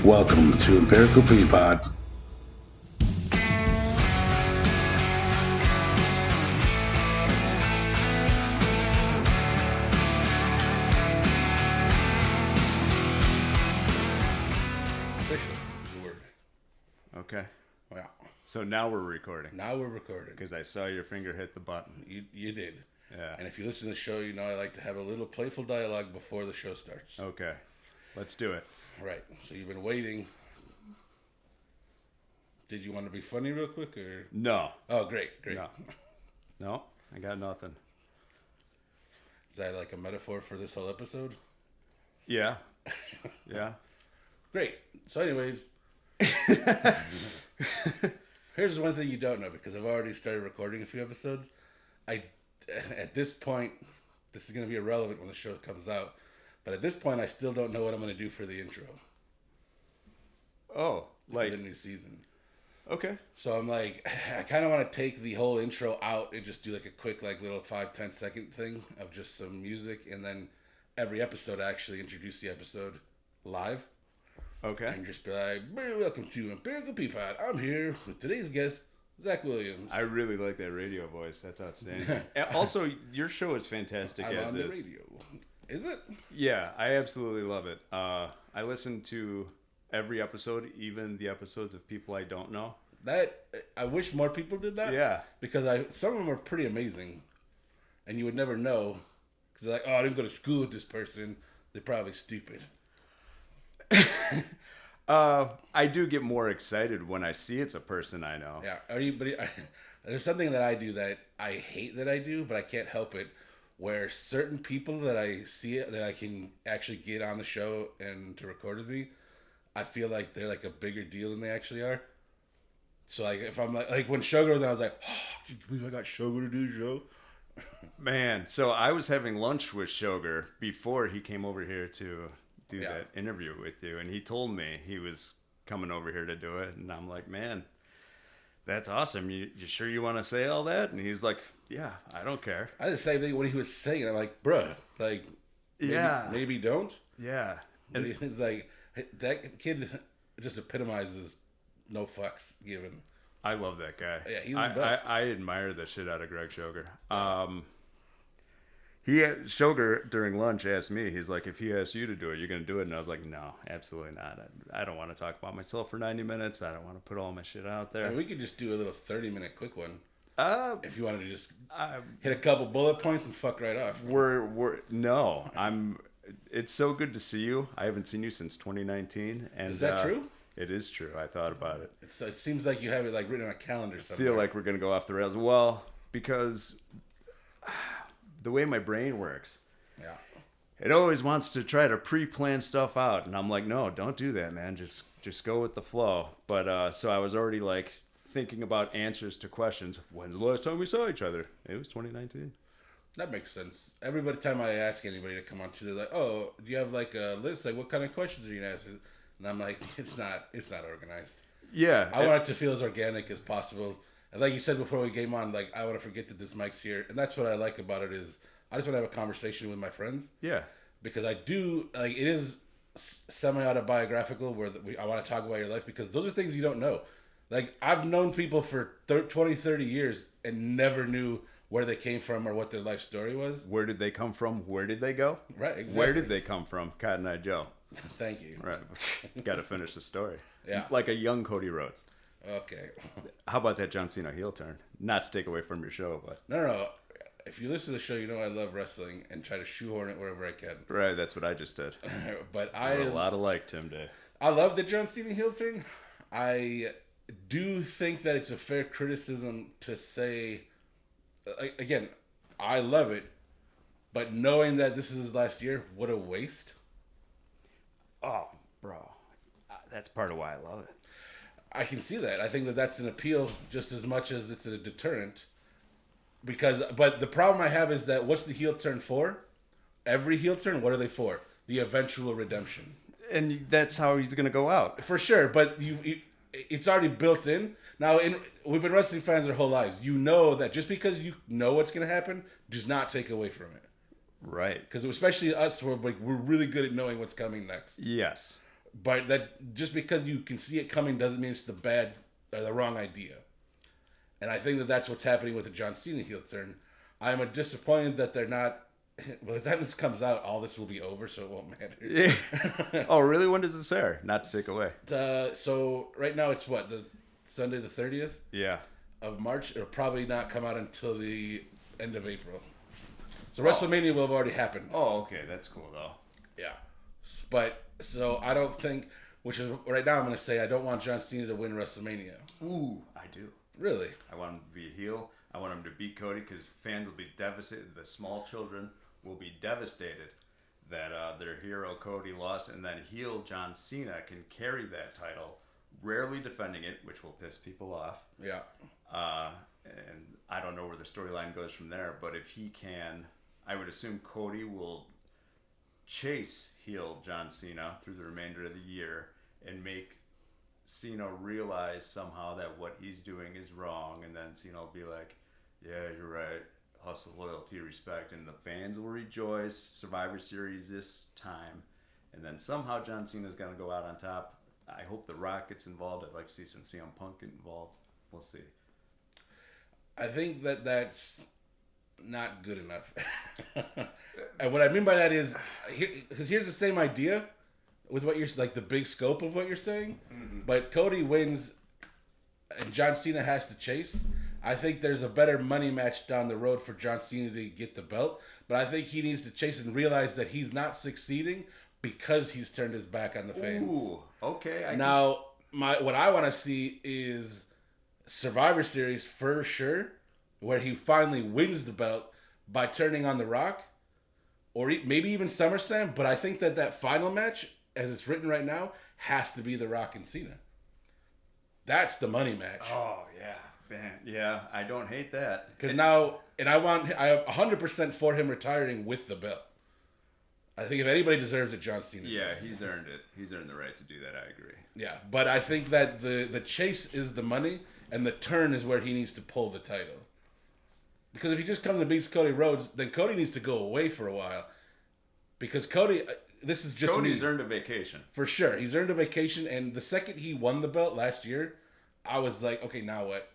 Welcome to Empirical Peapod. Official is the word. Okay. Wow. So now we're recording. Now we're recording. Because I saw your finger hit the button. You did. Yeah. And if you listen to the show, you know I like to have a little playful dialogue before the show starts. Okay. Let's do it. Right. So you've been waiting. Did you want to be funny real quick or? No. Oh, great. No, I got nothing. Is that like a metaphor for this whole episode? Yeah. Yeah. Great. So anyways, here's one thing you don't know because I've already started recording a few episodes. At this point, this is going to be irrelevant when the show comes out, but at this point, I still don't know what I'm going to do for the intro. Oh, like for the new season. Okay. So I'm like, I kind of want to take the whole intro out and just do like a quick, like little 5-10 second thing of just some music, and then every episode I actually introduce the episode live. Okay. And just be like, welcome to Empirical Peapod. I'm here with today's guest, Zack Williams. I really like that radio voice. That's outstanding. And also, your show is fantastic I'm as on is. the radio. Is it? Yeah, I absolutely love it. I listen to every episode, even the episodes of people I don't know. That I wish more people did that. Yeah. Because some of them are pretty amazing, and you would never know because they're like, oh, I didn't go to school with this person. They're probably stupid. I do get more excited when I see it's a person I know. Yeah. There's something that I do that I hate that I do, but I can't help it. Where certain people that I see that I can actually get on the show and to record with me, I feel like they're like a bigger deal than they actually are. So like if I'm like when Show goes, I was like, oh, can you believe I got Shogo to do the show? Man, so I was having lunch with Shoger before he came over here to do that interview with you, and he told me he was coming over here to do it, and I'm like, man, that's awesome. You sure you want to say all that? And he's like, yeah, I don't care. I did the same thing when he was saying it. I'm like, bruh, like, maybe don't. Yeah. And it's like, that kid just epitomizes no fucks given. I love that guy. Yeah, he's the best. I admire the shit out of Greg Shoger. Shoger during lunch asked me, he's like, if he asks you to do it, you're going to do it? And I was like, no, absolutely not. I don't want to talk about myself for 90 minutes. I don't want to put all my shit out there. And we could just do a little 30-minute quick one. If you wanted to just hit a couple bullet points and fuck right off. It's so good to see you. I haven't seen you since 2019. And is that true? It is true. I thought about it. It seems like you have it like written on a calendar somewhere. I feel like we're going to go off the rails. Well, because the way my brain works. Yeah. It always wants to try to pre-plan stuff out. And I'm like, no, don't do that, man. Just go with the flow. But so I was already like thinking about answers to questions. When's the last time we saw each other? It was 2019. That makes sense. Every time I ask anybody to come on to, they're like, oh, do you have like a list? Like, what kind of questions are you going to ask? And I'm like, it's not organized. Yeah. I want it to feel as organic as possible. And like you said before we came on, like, I want to forget that this mic's here. And that's what I like about it is I just want to have a conversation with my friends. Yeah. Because I do, like, it is semi-autobiographical where I want to talk about your life because those are things you don't know. Like, I've known people for 20, 30 years and never knew where they came from or what their life story was. Where did they come from? Where did they go? Right, exactly. Where did they come from? Cotton Eye Joe. Thank you. Right. Got to finish the story. Yeah. Like a young Cody Rhodes. Okay. How about that John Cena heel turn? Not to take away from your show, but... No. If you listen to the show, you know I love wrestling and try to shoehorn it wherever I can. Right, that's what I just did. But a lot of like Tim Day. I love the John Cena heel turn. I do think that it's a fair criticism to say... Again, I love it, but knowing that this is his last year, what a waste. Oh, bro. That's part of why I love it. I can see that. I think that that's an appeal just as much as it's a deterrent. But the problem I have is that what's the heel turn for? Every heel turn, what are they for? The eventual redemption. And that's how he's going to go out. For sure, but it's already built in. Now, we've been wrestling fans our whole lives. You know that just because you know what's going to happen does not take away from it. Right. Because especially us, we're really good at knowing what's coming next. Yes. But that just because you can see it coming doesn't mean it's the bad or the wrong idea. And I think that that's what's happening with the John Cena heel turn. I'm disappointed that they're not. By the time this comes out, all this will be over, so it won't matter. Yeah. Oh, really? When does this air? Not to take away. So right now it's what, the Sunday the 30th Yeah. of March. It'll probably not come out until the end of April. So WrestleMania will have already happened. Oh, okay. That's cool, though. Yeah. But, so I don't think, which is, right now I'm going to say I don't want John Cena to win WrestleMania. Ooh, I do. Really? I want him to be a heel. I want him to beat Cody because fans will be devastated. The small children will be devastated that their hero Cody lost, and then heel John Cena can carry that title, rarely defending it, which will piss people off. Yeah. And I don't know where the storyline goes from there, but if he can, I would assume Cody will chase heel John Cena through the remainder of the year and make Cena realize somehow that what he's doing is wrong, and then Cena will be like, yeah, you're right, hustle, loyalty, respect, and the fans will rejoice. Survivor Series this time, and then somehow John Cena's going to go out on top. I hope The Rock gets involved. I'd like to see some CM Punk get involved. We'll see. I think that that's not good enough. And what I mean by that is, because here's the same idea with what you're, like the big scope of what you're saying, but Cody wins and John Cena has to chase. I think there's a better money match down the road for John Cena to get the belt, but I think he needs to chase and realize that he's not succeeding because he's turned his back on the fans. Ooh, okay. What I want to see is Survivor Series for sure, where he finally wins the belt by turning on The Rock, or maybe even SummerSlam. But I think that final match, as it's written right now, has to be The Rock and Cena. That's the money match. Oh yeah, man. Yeah, I don't hate that. Because I am 100% for him retiring with the belt. I think if anybody deserves it, John Cena. Yeah, does. he's earned it. He's earned the right to do that. I agree. Yeah, but I think that the chase is the money, and the turn is where he needs to pull the title. Because if he just comes and beats Cody Rhodes, then Cody needs to go away for a while. Because Cody, this is just Cody's earned a vacation. For sure. He's earned a vacation, and the second he won the belt last year, I was like, okay, now what?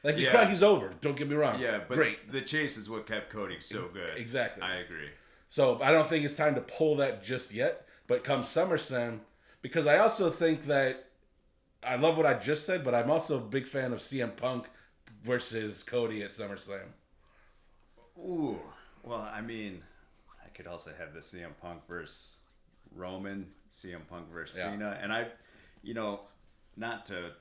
He's over. Don't get me wrong. Yeah, but great. The chase is what kept Cody so good. Exactly. I agree. So I don't think it's time to pull that just yet. But come SummerSlam, because I also think that I love what I just said, but I'm also a big fan of CM Punk versus Cody at SummerSlam. Ooh. Well, I mean, I could also have the CM Punk versus Roman, CM Punk versus Cena. And not to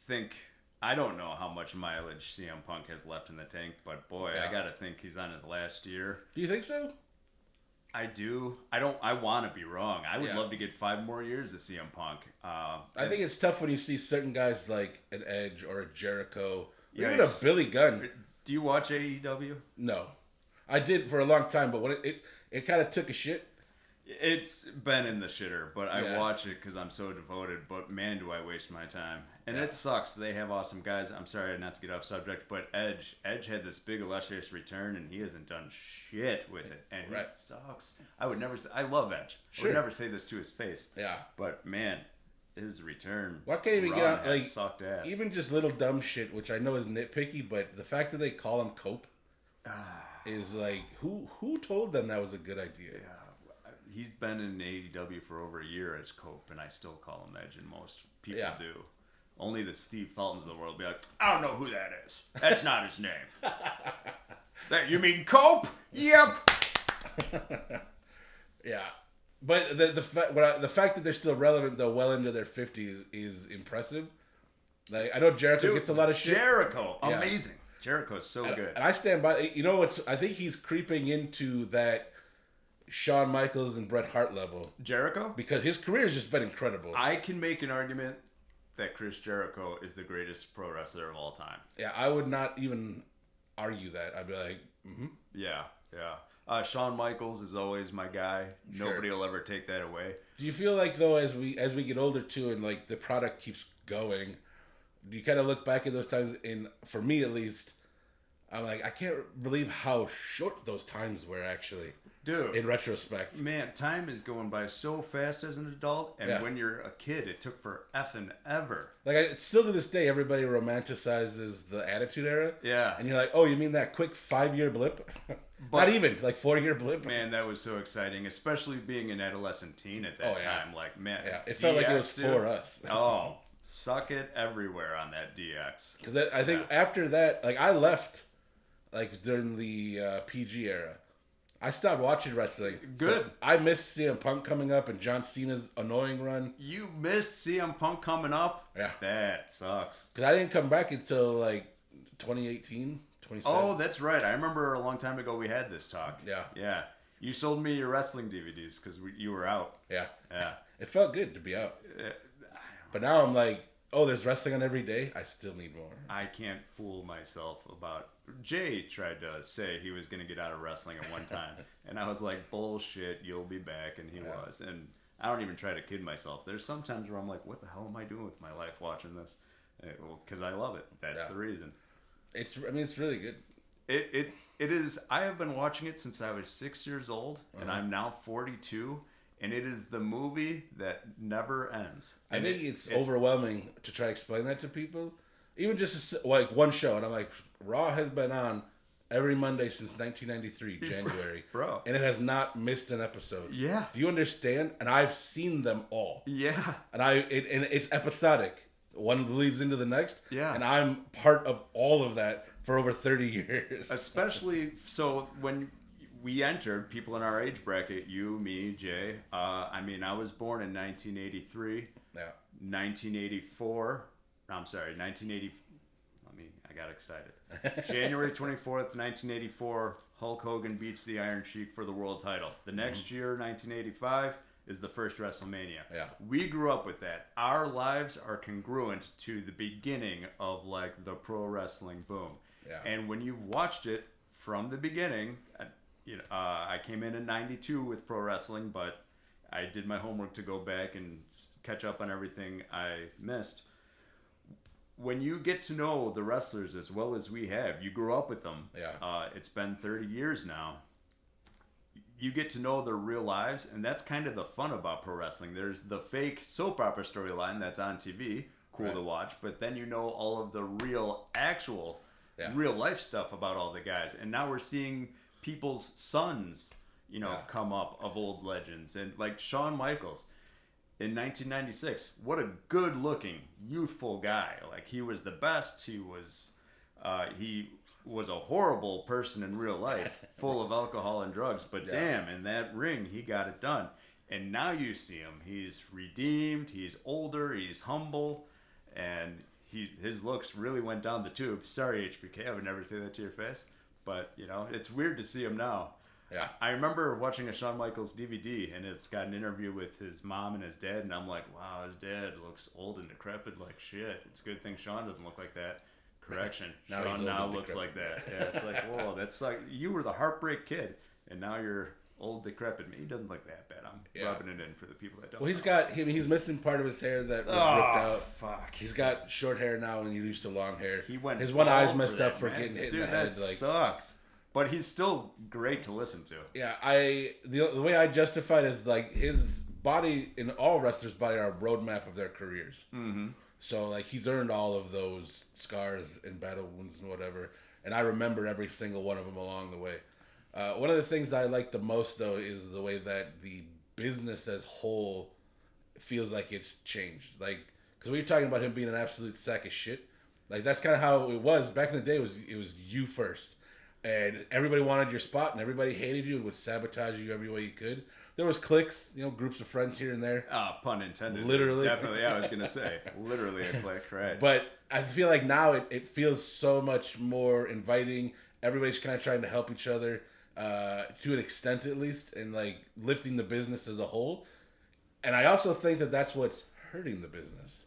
think, I don't know how much mileage CM Punk has left in the tank, but boy, I got to think he's on his last year. Do you think so? I do. I want to be wrong. I would love to get 5 more years of CM Punk. I think it's tough when you see certain guys like an Edge or a Jericho, even a Billy Gunn. Do you watch AEW? No. I did for a long time, but when it kind of took a shit. It's been in the shitter, but I watch it because I'm so devoted. But man, do I waste my time. And it sucks. They have awesome guys. I'm sorry not to get off subject, but Edge had this big illustrious return, and he hasn't done shit with it. And he sucks. I would never say, I love Edge. Sure. I would never say this to his face. Yeah. But man, his return. Why can't even get on, sucked ass. Even just little dumb shit, which I know is nitpicky, but the fact that they call him Cope is like, who told them that was a good idea? Yeah. He's been in AEW for over a year as Cope, and I still call him Edge, and most people do. Only the Steve Feltons of the world be like, I don't know who that is. That's not his name. You mean Cope? Yep. Yeah. But the fact that they're still relevant, though, well into their 50s is impressive. Like, I know Jericho gets a lot of shit. Jericho, amazing. Jericho's so good. And I stand by. You know what's? I think he's creeping into that Shawn Michaels and Bret Hart level. Jericho? Because his career has just been incredible. I can make an argument that Chris Jericho is the greatest pro wrestler of all time. Yeah, I would not even argue that. I'd be like, Yeah. Shawn Michaels is always my guy. Sure. Nobody will ever take that away. Do you feel like, though, as we get older, too, and, like, the product keeps going, do you kind of look back at those times, and for me, at least, I'm like, I can't believe how short those times were, actually. Dude. In retrospect. Man, time is going by so fast as an adult, and when you're a kid, it took for effing ever. Like, still to this day, everybody romanticizes the Attitude Era. Yeah. And you're like, oh, you mean that quick 5-year blip? Not even, like 4-year blip. Man, that was so exciting, especially being an adolescent teen at that time. Like, man. Yeah, it felt like it was for us. Oh, suck it everywhere on that DX. Because I think after that, like, I left, like, during the PG era. I stopped watching wrestling. Good. So I missed CM Punk coming up and John Cena's annoying run. You missed CM Punk coming up? Yeah. That sucks. Because I didn't come back until, like, 2018, 2017. Oh, that's right. I remember a long time ago we had this talk. Yeah. Yeah. You sold me your wrestling DVDs because you were out. Yeah. Yeah. It felt good to be out. But now I'm like, oh, there's wrestling on every day. I still need more. I can't fool myself about... Jay tried to say he was going to get out of wrestling at one time. And I was like, bullshit, you'll be back. And he was. And I don't even try to kid myself. There's some times where I'm like, what the hell am I doing with my life watching this? Because I love it. That's the reason. It's really good. It is. I have been watching it since I was 6 years old. And I'm now 42. And it is the movie that never ends. I think it's overwhelming to try to explain that to people. Even just like one show. And I'm like, Raw has been on every Monday since 1993, January. Bro. And it has not missed an episode. Yeah. Do you understand? And I've seen them all. Yeah. And it's episodic. One leads into the next. Yeah. And I'm part of all of that for over 30 years. Especially, so when we entered, people in our age bracket, you, me, Jay, I was born in 1983. Yeah. 1984. I'm sorry, 1980. I got excited. January 24th, 1984, Hulk Hogan beats the Iron Sheik for the world title. The next year, 1985, is the first WrestleMania. Yeah. We grew up with that. Our lives are congruent to the beginning of like the pro wrestling boom. Yeah. And when you've watched it from the beginning, I came in 92 with pro wrestling, but I did my homework to go back and catch up on everything I missed. When you get to know the wrestlers as well as we have, you grew up with them. Yeah. It's been 30 years now. You get to know their real lives, and that's kind of the fun about pro wrestling. There's the fake soap opera storyline that's on TV, cool to watch, but then you know all of the real, actual, real life stuff about all the guys. And now we're seeing people's sons, come up of old legends. And like Shawn Michaels. In 1996, what a good-looking, youthful guy. Like, he was the best. He was a horrible person in real life, full of alcohol and drugs. But damn, in that ring, he got it done. And now you see him. He's redeemed. He's older. He's humble. And his looks really went down the tube. Sorry, HBK, I would never say that to your face. But, it's weird to see him now. Yeah. I remember watching a Shawn Michaels DVD, and it's got an interview with his mom and his dad, and I'm like, wow, his dad looks old and decrepit like shit. It's a good thing Shawn doesn't look like that. Correction. Shawn now looks like that. Yeah, it's like, whoa, that's like, you were the heartbreak kid, and now you're old, decrepit. He doesn't look that bad. I'm rubbing it in for the people that don't know. He's missing part of his hair that was ripped out. Fuck. He's got short hair now and you're used to long hair. His one eye's messed up for getting hit in the head. That sucks. But he's still great to listen to. Yeah, the way I justify it is like his body and all wrestlers' body are a roadmap of their careers. Mm-hmm. So like he's earned all of those scars and battle wounds and whatever, and I remember every single one of them along the way. One of the things that I like the most though is the way that the business as whole feels like it's changed. Like because we were talking about him being an absolute sack of shit. Like that's kind of how it was back in the day. It was you first. And everybody wanted your spot, and everybody hated you and would sabotage you every way you could. There was cliques, groups of friends here and there. Pun intended. Literally. Definitely, I was going to say. Literally a clique, right. But I feel like now it feels so much more inviting. Everybody's kind of trying to help each other, to an extent at least, and like lifting the business as a whole. And I also think that that's what's hurting the business.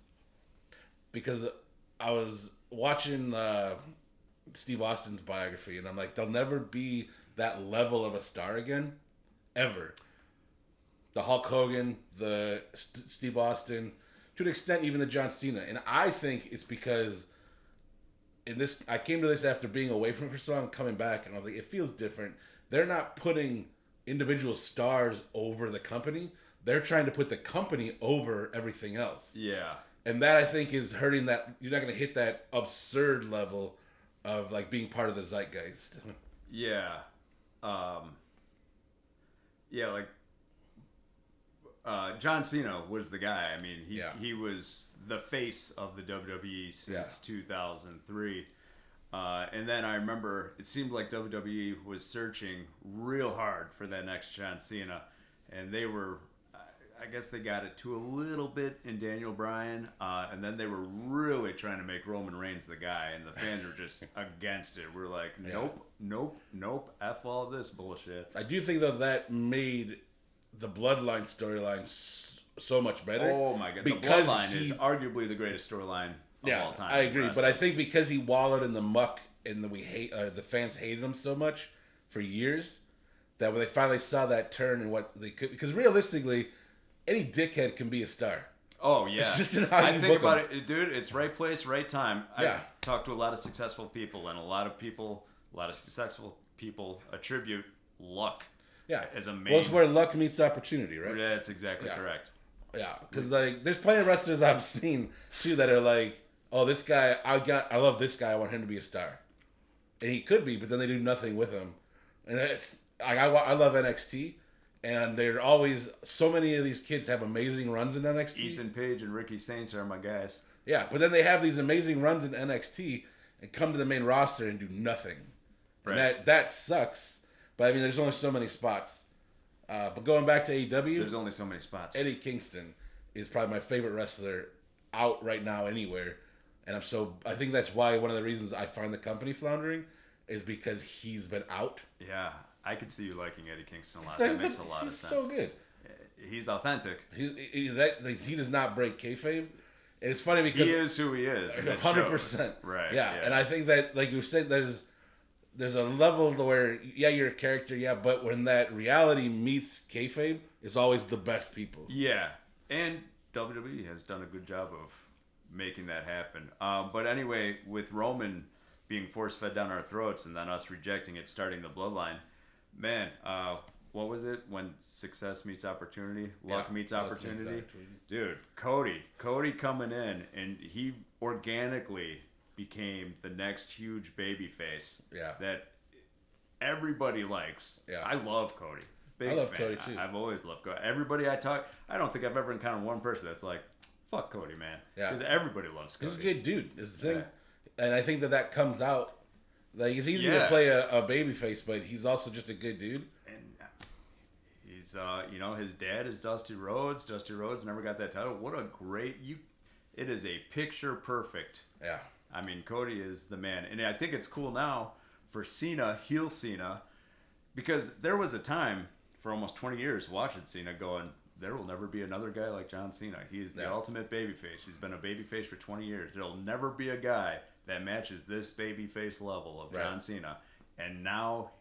Because I was watching... Steve Austin's biography, and I'm like, they'll never be that level of a star again, ever. The Hulk Hogan, the Steve Austin, to an extent, even the John Cena, and I think it's because I came to this after being away from it for so long, coming back, and I was like, it feels different. They're not putting individual stars over the company. They're trying to put the company over everything else. Yeah. And that, I think, is hurting that. You're not going to hit that absurd level of, like, being part of the zeitgeist. Yeah. Yeah, like, John Cena was the guy. I mean, he was the face of the WWE since 2003. And then I remember it seemed like WWE was searching real hard for that next John Cena. And they were, I guess they got it to a little bit in Daniel Bryan. And then they were really trying to make Roman Reigns the guy. And the fans were just against it. We're like, nope, F all this bullshit. I do think, though, that made the Bloodline storyline so much better. Oh my god, because the Bloodline is arguably the greatest storyline of all time. I agree, but I think because he wallowed in the muck and the fans hated him so much for years, that when they finally saw that turn and what they could, because realistically, any dickhead can be a star. Oh yeah, it's just in how you think about them. it, dude. It's right place, right time. Yeah. I talked to a lot of successful people, and a lot of successful people attribute luck. Yeah, as a main. Well, it's where luck meets opportunity, right? Yeah, that's exactly correct. Yeah, because like there's plenty of wrestlers I've seen too that are like, oh, this guy, I love this guy, I want him to be a star, and he could be, but then they do nothing with him. And it's, I love NXT, and there are always so many of these kids have amazing runs in NXT. Ethan Page and Ricky Saints are my guys. Yeah, but then they have these amazing runs in NXT and come to the main roster and do nothing, right. And that sucks. But I mean, there's only so many spots. But going back to AEW, there's only so many spots. Eddie Kingston is probably my favorite wrestler out right now anywhere, and I think that's why one of the reasons I find the company floundering is because he's been out. Yeah, I could see you liking Eddie Kingston a lot. That makes a lot of sense. He's so good. He's authentic. He does not break kayfabe. And it's funny because he is who he is. 100%. Right. Yeah, and I think that, like you said, there's a level where, you're a character, but when that reality meets kayfabe, it's always the best people. Yeah, and WWE has done a good job of making that happen. But anyway, with Roman being force-fed down our throats and then us rejecting it, starting the bloodline, man, what was it? When success meets opportunity, luck meets opportunity? Dude, Cody coming in, and he organically became the next huge baby face that everybody likes. Yeah. I love Cody. I love Cody too. I've always loved Cody. Everybody I don't think I've ever encountered one person that's like, fuck Cody, man. Yeah. Because everybody loves Cody. He's a good dude, is the thing. Yeah. And I think that comes out. Like, it's easy to play a baby face, but he's also just a good dude. And he's, his dad is Dusty Rhodes. Dusty Rhodes never got that title. What a great, it is a picture perfect. Yeah. I mean, Cody is the man. And I think it's cool now for Cena, heel Cena, because there was a time for almost 20 years watching Cena going, there will never be another guy like John Cena. He is the ultimate babyface. He's been a babyface for 20 years. There'll never be a guy that matches this babyface level of John Cena. And now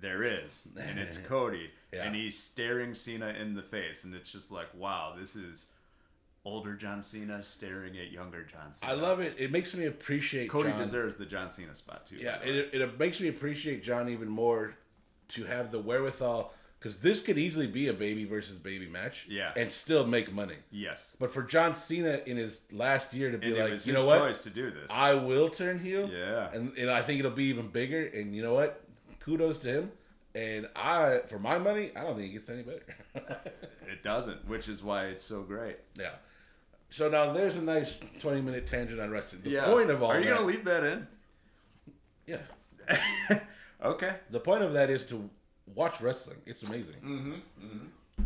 there is. And it's Cody. And he's staring Cena in the face. And it's just like, wow, this is older John Cena staring at younger John Cena. I love it. It makes me appreciate Cody deserves the John Cena spot too. Yeah, it makes me appreciate John even more to have the wherewithal, because this could easily be a baby versus baby match. Yeah. And still make money. Yes. But for John Cena in his last year to be and like, you know what? Choice to do this. I will turn heel. Yeah. And I think it'll be even bigger. And you know what? Kudos to him. And for my money, I don't think it gets any better. It doesn't, which is why it's so great. Yeah. So now there's a nice 20-minute tangent on wrestling. The yeah. point of all Are you that, going to leave that in? Yeah. Okay. The point of that is to watch wrestling. It's amazing. Mm-hmm. Mm-hmm.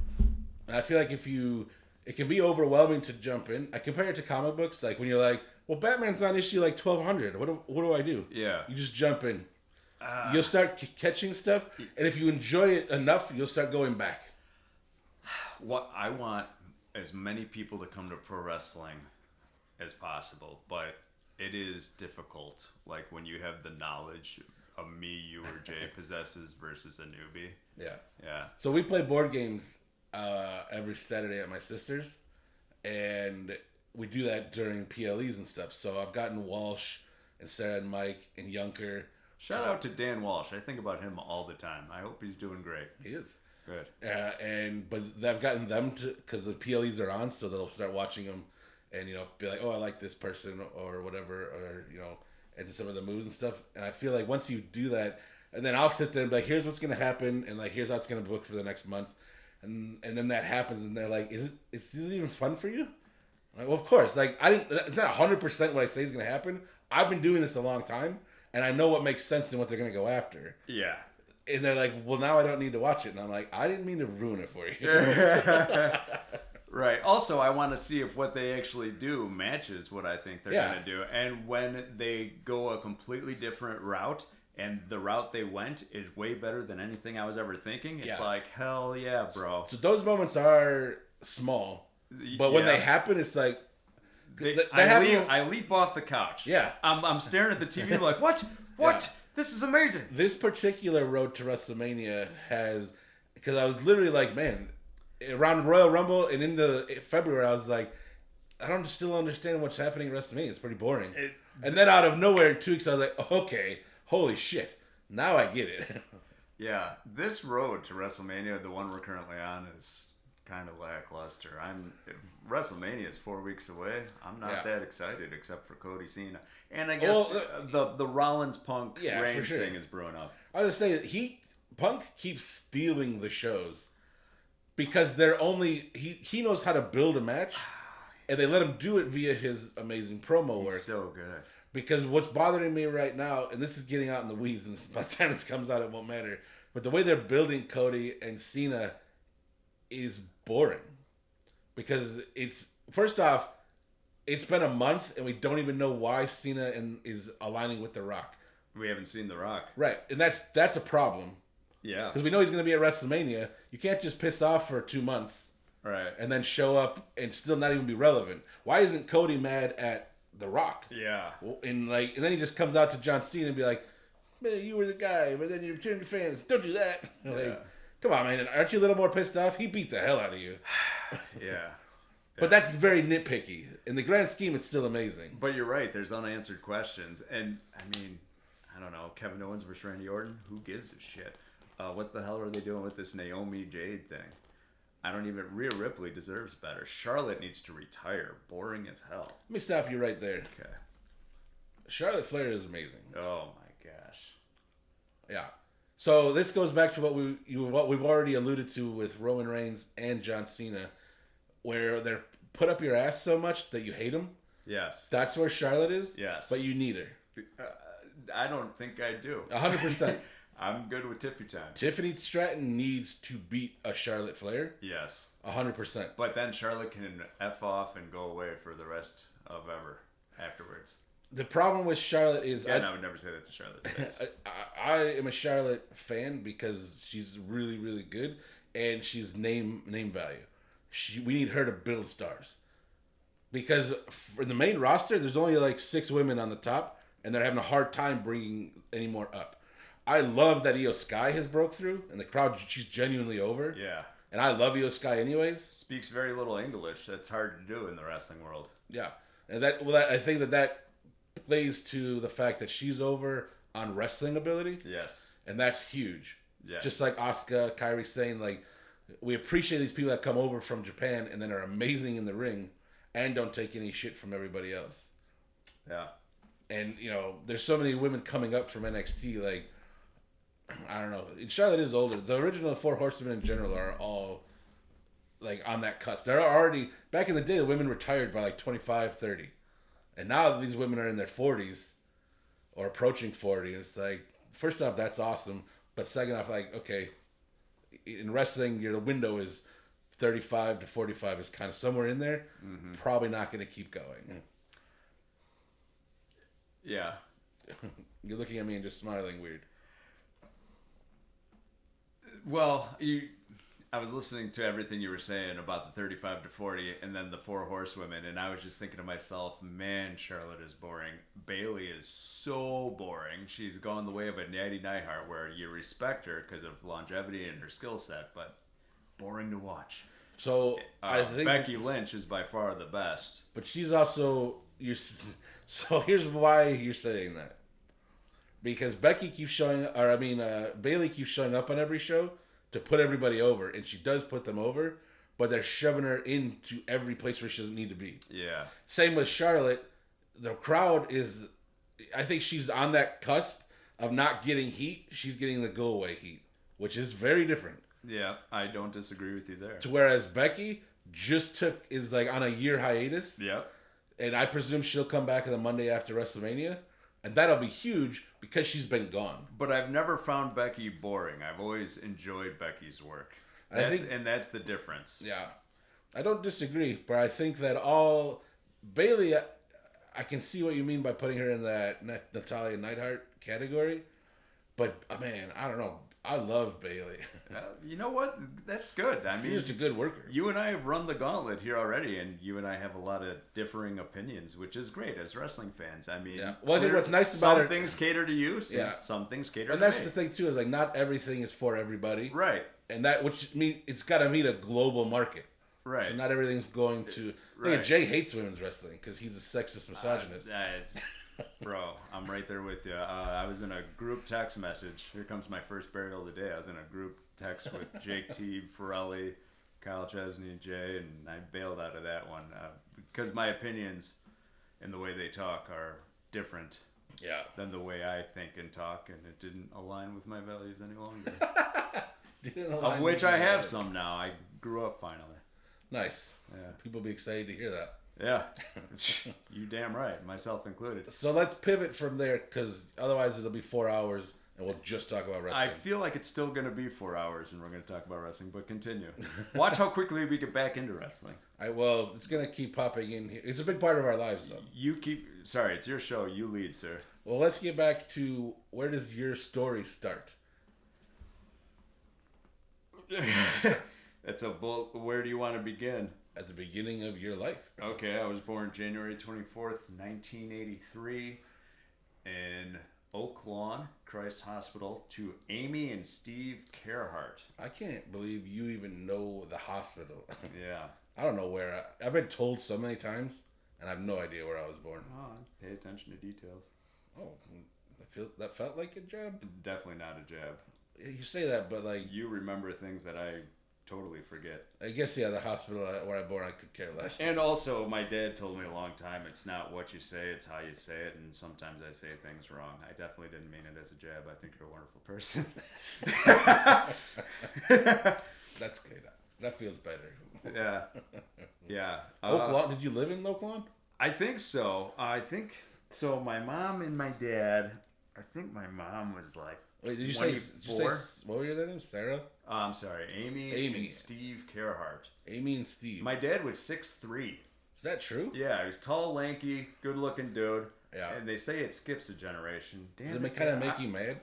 And I feel like it can be overwhelming to jump in. I compare it to comic books. Like when you're like, well, Batman's on issue like 1200. What do I do? Yeah. You just jump in. You'll start catching stuff. And if you enjoy it enough, you'll start going back. What I want as many people to come to pro wrestling as possible, but it is difficult. Like when you have the knowledge of me, you, or Jay possesses versus a newbie. Yeah. Yeah. So we play board games every Saturday at my sister's, and we do that during PLEs and stuff. So I've gotten Walsh and Sarah and Mike and Yunker. Shout out to Dan Walsh. I think about him all the time. I hope he's doing great. He is. Good. But I've gotten them to, because the PLEs are on, so they'll start watching them, and be like, oh, I like this person or whatever, or and some of the moves and stuff. And I feel like once you do that, and then I'll sit there and be like, here's what's gonna happen, and like here's how it's gonna book for the next month, and then that happens, and they're like, is it even fun for you? I'm like, well, of course. Like it's not 100% what I say is gonna happen. I've been doing this a long time, and I know what makes sense and what they're gonna go after. Yeah. And they're like, well, now I don't need to watch it. And I'm like, I didn't mean to ruin it for you. Right. Also, I want to see if what they actually do matches what I think they're going to do. And when they go a completely different route, and the route they went is way better than anything I was ever thinking, it's like, hell yeah, bro. So those moments are small. But when they happen, it's like... I leap off the couch. Yeah. I'm staring at the TV like, what? What? Yeah. This is amazing. This particular road to WrestleMania has... Because I was literally like, man, around Royal Rumble and into February, I was like, I don't still understand what's happening at WrestleMania. It's pretty boring. And then out of nowhere, in 2 weeks, I was like, okay, holy shit. Now I get it. Yeah. This road to WrestleMania, the one we're currently on, is kind of lackluster. WrestleMania is 4 weeks away. I'm not that excited except for Cody Cena. And I guess the Rollins Punk Reigns thing is brewing up. I was gonna say Punk keeps stealing the shows because they're only he knows how to build a match, and they let him do it via his amazing promo work. He's so good. Because what's bothering me right now, and this is getting out in the weeds, and by the time this comes out, it won't matter. But the way they're building Cody and Cena is boring. Because it's, first off, it's been a month and we don't even know why Cena is aligning with The Rock. We haven't seen The Rock. Right. And that's a problem. Yeah. Because we know he's going to be at WrestleMania. You can't just piss off for 2 months. Right. And then show up and still not even be relevant. Why isn't Cody mad at The Rock? Yeah. And then he just comes out to John Cena and be like, man, you were the guy, but then you turned to fans. Don't do that. Yeah. Like, come on, man. Aren't you a little more pissed off? He beat the hell out of you. Yeah. But that's very nitpicky. In the grand scheme, it's still amazing. But you're right. There's unanswered questions. And, I mean, I don't know. Kevin Owens versus Randy Orton? Who gives a shit? What the hell are they doing with this Naomi Jade thing? I don't even... Rhea Ripley deserves better. Charlotte needs to retire. Boring as hell. Let me stop you right there. Okay. Charlotte Flair is amazing. Oh, my gosh. Yeah. So this goes back to what we've already alluded to with Roman Reigns and John Cena, where they're put up your ass so much that you hate them. Yes. That's where Charlotte is. Yes. But you need her. I don't think I do. 100%. I'm good with Tiffy time. Tiffany Stratton needs to beat a Charlotte Flair. Yes. 100%. But then Charlotte can F off and go away for the rest of ever afterwards. The problem with Charlotte is... Again, I would never say that to Charlotte's face. I am a Charlotte fan because she's really, really good, and she's name value. We need her to build stars. Because for the main roster, there's only like 6 women on the top, and they're having a hard time bringing any more up. I love that Io Sky has broke through, and the crowd, she's genuinely over. Yeah. And I love Io Sky anyways. Speaks very little English. That's hard to do in the wrestling world. Yeah. And I think that plays to the fact that she's over on wrestling ability. Yes. And that's huge. Yeah. Just like Asuka, Kairi saying, like, we appreciate these people that come over from Japan and then are amazing in the ring and don't take any shit from everybody else. Yeah. And, there's so many women coming up from NXT, like, I don't know. Charlotte is older. The original 4 Horsemen in general are all, like, on that cusp. They're already, back in the day, the women retired by, like, 25, 30. And now these women are in their 40s or approaching 40. And it's like, first off, that's awesome. But second off, like, okay, in wrestling, the window is 35 to 45 is kind of somewhere in there. Mm-hmm. Probably not going to keep going. Yeah. You're looking at me and just smiling weird. Well, I was listening to everything you were saying about the 35 to 40 and then the 4 horsewomen, and I was just thinking to myself, man, Charlotte is boring. Bayley is so boring. She's gone the way of a Natty Neidhart, where you respect her because of longevity and her skill set, but boring to watch. So I think Becky Lynch is by far the best. But she's also... So here's why you're saying that. Because Bayley keeps showing up on every show, to put everybody over, and she does put them over, but they're shoving her into every place where she doesn't need to be. Yeah. Same with Charlotte. The crowd is, I think she's on that cusp of not getting heat. She's getting the go away heat, which is very different. Yeah, I don't disagree with you there. To whereas Becky is like on a year hiatus. Yep. And I presume she'll come back on the Monday after WrestleMania. And that'll be huge because she's been gone. But I've never found Becky boring. I've always enjoyed Becky's work. And that's the difference. Yeah. I don't disagree, but I think that Bayley, I can see what you mean by putting her in that Natalia Neidhart category. But, man, I don't know. I love Bayley. You know what? That's good. I mean, she's just a good worker. You and I have run the gauntlet here already, and you and I have a lot of differing opinions, which is great as wrestling fans. I mean, yeah. Well, I think what's nice about some things cater to you, some things cater to me. And that's the thing too, is like not everything is for everybody, right? And that which means it's got to meet a global market, right? So not everything's going to. I think Jay hates women's wrestling because he's a sexist misogynist. Bro, I'm right there with you. I was in a group text message. Here comes my first burial of the day. I was in a group text with Jake T, Ferrelli, Kyle Chesney, and Jay, and I bailed out of that one because my opinions and the way they talk are different than the way I think and talk, and it didn't align with my values any longer. Of which I have some now. I grew up finally. Nice. Yeah. People be excited to hear that. Yeah. You damn right. Myself included. So let's pivot from there because otherwise it'll be 4 hours and we'll just talk about wrestling. I feel like it's still going to be 4 hours and we're going to talk about wrestling, but continue. Watch how quickly we get back into wrestling. Well, it's going to keep popping in here. It's a big part of our lives, though. Sorry, it's your show. You lead, sir. Well, let's get back to where does your story start? That's where do you want to begin? At the beginning of your life. Okay, I was born January 24th, 1983 in Oak Lawn, Christ Hospital, to Amy and Steve Carhart. I can't believe you even know the hospital. Yeah. I don't know where. I've been told so many times, and I have no idea where I was born. Oh, pay attention to details. Oh, that felt like a jab? Definitely not a jab. You say that, but like... You remember things that I totally forget. I guess, yeah, the hospital where I born, I could care less. And also, my dad told me a long time, it's not what you say, it's how you say it, and sometimes I say things wrong. I definitely didn't mean it as a jab. I think you're a wonderful person. That's good. That feels better. Yeah. Yeah. Oak Lawn? Did you live in Oak Lawn? I think so. So my mom and my dad, I think my mom was like, wait, did you say what were their names? Sarah? I'm sorry, Amy and Steve Carhart. Amy and Steve. My dad was 6'3". Is that true? Yeah, he was tall, lanky, good-looking dude. Yeah. And they say it skips a generation. Damn, does it kind of make you mad?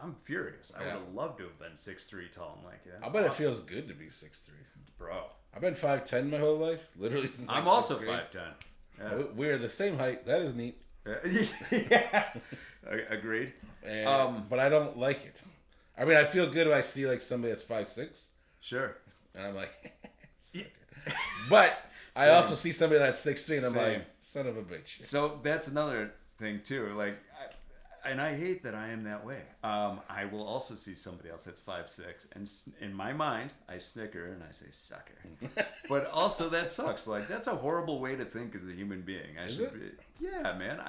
I'm furious. I would have loved to have been 6'3", tall and lanky. I bet it feels good to be 6'3". Bro. I've been 5'10" my whole life, literally since I'm also 5'10". Yeah. We're the same height. That is neat. Yeah. Agreed. But I don't like it. I mean, I feel good when I see like somebody that's 5'6". Sure. And I'm like, but I also see somebody that's 6'3", and I'm like, son of a bitch. So that's another thing too. Like, I hate that I am that way. I will also see somebody else that's 5'6", and in my mind, I snicker and I say sucker. But also that sucks. Like, that's a horrible way to think as a human being. Yeah, man.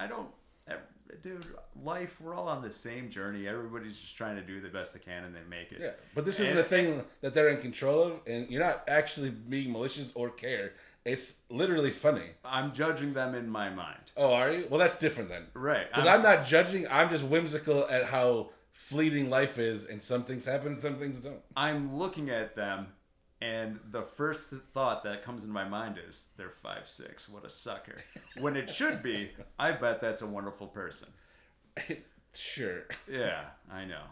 Dude, life, we're all on the same journey. Everybody's just trying to do the best they can and they make it. Yeah, but this isn't a thing that they're in control of, and you're not actually being malicious or care. It's literally funny. I'm judging them in my mind. Oh, are you? Well, that's different then. Right. Because I'm not judging. I'm just whimsical at how fleeting life is, and some things happen, some things don't. I'm looking at them, and the first thought that comes in my mind is, they're 5'6". What a sucker. When it should be, I bet that's a wonderful person. Sure. Yeah, I know.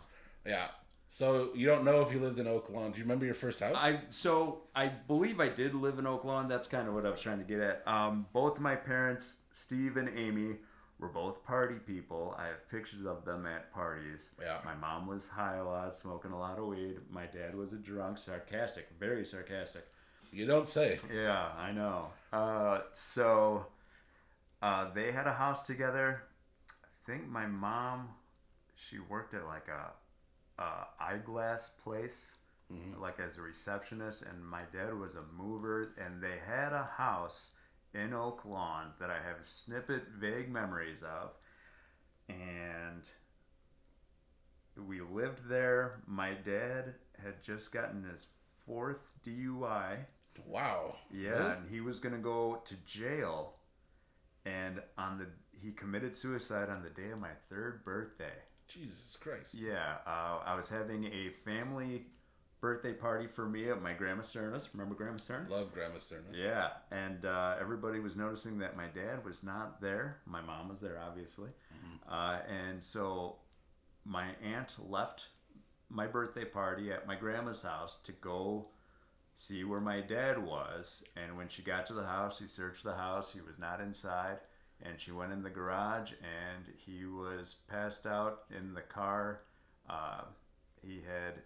Yeah. So you don't know if you lived in Oak Lawn. Do you remember your first house? I believe I did live in Oak Lawn. That's kind of what I was trying to get at. Both my parents, Steve and Amy, were both party people. I have pictures of them at parties. Yeah. My mom was high a lot, smoking a lot of weed. My dad was a drunk, sarcastic, very sarcastic. You don't say. Yeah, I know. So they had a house together. I think my mom, she worked at like a eyeglass place. like as a receptionist, and my dad was a mover, and they had a house in Oak Lawn that I have vague memories of, and we lived there. My dad had just gotten his 4th DUI. Wow. Yeah, really? and he was gonna go to jail, and he committed suicide on the day of my 3rd birthday. Jesus Christ. Yeah, I was having a family birthday party for me at my Grandma Sterna's. Remember Grandma Sterna? Love Grandma Sterna. Yeah, and everybody was noticing that my dad was not there. My mom was there, obviously. And so my aunt left my birthday party at my grandma's house to go see where my dad was. And when she got to the house, she searched the house. He was not inside. And she went in the garage, and he was passed out in the car. He had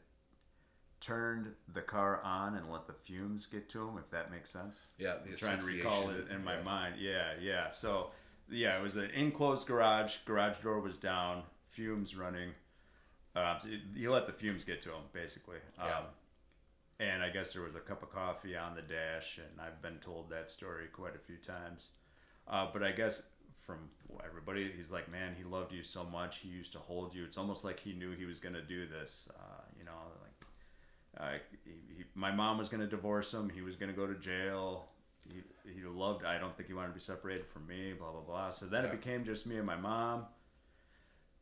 turned the car on and let the fumes get to him, if that makes sense. Yeah, I'm trying to recall it in my mind. Yeah. So, yeah, it was an enclosed garage. Garage door was down, fumes running. He let the fumes get to him, basically. And I guess there was a cup of coffee on the dash, and I've been told that story quite a few times. But I guess from everybody, he's like, man, he loved you so much. He used to hold you. It's almost like he knew he was going to do this. My mom was going to divorce him. He was going to go to jail. He loved, I don't think he wanted to be separated from me, blah, blah, blah. So then it became just me and my mom.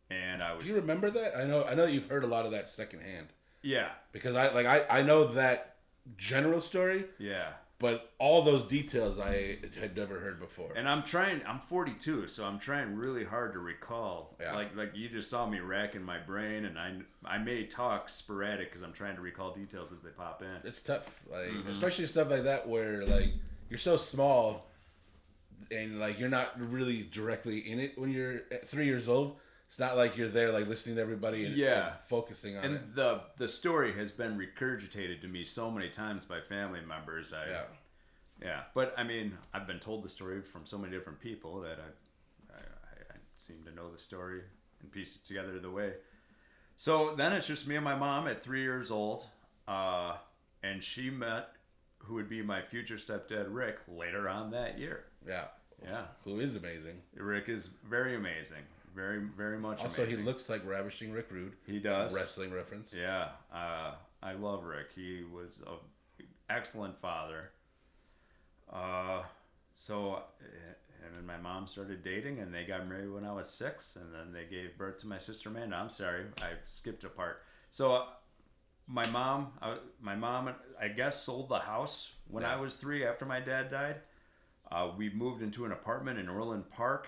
And I was. Do you remember that? I know that you've heard a lot of that secondhand. Yeah. Because I know that general story. Yeah. But all those details I had never heard before. And I'm 42, so I'm trying really hard to recall. Yeah. Like you just saw me racking my brain, and I may talk sporadic because I'm trying to recall details as they pop in. It's tough, especially stuff like that where like you're so small, and like you're not really directly in it when you're 3 years old. It's not like you're there like listening to everybody and focusing on it. And the story has been regurgitated to me so many times by family members. Yeah. But I mean, I've been told the story from so many different people that I seem to know the story and piece it together the way. So then it's just me and my mom at 3 years old, and she met who would be my future stepdad, Rick, later on that year. Yeah. Who is amazing. Rick is very amazing. Very, very much also, amazing. He looks like Ravishing Rick Rude. He does. Wrestling reference. Yeah. I love Rick. He was an excellent father. So him and my mom started dating, and they got married when I was 6, and then they gave birth to my sister Amanda. I'm sorry, I skipped a part. So my mom, I guess, sold the house when I was 3 after my dad died. We moved into an apartment in Orland Park.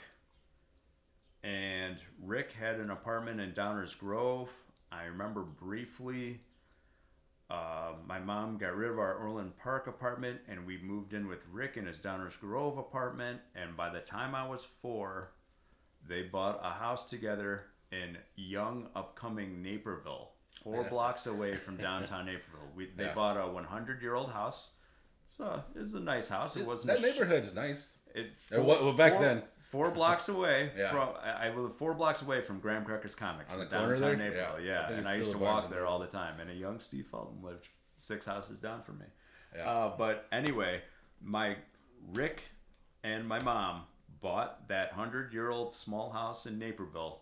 And Rick had an apartment in Downers Grove. I remember briefly, my mom got rid of our Orland Park apartment, and we moved in with Rick in his Downers Grove apartment. And by the time I was 4, they bought a house together in young, upcoming Naperville, 4 blocks away from downtown Naperville. They bought a 100-year-old house. It was a nice house. It wasn't that neighborhood's nice. Back then. 4 blocks away I lived 4 blocks away from Graham Crackers Comics in downtown Naperville. Yeah. And I used to walk there all the time. And a young Steve Felton lived 6 houses down from me. Yeah. But anyway, my Rick and my mom bought that 100-year-old small house in Naperville,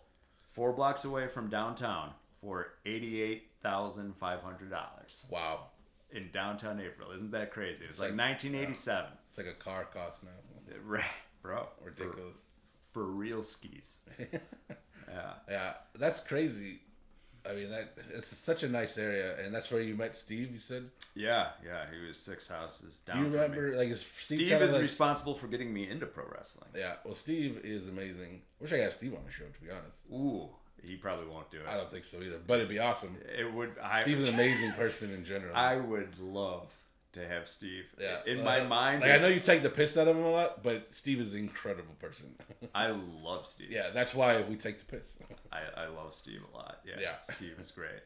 4 blocks away from downtown, for $88,500. Wow. In downtown Naperville. Isn't that crazy? It's like 1987. It's like a car cost now. Right. Bro, ridiculous. For real skis. Yeah, that's crazy. I mean, it's such a nice area, and that's where you met Steve. You said. Yeah, he was 6 houses down. Do you remember? Like, Steve is responsible for getting me into pro wrestling. Yeah, well, Steve is amazing. Wish I could have Steve on the show, to be honest. Ooh, he probably won't do it. I don't think so either, but it'd be awesome. It would. Steve's an amazing person in general. I would love to have Steve. Yeah. In my mind. Like, I know you take the piss out of him a lot, but Steve is an incredible person. I love Steve. Yeah, that's why we take the piss. I love Steve a lot. Yeah. Steve is great.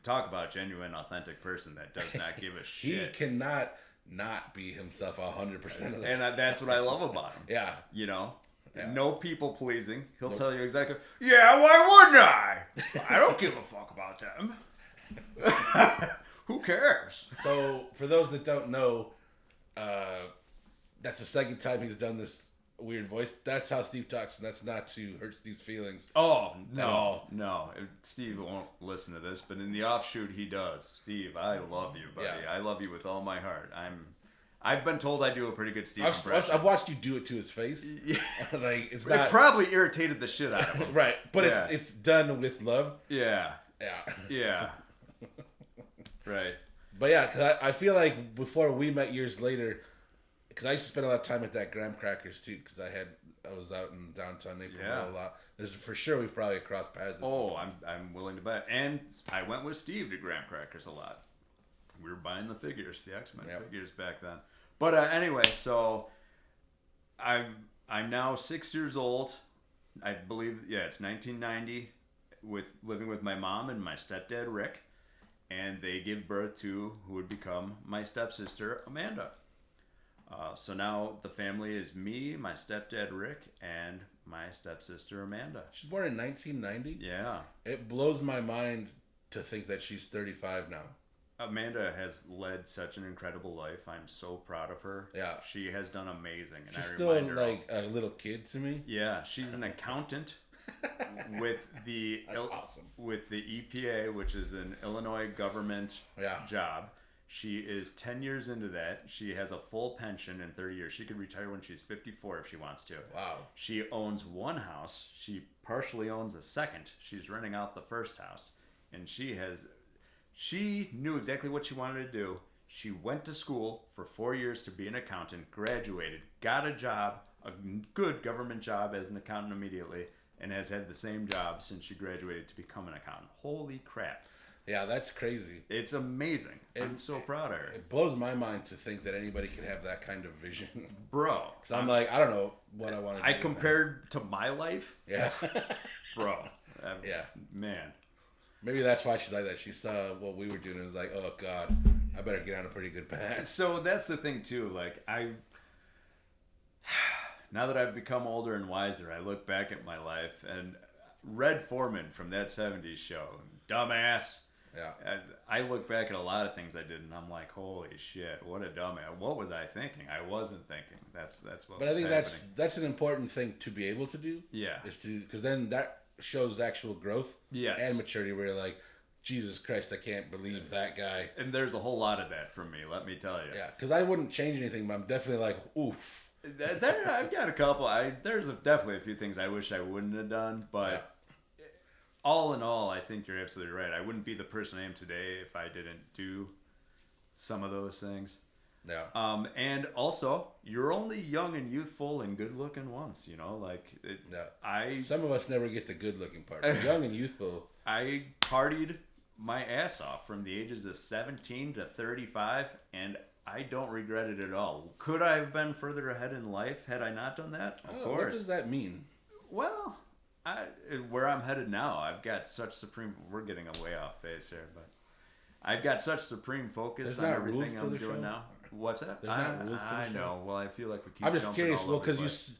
Talk about a genuine, authentic person that does not give a shit. He cannot not be himself 100% of the time. And that's what I love about him. Yeah. You know? Yeah. No people pleasing. He'll tell you exactly, why wouldn't I? I don't give a fuck about them. Who cares? So for those that don't know, that's the second time he's done this weird voice. That's how Steve talks, and that's not to hurt Steve's feelings. Oh, no. At all. No. Steve won't listen to this, but in the offshoot, he does. Steve, I love you, buddy. Yeah. I love you with all my heart. I've been told I do a pretty good Steve impression. I've watched you do it to his face. Yeah. Like it's It not probably irritated the shit out of him. right, but Yeah. it's done with love. Yeah. Yeah. Yeah. Right. But yeah, because I feel like before we met years later, because I used to spend a lot of time at that Graham Crackers too, because I was out in downtown Naperville Yeah. a lot. There's for sure we've probably crossed paths. Oh, I'm willing to bet. And I went with Steve to Graham Crackers a lot. We were buying the figures, the X-Men figures back then. But anyway, so I'm now 6 years old. I believe, it's 1990, living with my mom and my stepdad Rick, and they give birth to who would become my stepsister Amanda. So now the family is me, my stepdad Rick, and my stepsister Amanda. She's born in 1990. Yeah. It blows my mind to think that she's 35 now. Amanda has led such an incredible life. I'm so proud of her. Yeah. She has done amazing. And She's I still remind her like a little kid to me. Yeah, she's an accountant with the That's awesome. with the EPA, which is an Illinois government job. She is 10 years into that. She has a full pension in 30 years. She could retire when she's 54 if she wants to. Wow. She owns one house. She partially owns a second. She's renting out the first house. And she knew exactly what she wanted to do. She went to school for 4 years to be an accountant, graduated, got a job, a good government job as an accountant immediately, and has had the same job since she graduated to become an accountant. Holy crap. Yeah, that's crazy. It's amazing. I'm so proud of her. It blows my mind to think that anybody could have that kind of vision. Bro. Because I'm like, I don't know what I want to do. I compared to my life. Yeah. Bro. Yeah. Man. Maybe that's why she's like that. She saw what we were doing and was like, oh, God, I better get on a pretty good path. So that's the thing, too. Like, now that I've become older and wiser, I look back at my life, and Red Foreman from that 70s show, dumbass. Yeah. I look back at a lot of things I did, and I'm like, holy shit, what a dumbass. What was I thinking? I wasn't thinking. That's what But I think happening. that's an important thing to be able to do. Yeah. Because then that shows actual growth and maturity where you're like, Jesus Christ, I can't believe that guy. And there's a whole lot of that from me, let me tell you. Yeah, because I wouldn't change anything, but I'm definitely like, oof. I've got a couple. There's definitely a few things I wish I wouldn't have done, but all in all, I think you're absolutely right. I wouldn't be the person I am today if I didn't do some of those things. Yeah. And also, you're only young and youthful and good looking once, Some of us never get the good looking part. We're young and youthful. I partied my ass off from the ages of 17 to 35, and I don't regret it at all. Could I have been further ahead in life had I not done that? Of course. What does that mean? Well, where I'm headed now, I've got such supreme... We're getting way off base here, but I've got such supreme focus on everything I'm doing now. What's that? There's not rules to the show. I know. Well, I feel like we keep I'm just curious, because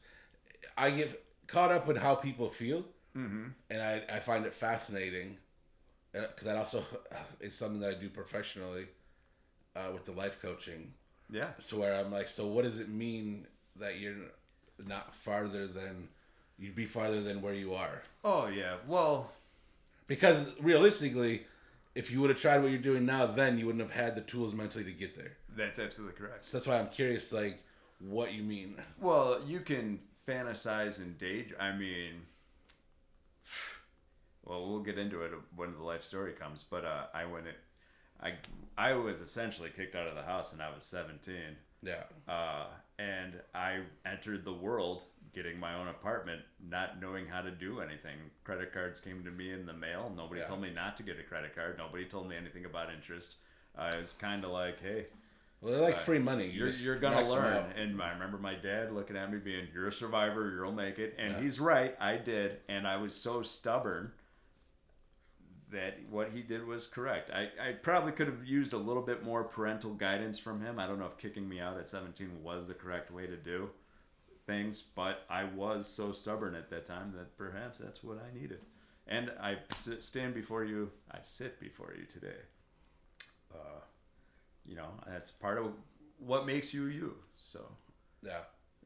I get caught up in how people feel, and I find it fascinating, because that also is something that I do professionally with the life coaching. Yeah. So where I'm like, so what does it mean that you're not farther than... You'd be farther than where you are. Oh, yeah. Well... Because realistically, if you would have tried what you're doing now, then you wouldn't have had the tools mentally to get there. That's absolutely correct. So that's why I'm curious, like, what you mean. Well, you can fantasize and daydream. I mean... Well, we'll get into it when the life story comes, but I was essentially kicked out of the house when I was 17. Yeah. And I entered the world getting my own apartment, not knowing how to do anything. Credit cards came to me in the mail. Nobody told me not to get a credit card. Nobody told me anything about interest. It was kind of like, hey... Well, they're like free money. You're going to learn. And I remember my dad looking at me being, you're a survivor, you'll make it. And he's right, I did. And I was so stubborn that what he did was correct. I probably could have used a little bit more parental guidance from him. I don't know if kicking me out at 17 was the correct way to do things, but I was so stubborn at that time that perhaps that's what I needed. And I sit before you today you know, that's part of what makes you you. So Yeah.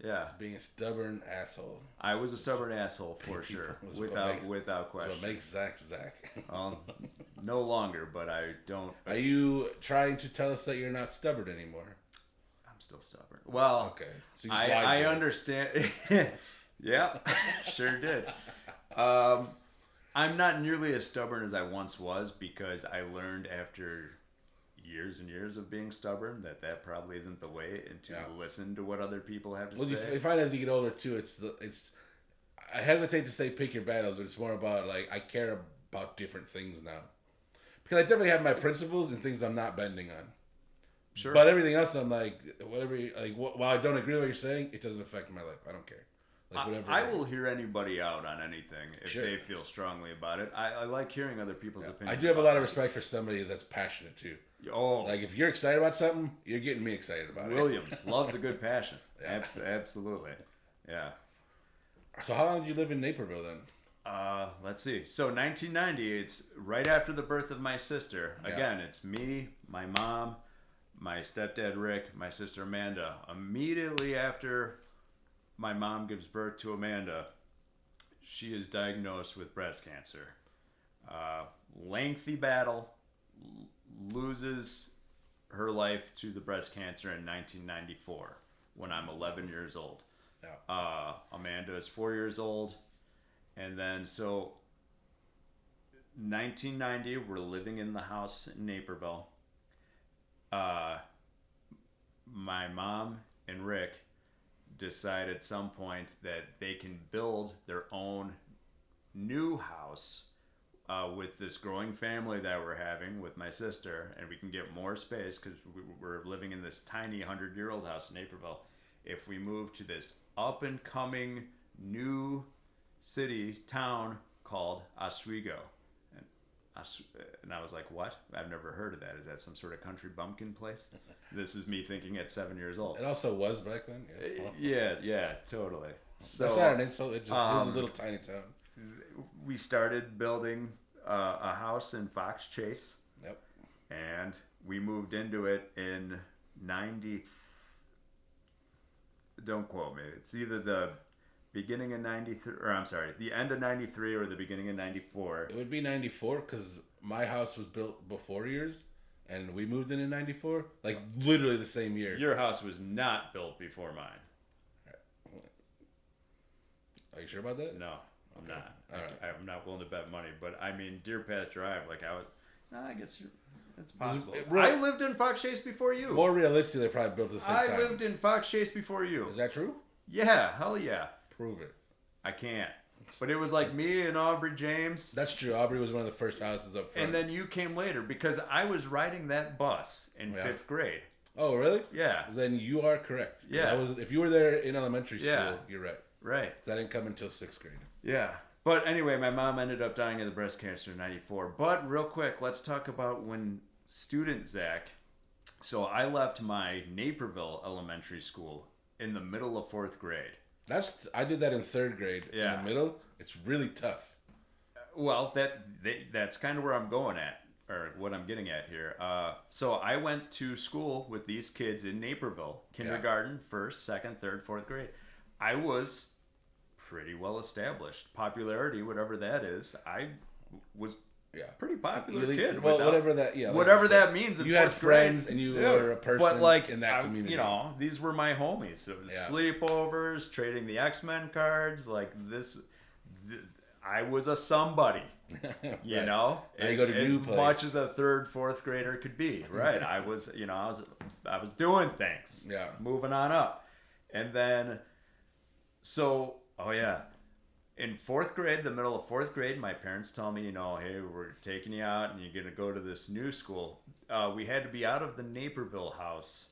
yeah, It's being a stubborn asshole. I was a stubborn asshole for sure, without question. What makes Zach Zach. No longer, but I don't. Are you trying to tell us that you're not stubborn anymore? I'm still stubborn. Well, Okay. So you I understand. Yeah, sure did. I'm not nearly as stubborn as I once was because I learned after years and years of being stubborn that probably isn't the way, and to listen to what other people have to say. You find as you get older too, it's. I hesitate to say pick your battles, but it's more about like I care about different things now, because I definitely have my principles and things I'm not bending on. Sure. But everything else, I'm like whatever. While I don't agree with what you're saying, it doesn't affect my life. I don't care. Like whatever. I will hear anybody out on anything if they feel strongly about it. I like hearing other people's opinions. I do have a lot of respect for somebody that's passionate too. Oh, like if you're excited about something, you're getting me excited about Williams loves a good passion. Yeah. Absolutely. Yeah. So how long did you live in Naperville then? Let's see. So 1990, it's right after the birth of my sister. Again, it's me, my mom, my stepdad Rick, my sister Amanda. Immediately after my mom gives birth to Amanda, she is diagnosed with breast cancer. Lengthy battle, loses her life to the breast cancer in 1994 when I'm 11 years old. Yeah. Amanda is 4 years old. And then, so 1990, we're living in the house in Naperville. My mom and Rick decide at some point that they can build their own new house with this growing family that we're having with my sister, and we can get more space because we're living in this tiny 100-year-old house in Naperville. If we move to this up-and-coming new town called Oswego. And I was like, what? I've never heard of that. Is that some sort of country bumpkin place? This is me thinking at 7 years old. It also was back then. Yeah, totally. So, that's not an insult. It was a little tiny town. We started building a house in Fox Chase. Yep. And we moved into it in 90. Don't quote me. It's either the beginning of 93, or I'm sorry, the end of 93 or the beginning of 94. It would be 94 because my house was built before yours, and we moved in 94. Like literally the same year. Your house was not built before mine. Are you sure about that? No, I'm not. All right. I'm not willing to bet money, but I mean, Deer Path Drive, like I guess it's possible. I lived in Fox Chase before you. More realistically, they probably built the same time. I lived in Fox Chase before you. Is that true? Yeah, hell yeah. Prove it. I can't. But it was like me and Aubrey James. That's true. Aubrey was one of the first houses up front. And then you came later because I was riding that bus in 5th grade. Oh, really? Yeah. Then you are correct. Yeah. If you were there in elementary school, you're right. Right. So I didn't come until 6th grade. Yeah. But anyway, my mom ended up dying of the breast cancer in 94. But real quick, let's talk about when student Zach. So I left my Naperville elementary school in the middle of 4th grade. I did that in 3rd grade. Yeah. In the middle, it's really tough. Well, that's kind of where I'm going at, or what I'm getting at here. So I went to school with these kids in Naperville, kindergarten, 1st, 2nd, 3rd, 4th grade. I was pretty well established. Popularity, whatever that is, I was pretty popular kid. Whatever that, whatever that means. You had friends and you were a person in that community. You know, these were my homies. It was sleepovers, trading the X-Men cards, like this. I was a somebody, you know, and you go to as new place. Much as a 3rd, 4th grader could be, right? I was doing things, moving on up, and then, in 4th grade, the middle of 4th grade, my parents tell me, hey, we're taking you out and you're going to go to this new school. We had to be out of the Naperville house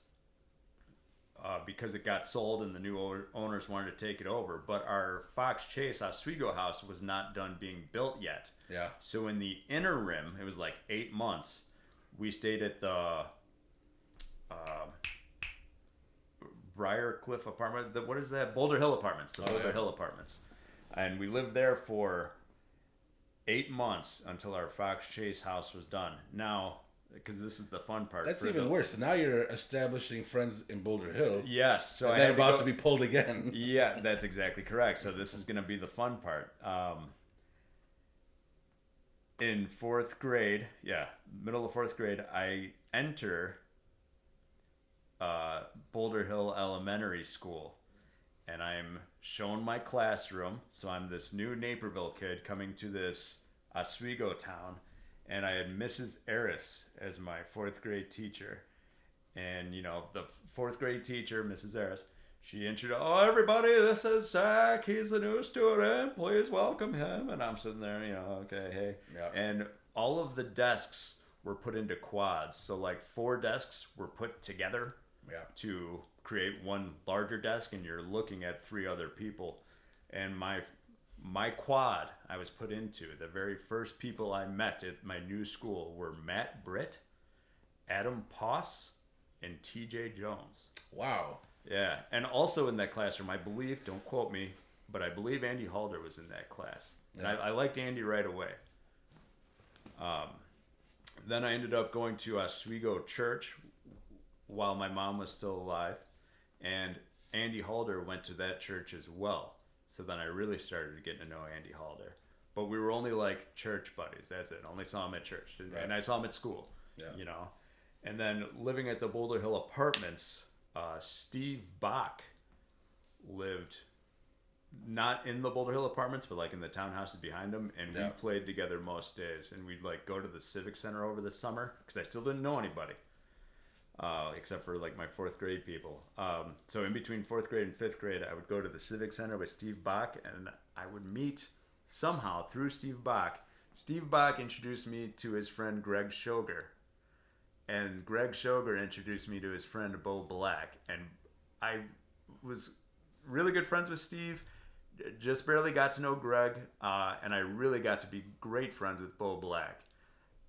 because it got sold and the new owners wanted to take it over. But our Fox Chase Oswego house was not done being built yet. Yeah. So in the interim, it was like 8 months, we stayed at the Briarcliff apartment. What is that? Boulder Hill Apartments. The Boulder Hill Apartments. And we lived there for 8 months until our Fox Chase house was done. Now, because this is the fun part. That's even worse. So now you're establishing friends in Boulder Hill. Yes. So and I then about to be pulled again. Yeah, that's exactly correct. So this is going to be the fun part. In fourth grade, middle of fourth grade, I enter Boulder Hill Elementary School. And I'm shown my classroom. So I'm this new Naperville kid coming to this Oswego town. And I had Mrs. Eris as my fourth grade teacher. And, the fourth grade teacher, Mrs. Eris, she introduced, everybody, this is Zack. He's the new student. Please welcome him. And I'm sitting there, okay, hey. Yeah. And all of the desks were put into quads. So, like, 4 desks were put together to create one larger desk. And you're looking at 3 other people. And my quad I was put into, the very first people I met at my new school were Matt Britt, Adam Poss, and TJ Jones. Wow. Yeah. And also in that classroom, I believe, don't quote me, but I believe Andy Halder was in that class. And I liked Andy right away. Then I ended up going to Oswego Church while my mom was still alive. And Andy Halder went to that church as well. So then I really started getting to know Andy Halder. But we were only like church buddies. That's it. Only saw him at church. And I saw him at school. Yeah. And then living at the Boulder Hill Apartments, Steve Bach lived not in the Boulder Hill Apartments, but like in the townhouses behind them. And we played together most days. And we'd like go to the Civic Center over the summer because I still didn't know anybody. Except for like my fourth grade people. So in between fourth grade and fifth grade, I would go to the Civic Center with Steve Bach, and I would meet somehow through Steve Bach. Steve Bach introduced me to his friend Greg Shoger, and Greg Shoger introduced me to his friend Bo Black, and I was really good friends with Steve. Just barely got to know Greg, and I really got to be great friends with Bo Black.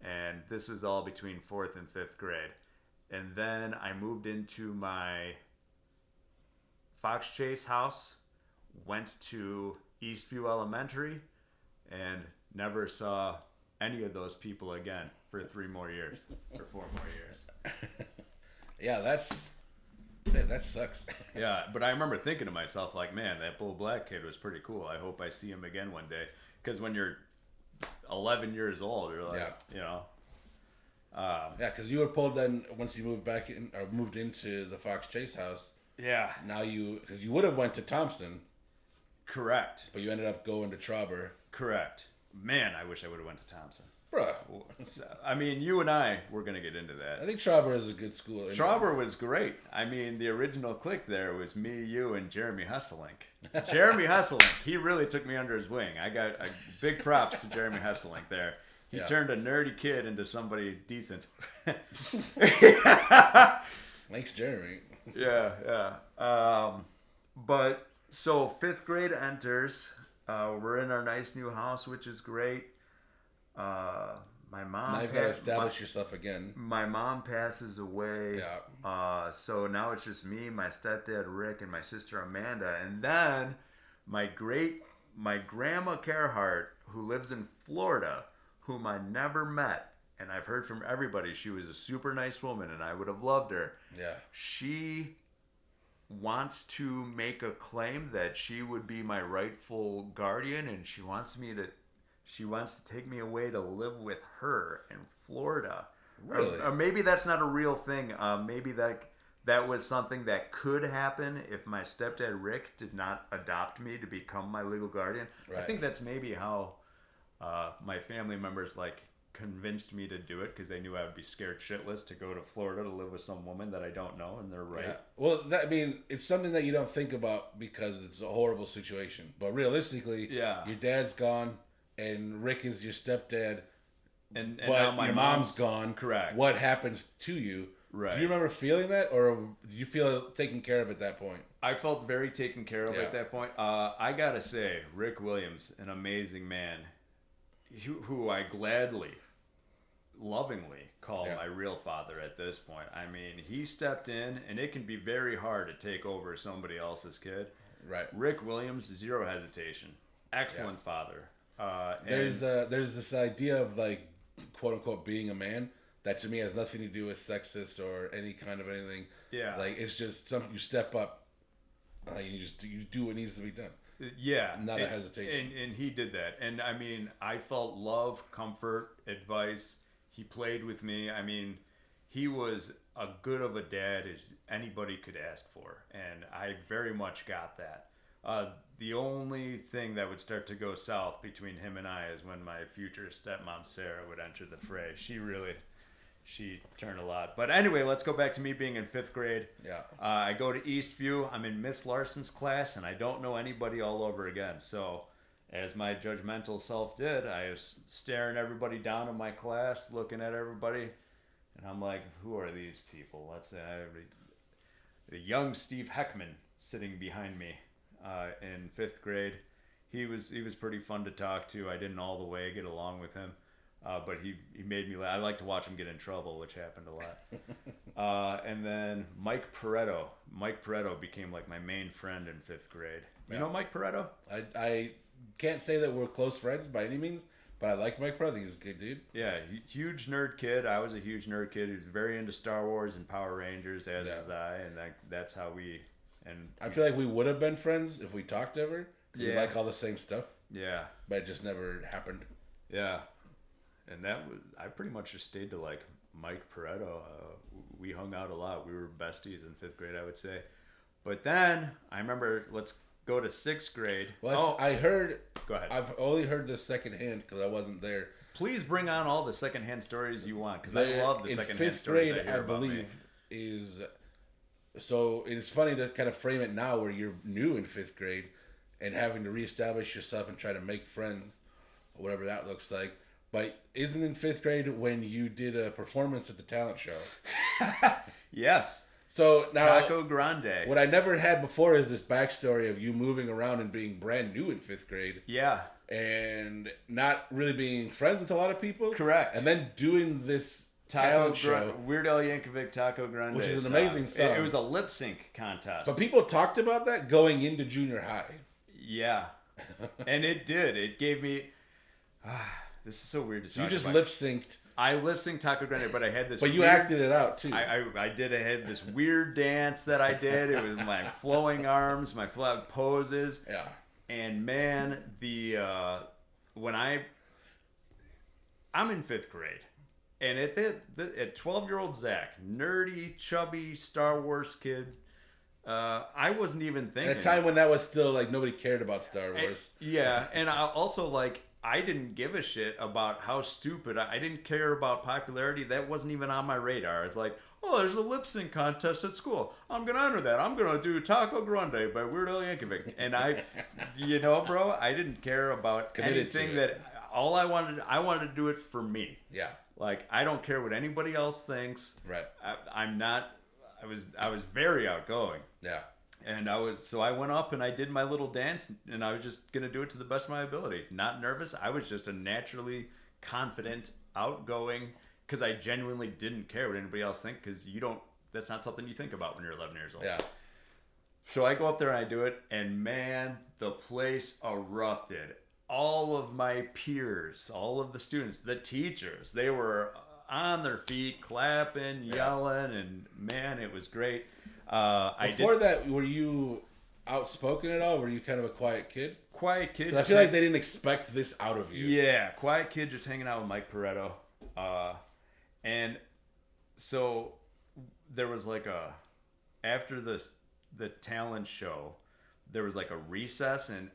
And this was all between fourth and fifth grade. And then I moved into my Fox Chase house, went to Eastview Elementary, and never saw any of those people again for 3 more years, or 4 more years. Yeah, that sucks. Yeah, but I remember thinking to myself, like, man, that Bo Black kid was pretty cool. I hope I see him again one day. Because when you're 11 years old, you're like, because you were pulled then once you moved back in or moved into the Fox Chase house. Yeah. Now because you would have went to Thompson. Correct. But you ended up going to Trauber. Correct. Man, I wish I would have went to Thompson. Bruh. I mean, you and I, we're going to get into that. I think Trauber is a good school. Trauber was great. I mean, the original clique there was me, you, and Jeremy Hesselink. Jeremy Hesselink, he really took me under his wing. I got big props to Jeremy Hesselink there. He turned a nerdy kid into somebody decent. Thanks, Jeremy. Yeah. But so 5th grade enters. We're in our nice new house, which is great. My mom. Now you've got to establish yourself again. My mom passes away. Yeah. So now it's just me, my stepdad Rick, and my sister Amanda, and then my grandma Gerhardt, who lives in Florida, whom I never met, and I've heard from everybody she was a super nice woman and I would have loved her. Yeah. She wants to make a claim that she would be my rightful guardian, and she wants to take me away to live with her in Florida. Really? Or maybe that's not a real thing. Maybe that was something that could happen if my stepdad Rick did not adopt me to become my legal guardian. Right. I think that's maybe how my family members convinced me to do it, because they knew I would be scared shitless to go to Florida to live with some woman that I don't know, and they're right. Yeah. Well, it's something that you don't think about because it's a horrible situation. But realistically, your dad's gone, and Rick is your stepdad, and but now my your mom's gone. Correct. What happens to you? Right. Do you remember feeling that, or did you feel taken care of at that point? I felt very taken care of at that point. I gotta say, Rick Williams, an amazing man, who I gladly, lovingly call my real father at this point. I mean, he stepped in, and it can be very hard to take over somebody else's kid. Right. Rick Williams, zero hesitation. Excellent father. There's this idea of quote unquote being a man, that to me has nothing to do with sexist or any kind of anything. Yeah. Like it's just something you step up, you do what needs to be done. Yeah, Not a hesitation. And he did that. And I mean, I felt love, comfort, advice. He played with me. I mean, he was as good of a dad as anybody could ask for. And I very much got that. The only thing that would start to go south between him and I is when my future stepmom, Sarah, would enter the fray. She turned a lot. But anyway, let's go back to me being in 5th grade. Yeah. I go to Eastview. I'm in Miss Larson's class, and I don't know anybody all over again. So, as my judgmental self did, I was staring everybody down in my class, looking at everybody, and I'm like, who are these people? Let's say the young Steve Heckman sitting behind me in 5th grade. He was pretty fun to talk to. I didn't all the way get along with him. But he made me laugh. I like to watch him get in trouble, which happened a lot. And then Mike Pareto. Mike Pareto became like my main friend in 5th grade. You know Mike Pareto? I can't say that we're close friends by any means, but I like Mike Pareto. I think he's a good dude. Yeah, huge nerd kid. I was a huge nerd kid. He was very into Star Wars and Power Rangers, as was I. And that's how we... And I feel like we would have been friends if we talked ever. Yeah. We like all the same stuff. Yeah. But it just never happened. Yeah. And I pretty much just stayed to like Mike Pareto. We hung out a lot. We were besties in 5th grade, I would say. But then I remember, let's go to 6th grade. Well, I heard. Go ahead. I've only heard this secondhand because I wasn't there. Please bring on all the secondhand stories you want, because I love the secondhand stories I hear about me. Is so it's funny to kind of frame it now where you're new in 5th grade and having to reestablish yourself and try to make friends, or whatever that looks like. But isn't in 5th grade when you did a performance at the talent show? Yes. So now Taco Grande. What I never had before is this backstory of you moving around and being brand new in 5th grade. Yeah. And not really being friends with a lot of people. Correct. And then doing this talent show. Weird Al Yankovic, Taco Grande. Which is an amazing song. It was a lip sync contest. But people talked about that going into junior high. Yeah. And it did. It gave me... this is so weird to talk about. You just lip synced. I lip synced Taco Grande, but I had this. But you acted it out too. I did. I had this weird dance that I did. It was my flowing arms, my flat poses. Yeah. And man, when I'm in 5th grade, and at 12-year-old Zach, nerdy, chubby Star Wars kid. I wasn't even thinking. At a time when that was still like nobody cared about Star Wars. And I also like. I didn't give a shit about how stupid. I didn't care about popularity. That wasn't even on my radar. It's like, oh, there's a lip sync contest at school. I'm going to enter that. I'm going to do Taco Grande by Weird Al Yankovic. And bro, I didn't care about anything that... All I wanted to do it for me. Yeah. Like, I don't care what anybody else thinks. Right. I was very outgoing. Yeah. And I went up and I did my little dance, and I was just going to do it to the best of my ability. Not nervous. I was just a naturally confident, outgoing, because I genuinely didn't care what anybody else think, because that's not something you think about when you're 11 years old. Yeah. So I go up there and I do it, and man, the place erupted. All of my peers, all of the students, the teachers, they were on their feet, clapping, yelling, and man, it was great. Before that, were you outspoken at all? Were you kind of a quiet kid? Quiet kid. I feel like they didn't expect this out of you. Yeah, quiet kid just hanging out with Mike Pareto. And so there was like after the talent show, there was like a recess, and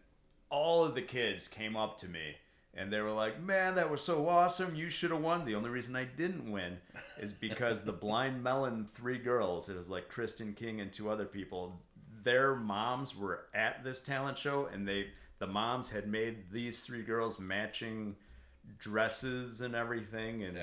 all of the kids came up to me. And they were like, man, that was so awesome. You should have won. The only reason I didn't win is because the Blind Melon 3 girls, it was like Kristen King and 2 other people, their moms were at this talent show, and the moms had made these 3 girls matching dresses and everything. And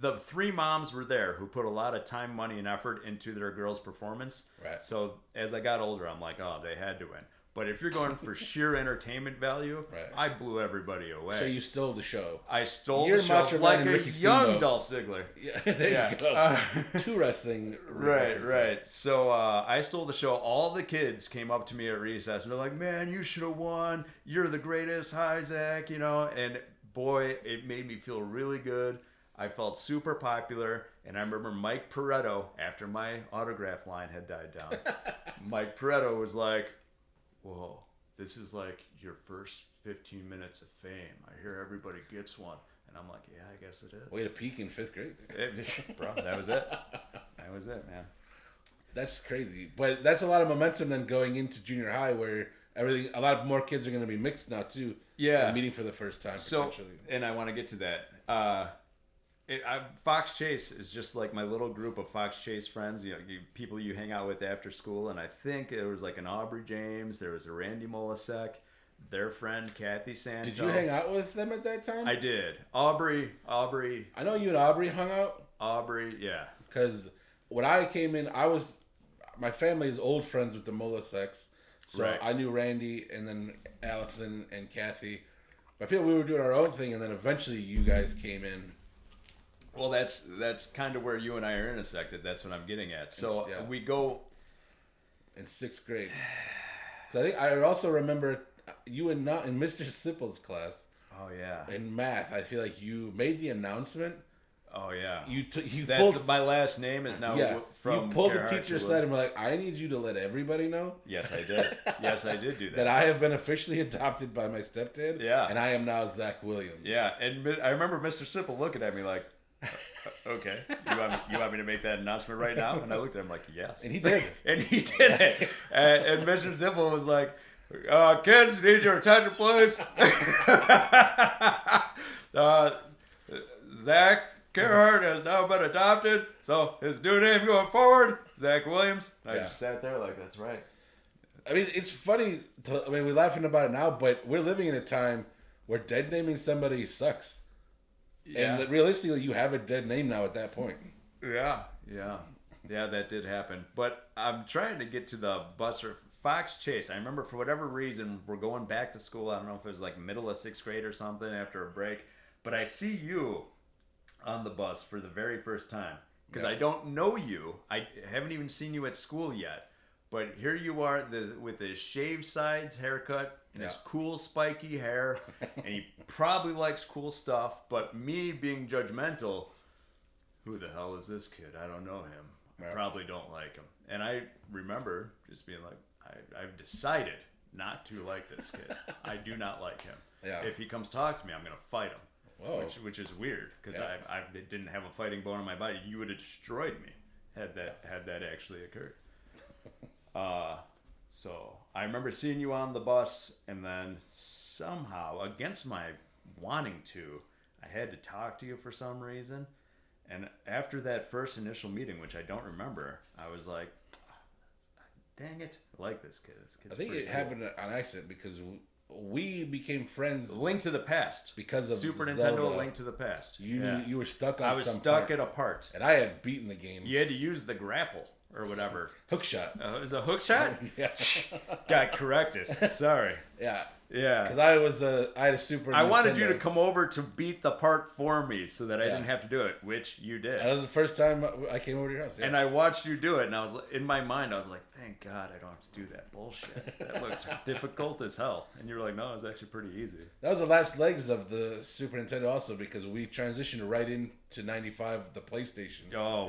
the 3 moms were there who put a lot of time, money, and effort into their girls' performance. Right. So as I got older, I'm like, oh, they had to win. But if you're going for sheer entertainment value, I blew everybody away. So you stole the show. I stole the show like a young Dolph Ziggler. Yeah, there you go. 2 wrestling references. Right. So I stole the show. All the kids came up to me at recess, and they're like, man, you should have won. You're the greatest. Hi, Zach. And boy, it made me feel really good. I felt super popular, and I remember Mike Pareto, after my autograph line had died down, Mike Pareto was like, whoa, this is like your first 15 minutes of fame. I hear everybody gets one. And I'm like, yeah, I guess it is. Way to peak in 5th grade. Bro, that was it. That was it, man. That's crazy. But that's a lot of momentum then going into junior high where a lot more kids are going to be mixed now too. Yeah. And meeting for the first time potentially. And I want to get to that. Fox Chase is just like my little group of Fox Chase friends, people you hang out with after school. And I think there was like an Aubrey James, there was a Randy Molasek, their friend Kathy Santo. Did you hang out with them at that time? I did. Aubrey. I know you and Aubrey hung out. Aubrey, yeah. Because when I came in, my family is old friends with the Molaseks. So right. I knew Randy and then Allison and Kathy. I feel we were doing our own thing, and then eventually you guys came in. Well, that's kind of where you and I are intersected. That's what I'm getting at. So yeah. we go in 6th grade. So I think I also remember you in Mr. Sipple's class. Oh yeah. In math, I feel like you made the announcement. Oh yeah. You pulled my last name is now from. You pulled the teacher aside and were like, "I need you to let everybody know." Yes, I did. Yes, I did do that. That I have been officially adopted by my stepdad. Yeah. And I am now Zack Williams. Yeah, and I remember Mr. Sipple looking at me like, "Okay, you want me to make that announcement right now?" And I looked at him like, "Yes." And he did. And he did it. And Mr. Sipple was like, "Kids, need your attention, please." Zach Gerhardt has now been adopted, so his new name going forward, Zack Williams. I just sat there like, that's right. I mean, it's funny. We're laughing about it now, but we're living in a time where dead naming somebody sucks. Yeah. And realistically, you have a dead name now at that point. Yeah, that did happen. But I'm trying to get to the Buster Fox Chase. I remember for whatever reason, we're going back to school. I don't know if it was like middle of 6th grade or something after a break. But I see you on the bus for the very first time because I don't know you. I haven't even seen you at school yet. But here you are with this shaved sides haircut, and this cool spiky hair, and he probably likes cool stuff. But me being judgmental, who the hell is this kid? I don't know him. I probably don't like him. And I remember just being like, I've decided not to like this kid. I do not like him. Yeah. If he comes talk to me, I'm going to fight him. Whoa. Which is weird because I didn't have a fighting bone in my body. You would have destroyed me had that actually occurred. So I remember seeing you on the bus, and then somehow, against my wanting to, I had to talk to you for some reason. And after that first initial meeting, which I don't remember, I was like, dang it, I like this kid. I think it happened on accident because we became friends. Link to the Past. Because of Super Zelda. Nintendo Link to the Past. You were stuck on I was stuck at a part. And I had beaten the game. You had to use the grapple or whatever. Hook shot. It was a hook shot? Yeah. Got corrected. Sorry. Yeah. Yeah. Because I had a Super Nintendo. I wanted you to come over to beat the part for me so that I didn't have to do it, which you did. That was the first time I came over to your house. Yeah. And I watched you do it, and I was in my mind, I was like, thank God I don't have to do that bullshit. That looked difficult as hell. And you were like, no, it was actually pretty easy. That was the last legs of the Super Nintendo also because we transitioned right into 95, the PlayStation. Oh,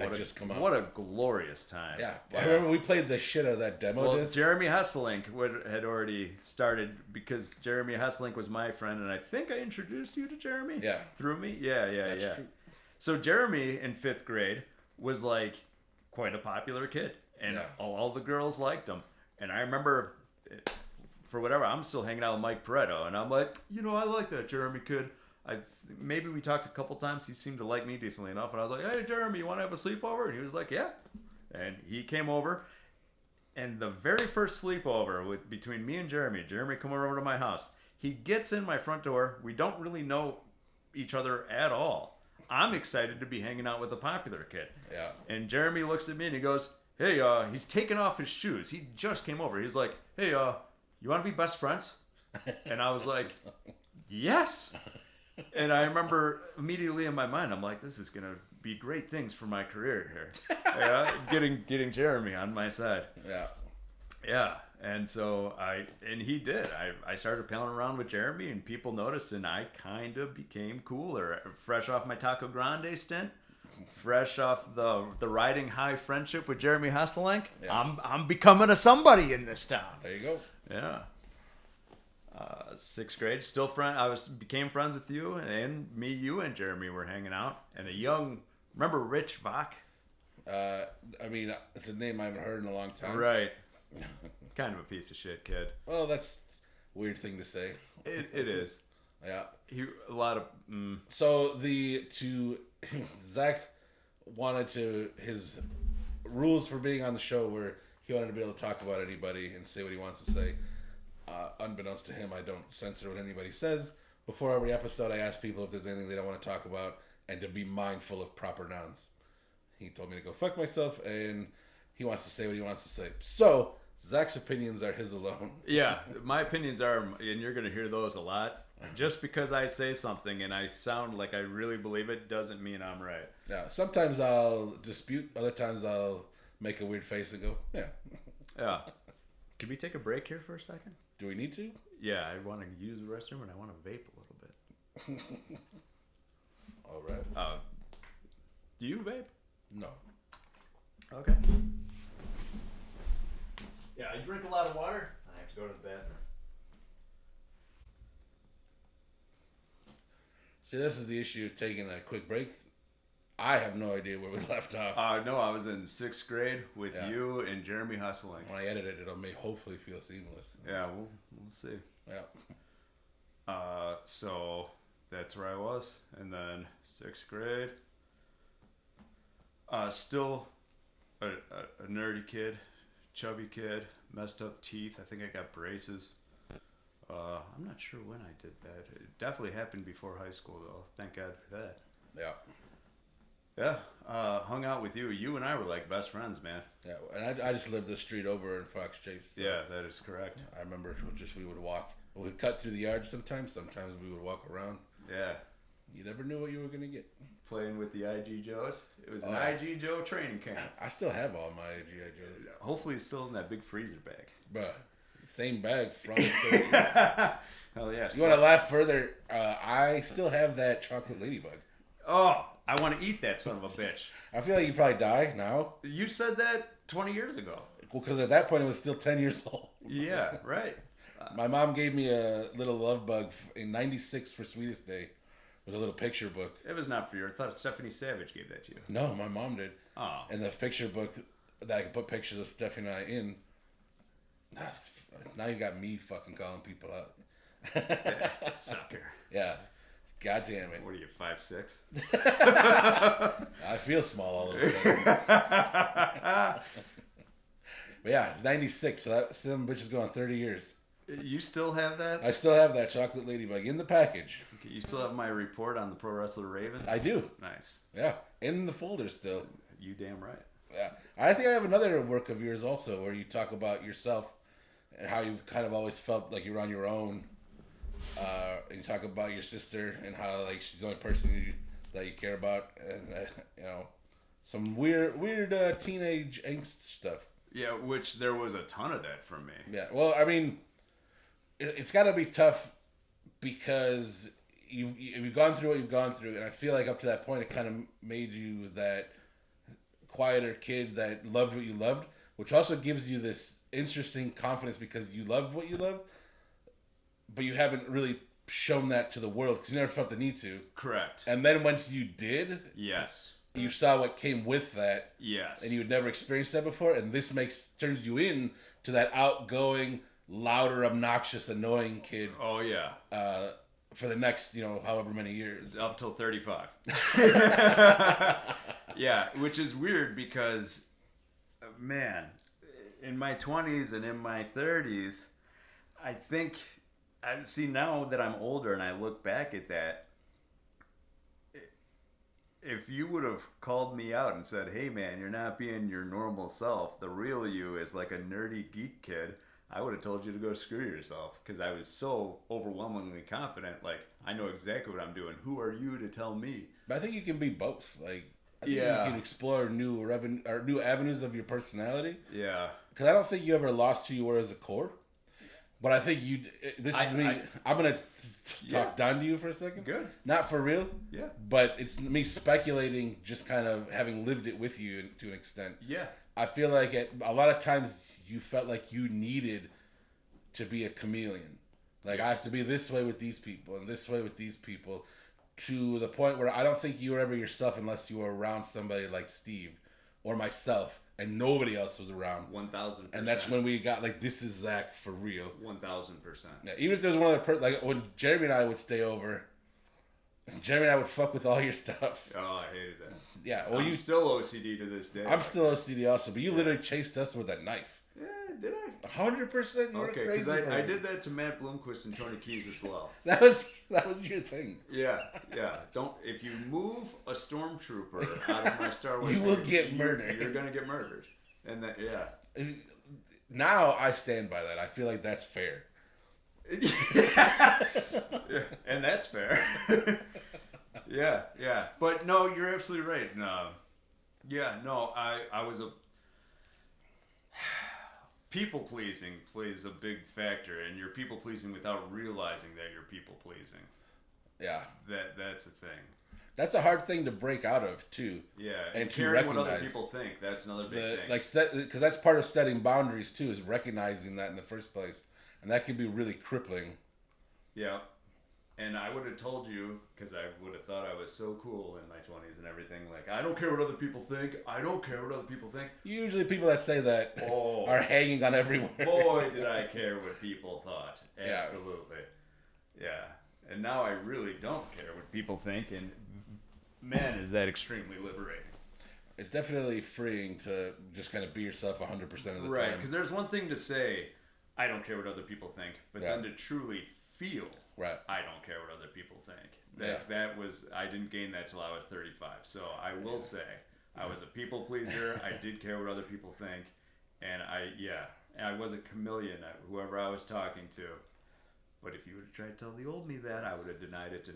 what a glorious time. Yeah. I remember we played the shit out of that demo disc. Jeremy Hesselink had already started because Jeremy Hesselink was my friend, and I think I introduced you to Jeremy. Yeah. Through me. Yeah. That's true. So Jeremy in 5th grade was like quite a popular kid, and all the girls liked him. And I remember, for whatever, I'm still hanging out with Mike Pareto, and I'm like, I like that Jeremy kid. Maybe we talked a couple times. He seemed to like me decently enough, and I was like, hey Jeremy, you want to have a sleepover? And he was like, yeah. And he came over. And the very first sleepover between me and Jeremy coming over to my house, he gets in my front door. We don't really know each other at all. I'm excited to be hanging out with a popular kid. Yeah. And Jeremy looks at me and he goes, hey, he's taking off his shoes. He just came over. He's like, hey, you want to be best friends? And I was like, yes. And I remember immediately in my mind, I'm like, this is going to be great things for my career here. Getting Jeremy on my side. Yeah. Yeah. And so he did. I started palling around with Jeremy, and people noticed, and I kind of became cooler. Fresh off my Taco Grande stint, fresh off the riding high friendship with Jeremy Hasselink, I'm becoming a somebody in this town. There you go. Yeah. 6th grade, still friend. Became friends with you, and me, you, and Jeremy were hanging out, and remember Rich Bach? I mean, it's a name I haven't heard in a long time. Right. Kind of a piece of shit kid. Well, that's a weird thing to say. It is. Yeah. So Zach wanted his rules for being on the show were he wanted to be able to talk about anybody and say what he wants to say. Unbeknownst to him, I don't censor what anybody says. Before every episode, I ask people if there's anything they don't want to talk about and to be mindful of proper nouns. He told me to go fuck myself, and he wants to say what he wants to say. So, Zach's opinions are his alone. Yeah, my opinions are, and you're going to hear those a lot. Just because I say something and I sound like I really believe it doesn't mean I'm right. Yeah, sometimes I'll dispute, other times I'll make a weird face and go, yeah. Yeah. Can we take a break here for a second? Do we need to? Yeah, I want to use the restroom and I want to vape a little bit. All right. Do you vape? No. Okay. Yeah, I drink a lot of water. I have to go to the bathroom. See, this is the issue of taking a quick break. I have no idea where we left off. No, I was in 6th grade with you and Jeremy Hustling. When I edit it, it'll hopefully feel seamless. Yeah, we'll see. Yeah. So that's where I was. And then 6th grade. Still a nerdy kid, chubby kid, messed up teeth. I think I got braces. I'm not sure when I did that. It definitely happened before high school, though. Thank God for that. Yeah. Yeah. Hung out with you. You and I were like best friends, man. Yeah, and I just lived the street over in Fox Chase. So yeah, that is correct. I remember we would walk. We would cut through the yard sometimes. Sometimes we would walk around. Yeah. You never knew what you were going to get. Playing with the IG Joes. It was an IG Joe training camp. I still have all my GI Joes. Hopefully it's still in that big freezer bag. Bruh. Same bag from Hell yeah. You want to laugh further? I still have that chocolate ladybug. Oh, I want to eat that son of a bitch. I feel like you probably die now. You said that 20 years ago. Well, because at that point it was still 10 years old. Yeah, right. My mom gave me a little love bug in '96 for Sweetest Day with a little picture book. It was not for you. I thought Stephanie Savage gave that to you. No, my mom did. Oh. And the picture book that I could put pictures of Stephanie and I in. Now you got me fucking calling people out. Yeah, sucker. Yeah. God damn it. What are you, 5'6"? I feel small all of a sudden. But yeah, 96. So that some bitch is going on 30 years. You still have that? I still have that chocolate ladybug in the package. You still have my report on the Pro Wrestler Raven? I do. Nice. Yeah. In the folder still. You damn right. Yeah. I think I have another work of yours also where you talk about yourself and how you've kind of always felt like you're on your own. And you talk about your sister and how like she's the only person that you care about, and some weird teenage angst stuff. Yeah, which there was a ton of that from me. Yeah, well, I mean, it's got to be tough because you've gone through what you've gone through, and I feel like up to that point it kind of made you that quieter kid that loved what you loved, which also gives you this interesting confidence because you loved what you loved. But you haven't really shown that to the world because you never felt the need to. Correct. And then once you did, yes, you saw what came with that. Yes. And you had never experienced that before, and this turns you in to that outgoing, louder, obnoxious, annoying kid. Oh yeah. For the next, however many years. Up till 35. Yeah, which is weird because, man, in my 20s and in my 30s, I think. I see now that I'm older and I look back at that, if you would have called me out and said, hey man, you're not being your normal self, the real you is like a nerdy geek kid, I would have told you to go screw yourself because I was so overwhelmingly confident, like I know exactly what I'm doing. Who are you to tell me? But I think you can be both. Like I think you can explore new new avenues of your personality. Yeah. Because I don't think you ever lost who you were as a core. But I think you. This is me. I'm gonna talk down to you for a second. Good. Not for real. Yeah. But it's me speculating, just kind of having lived it with you to an extent. Yeah. I feel like a lot of times you felt like you needed to be a chameleon. Like, I have to be this way with these people and this way with these people, to the point where I don't think you were ever yourself unless you were around somebody like Steve or myself, and nobody else was around. 1,000%. And that's when we got like, this is Zach for real. 1,000%. Yeah, even if there was one other person, like when Jeremy and I would stay over, Jeremy and I would fuck with all your stuff. Oh, I hated that. Yeah, well, I'm still OCD to this day. I'm still OCD also, but you literally chased us with a knife. Yeah, did I? 100%. You were Okay, crazy. because I did that to Matt Bloomquist and Tony Keys as well. That was your thing. Yeah. Don't, if you move a stormtrooper out of my Star Wars, you will get murdered. You're gonna get murdered, and that Now I stand by that. I feel like that's fair. Yeah, and that's fair. yeah. But no, you're absolutely right. No, I was a people pleasing plays a big factor, and you're people pleasing without realizing that you're people pleasing. Yeah, that's a thing. That's a hard thing to break out of too. Yeah, and to caring recognize what other people think. That's another big thing. Like, because that's part of setting boundaries too, is recognizing that in the first place, and that can be really crippling. Yeah, and I would have told you, because I would have thought I was so cool in my 20s and everything. Like, I don't care what other people think. I don't care what other people think. Usually, people that say that are hanging on every word. Boy, did I care what people thought. Absolutely. Yeah. And now I really don't care what people think, and man, is that extremely liberating. It's definitely freeing to just kind of be yourself 100% of the time. Right, because there's one thing to say, I don't care what other people think, but then to truly feel, I don't care what other people think. That was, I didn't gain that till I was 35. So I will say, I was a people pleaser. I did care what other people think, and I was a chameleon at whoever I was talking to. But if you would have tried to tell the old me that, I would have denied it.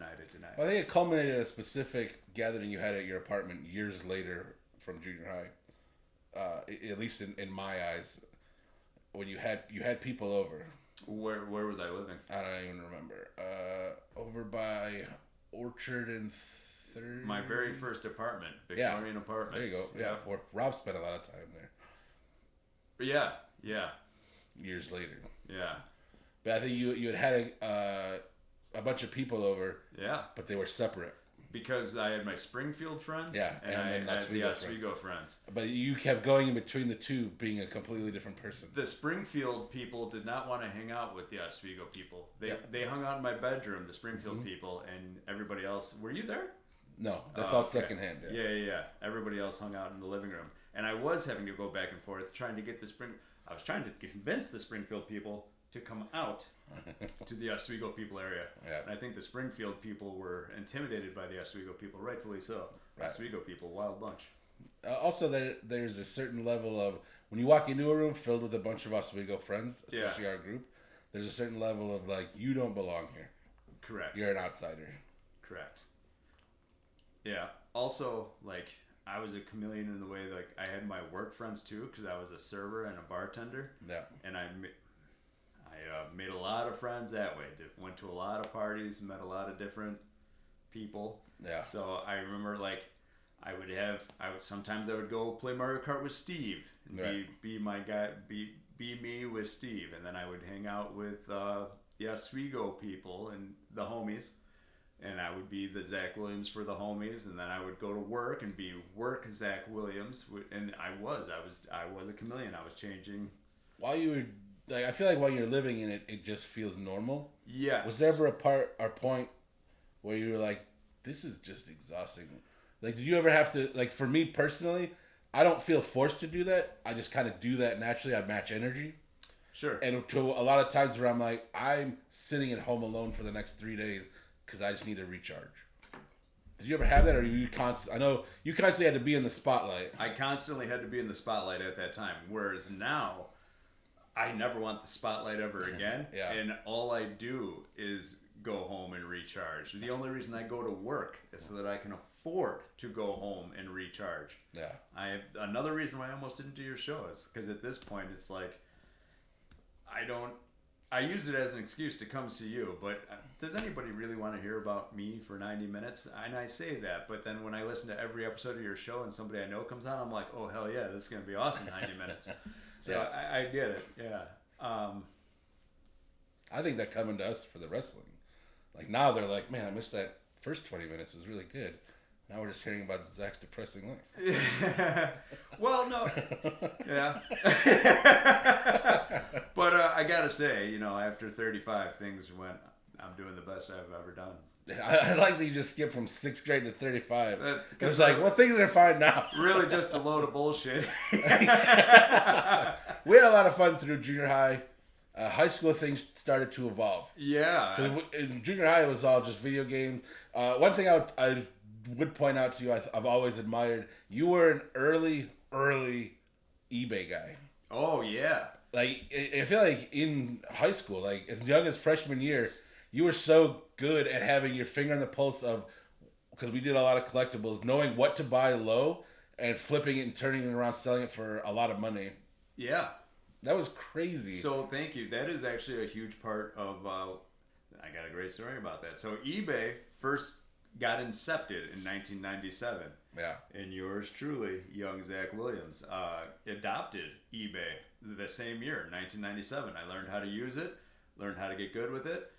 Well, I think it culminated at a specific gathering you had at your apartment years later from junior high. At least in my eyes, when you had people over. Where was I living? I don't even remember. Over by Orchard and Third. My very first apartment, Victorian apartment. There you go. Yeah, where Rob spent a lot of time there. Yeah. Years later. Yeah. But I think you had a bunch of people over. Yeah. But they were separate. Because I had my Springfield friends. Yeah. And I had the Oswego friends. But you kept going in between the two, being a completely different person. The Springfield people did not want to hang out with the Oswego people. They hung out in my bedroom, the Springfield people, and everybody else. Were you there? No, that's all secondhand. Yeah. Everybody else hung out in the living room. And I was having to go back and forth trying to get I was trying to convince the Springfield people to come out to the Oswego people area. Yeah. And I think the Springfield people were intimidated by the Oswego people, rightfully so. Oswego people, wild bunch. Also, there's a certain level of, when you walk into a room filled with a bunch of Oswego friends, especially our group, there's a certain level of like, you don't belong here. Correct. You're an outsider. Correct. Yeah. Also, like, I was a chameleon in the way, like, I had my work friends too, because I was a server and a bartender. Yeah. And I made a lot of friends that way. Went to a lot of parties, met a lot of different people. Yeah. So I remember, like, sometimes I would go play Mario Kart with Steve and be my guy, be me with Steve, and then I would hang out with the Oswego people and the homies, and I would be the Zack Williams for the homies, and then I would go to work and be Zack Williams, and I was a chameleon. I was changing. While you were, like, I feel like while you're living in it, it just feels normal. Yes. Was there ever a point where you were like, this is just exhausting? Like, did you ever have to, like, for me personally, I don't feel forced to do that. I just kind of do that naturally. I match energy. Sure. And to a lot of times where I'm like, I'm sitting at home alone for the next 3 days because I just need to recharge. Did you ever have that, or you I know you constantly had to be in the spotlight. I constantly had to be in the spotlight at that time, whereas now, I never want the spotlight ever again. Yeah. And all I do is go home and recharge. The only reason I go to work is so that I can afford afford to go home and recharge. Yeah. Another reason why I almost didn't do your show is because at this point it's like I use it as an excuse to come see you, but does anybody really want to hear about me for 90 minutes? And I say that, but then when I listen to every episode of your show and somebody I know comes on, I'm like, oh, hell yeah, this is going to be awesome, 90 minutes. So yeah. I get it, yeah. I think they're coming to us for the wrestling. Like now they're like, man, I missed that first 20 minutes. It was really good. Now we're just hearing about Zack's depressing life. Well, no. Yeah. But I got to say, after 35, things I'm doing the best I've ever done. I like that you just skipped from 6th grade to 35. It was like, well, things are fine now. Really just a load of bullshit. We had a lot of fun through junior high. High school things started to evolve. Yeah. In junior high, it was all just video games. One thing I would point out to you, I've always admired, you were an early eBay guy. Oh, yeah. Like, I feel like in high school, like as young as freshman year, you were so good at having your finger on the pulse of, because we did a lot of collectibles, knowing what to buy low and flipping it and turning it around, selling it for a lot of money. Yeah. That was crazy. So thank you. That is actually a huge part of, I got a great story about that. So eBay first got incepted in 1997. Yeah. And yours truly, young Zack Williams, adopted eBay the same year, 1997. I learned how to use it, learned how to get good with it.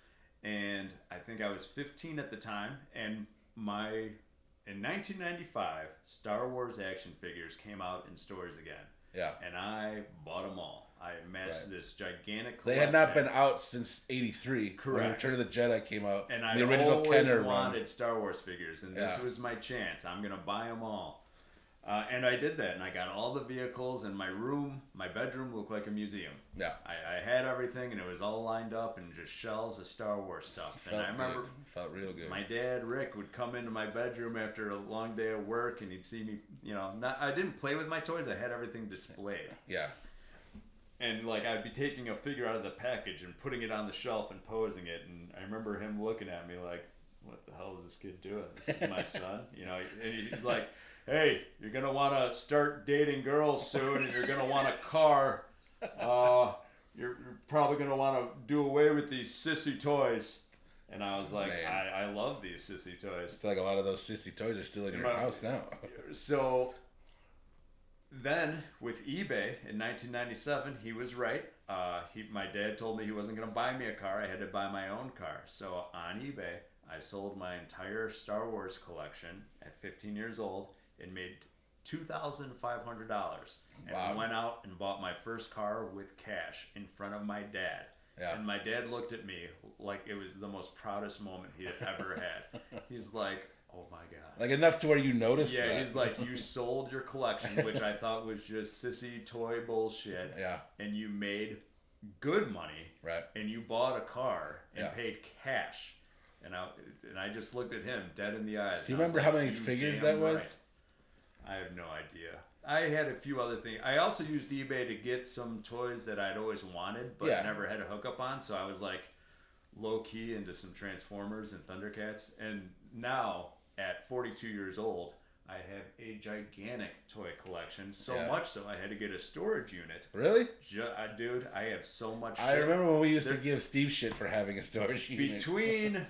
And I think I was 15 at the time. And in 1995, Star Wars action figures came out in stores again. Yeah. And I bought them all. I amassed this gigantic collection. They had not been out since '83. Correct. When Return of the Jedi came out. And I the original always Kenner wanted run. Star Wars figures, and this was my chance. I'm going to buy them all. And I did that, and I got all the vehicles, and my bedroom looked like a museum. Yeah. I had everything, and it was all lined up, and just shelves of Star Wars stuff. And I remember felt real good. My dad, Rick, would come into my bedroom after a long day of work, and he'd see me, I didn't play with my toys. I had everything displayed. Yeah. And I'd be taking a figure out of the package and putting it on the shelf and posing it. And I remember him looking at me like, what the hell is this kid doing? This is my son. And he's like, hey, you're going to want to start dating girls soon, and you're going to want a car. You're probably going to want to do away with these sissy toys. And I was like, I love these sissy toys. I feel like a lot of those sissy toys are still in your house now. So then with eBay in 1997, he was right. My dad told me he wasn't going to buy me a car. I had to buy my own car. So on eBay, I sold my entire Star Wars collection at 15 years old and made $2,500. And I went out and bought my first car with cash in front of my dad. Yeah. And my dad looked at me like it was the most proudest moment he had ever had. He's like, oh my God. Like enough to where you noticed that? Yeah, he's like, you sold your collection, which I thought was just sissy toy bullshit. Yeah. And you made good money. Right. And you bought a car and paid cash. And I just looked at him dead in the eyes. Do you remember how many figures that was? Right. I have no idea. I had a few other things. I also used eBay to get some toys that I'd always wanted, but never had a hookup on. So I was low key into some Transformers and Thundercats. And now, at 42 years old, I have a gigantic toy collection. So much so I had to get a storage unit. Really? Dude, I have so much shit. I remember when we used to give Steve shit for having a storage unit.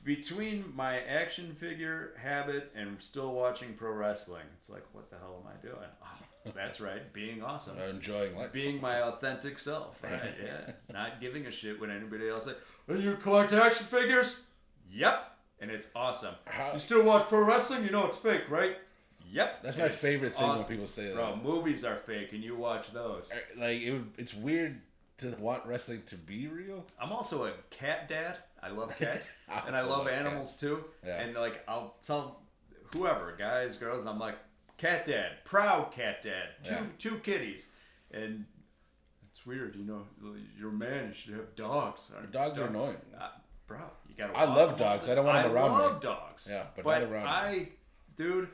Between my action figure habit and still watching pro wrestling, it's like, what the hell am I doing? Oh, that's right, being awesome. Enjoying life. Being my authentic self, right? Yeah. Not giving a shit when anybody else says, oh, you collect action figures? Yep. And it's awesome. You still watch pro wrestling? You know it's fake, right? Yep. That's my favorite thing when people say that. Bro, movies are fake and you watch those. It's weird to want wrestling to be real. I'm also a cat dad. I love cats. And I love animals too. Yeah. And I'll tell whoever, guys, girls, I'm like, cat dad, proud cat dad, two kitties. And it's weird, you're a man, you should have dogs. Dogs are annoying. Bro, you gotta. I love dogs. I don't want them around me. I love dogs. Yeah, but not around me. Dude,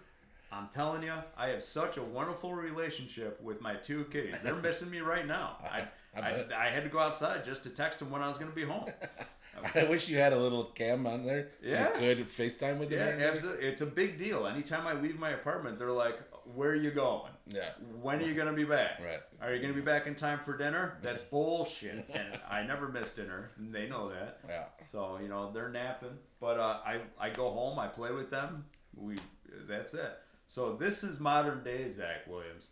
I'm telling you, I have such a wonderful relationship with my two kitties. They're missing me right now. I had to go outside just to text them when I was going to be home. I wish you had a little cam on there so Yeah. you could FaceTime with them. Yeah, absolutely. It's a big deal. Anytime I leave my apartment, they're like, "Where are you going? Yeah. When are you gonna be back? Right. Are you gonna be back in time for dinner?" That's bullshit. And I never miss dinner. And they know that. Yeah. So they're napping, but I go home. I play with them. That's it. So this is modern day Zack Williams,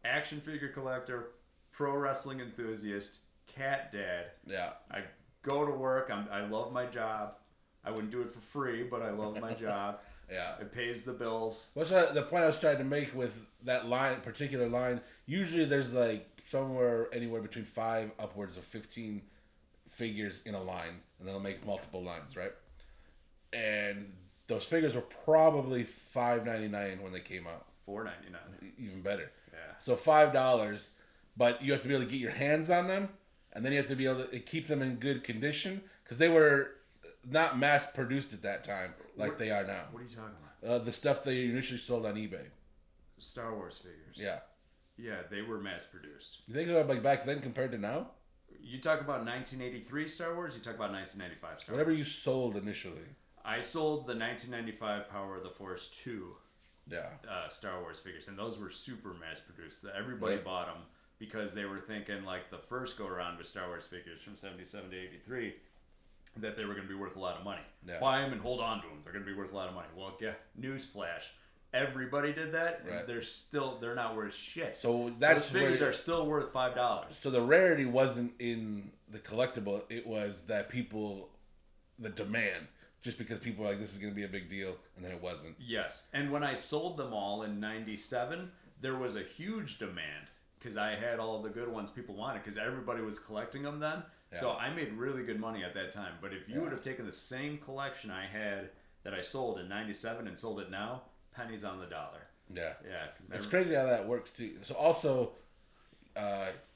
action figure collector, pro wrestling enthusiast, cat dad. Yeah. I go to work. I love my job. I wouldn't do it for free, but I love my job. Yeah. It pays the bills. What's the point I was trying to make with that particular line? Usually there's like somewhere anywhere between 5 upwards of 15 figures in a line, and they'll make multiple lines, right? And those figures were probably $5.99 when they came out. $4.99. Even better. Yeah. So $5, but you have to be able to get your hands on them, and then you have to be able to keep them in good condition because they were not mass produced at that time like they are now. What are you talking about? The stuff they initially sold on eBay. Star Wars figures. Yeah. Yeah, they were mass produced. You think about like back then compared to now? You talk about 1983 Star Wars, you talk about 1995 Star Whatever Wars. you sold initially. I sold the 1995 Power of the Force 2 Yeah. Star Wars figures, and those were super mass produced. Everybody Right. bought them because they were thinking, like the first go around with Star Wars figures from 77 to 83, that they were going to be worth a lot of money. Yeah. Buy them and hold on to them. They're going to be worth a lot of money. Well, yeah, newsflash. Everybody did that. Right. And they're not worth shit. So that's Those figures where, are still worth $5. so the rarity wasn't in the collectible, it was that the demand. Just because people were like, this is going to be a big deal, and then it wasn't. Yes, and when I sold them all in '97, there was a huge demand because I had all the good ones people wanted because everybody was collecting them then. Yeah. So I made really good money at that time. But if you Yeah. would have taken the same collection I had that I sold in '97 and sold it now, pennies on the dollar. Yeah. Yeah, It's crazy how that works too. So also,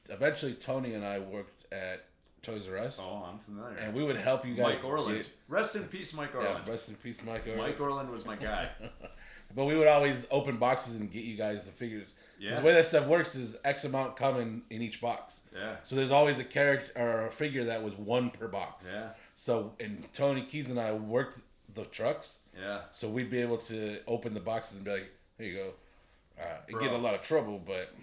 eventually Tony and I worked at Toys R Us, Oh, I'm familiar. and we would help you guys. Mike Orland. Rest in peace, Mike Orland. Yeah, rest in peace, Mike Orland. Mike Orland was my guy. But we would always open boxes and get you guys the figures. 'Cause Yeah. the way that stuff works is X amount come in each box. Yeah. So there's always a character or a figure that was one per box. Yeah. So and Tony Keys and I worked the trucks, Yeah. so we'd be able to open the boxes and be like, "Here you go." It Bro. get in a lot of trouble, but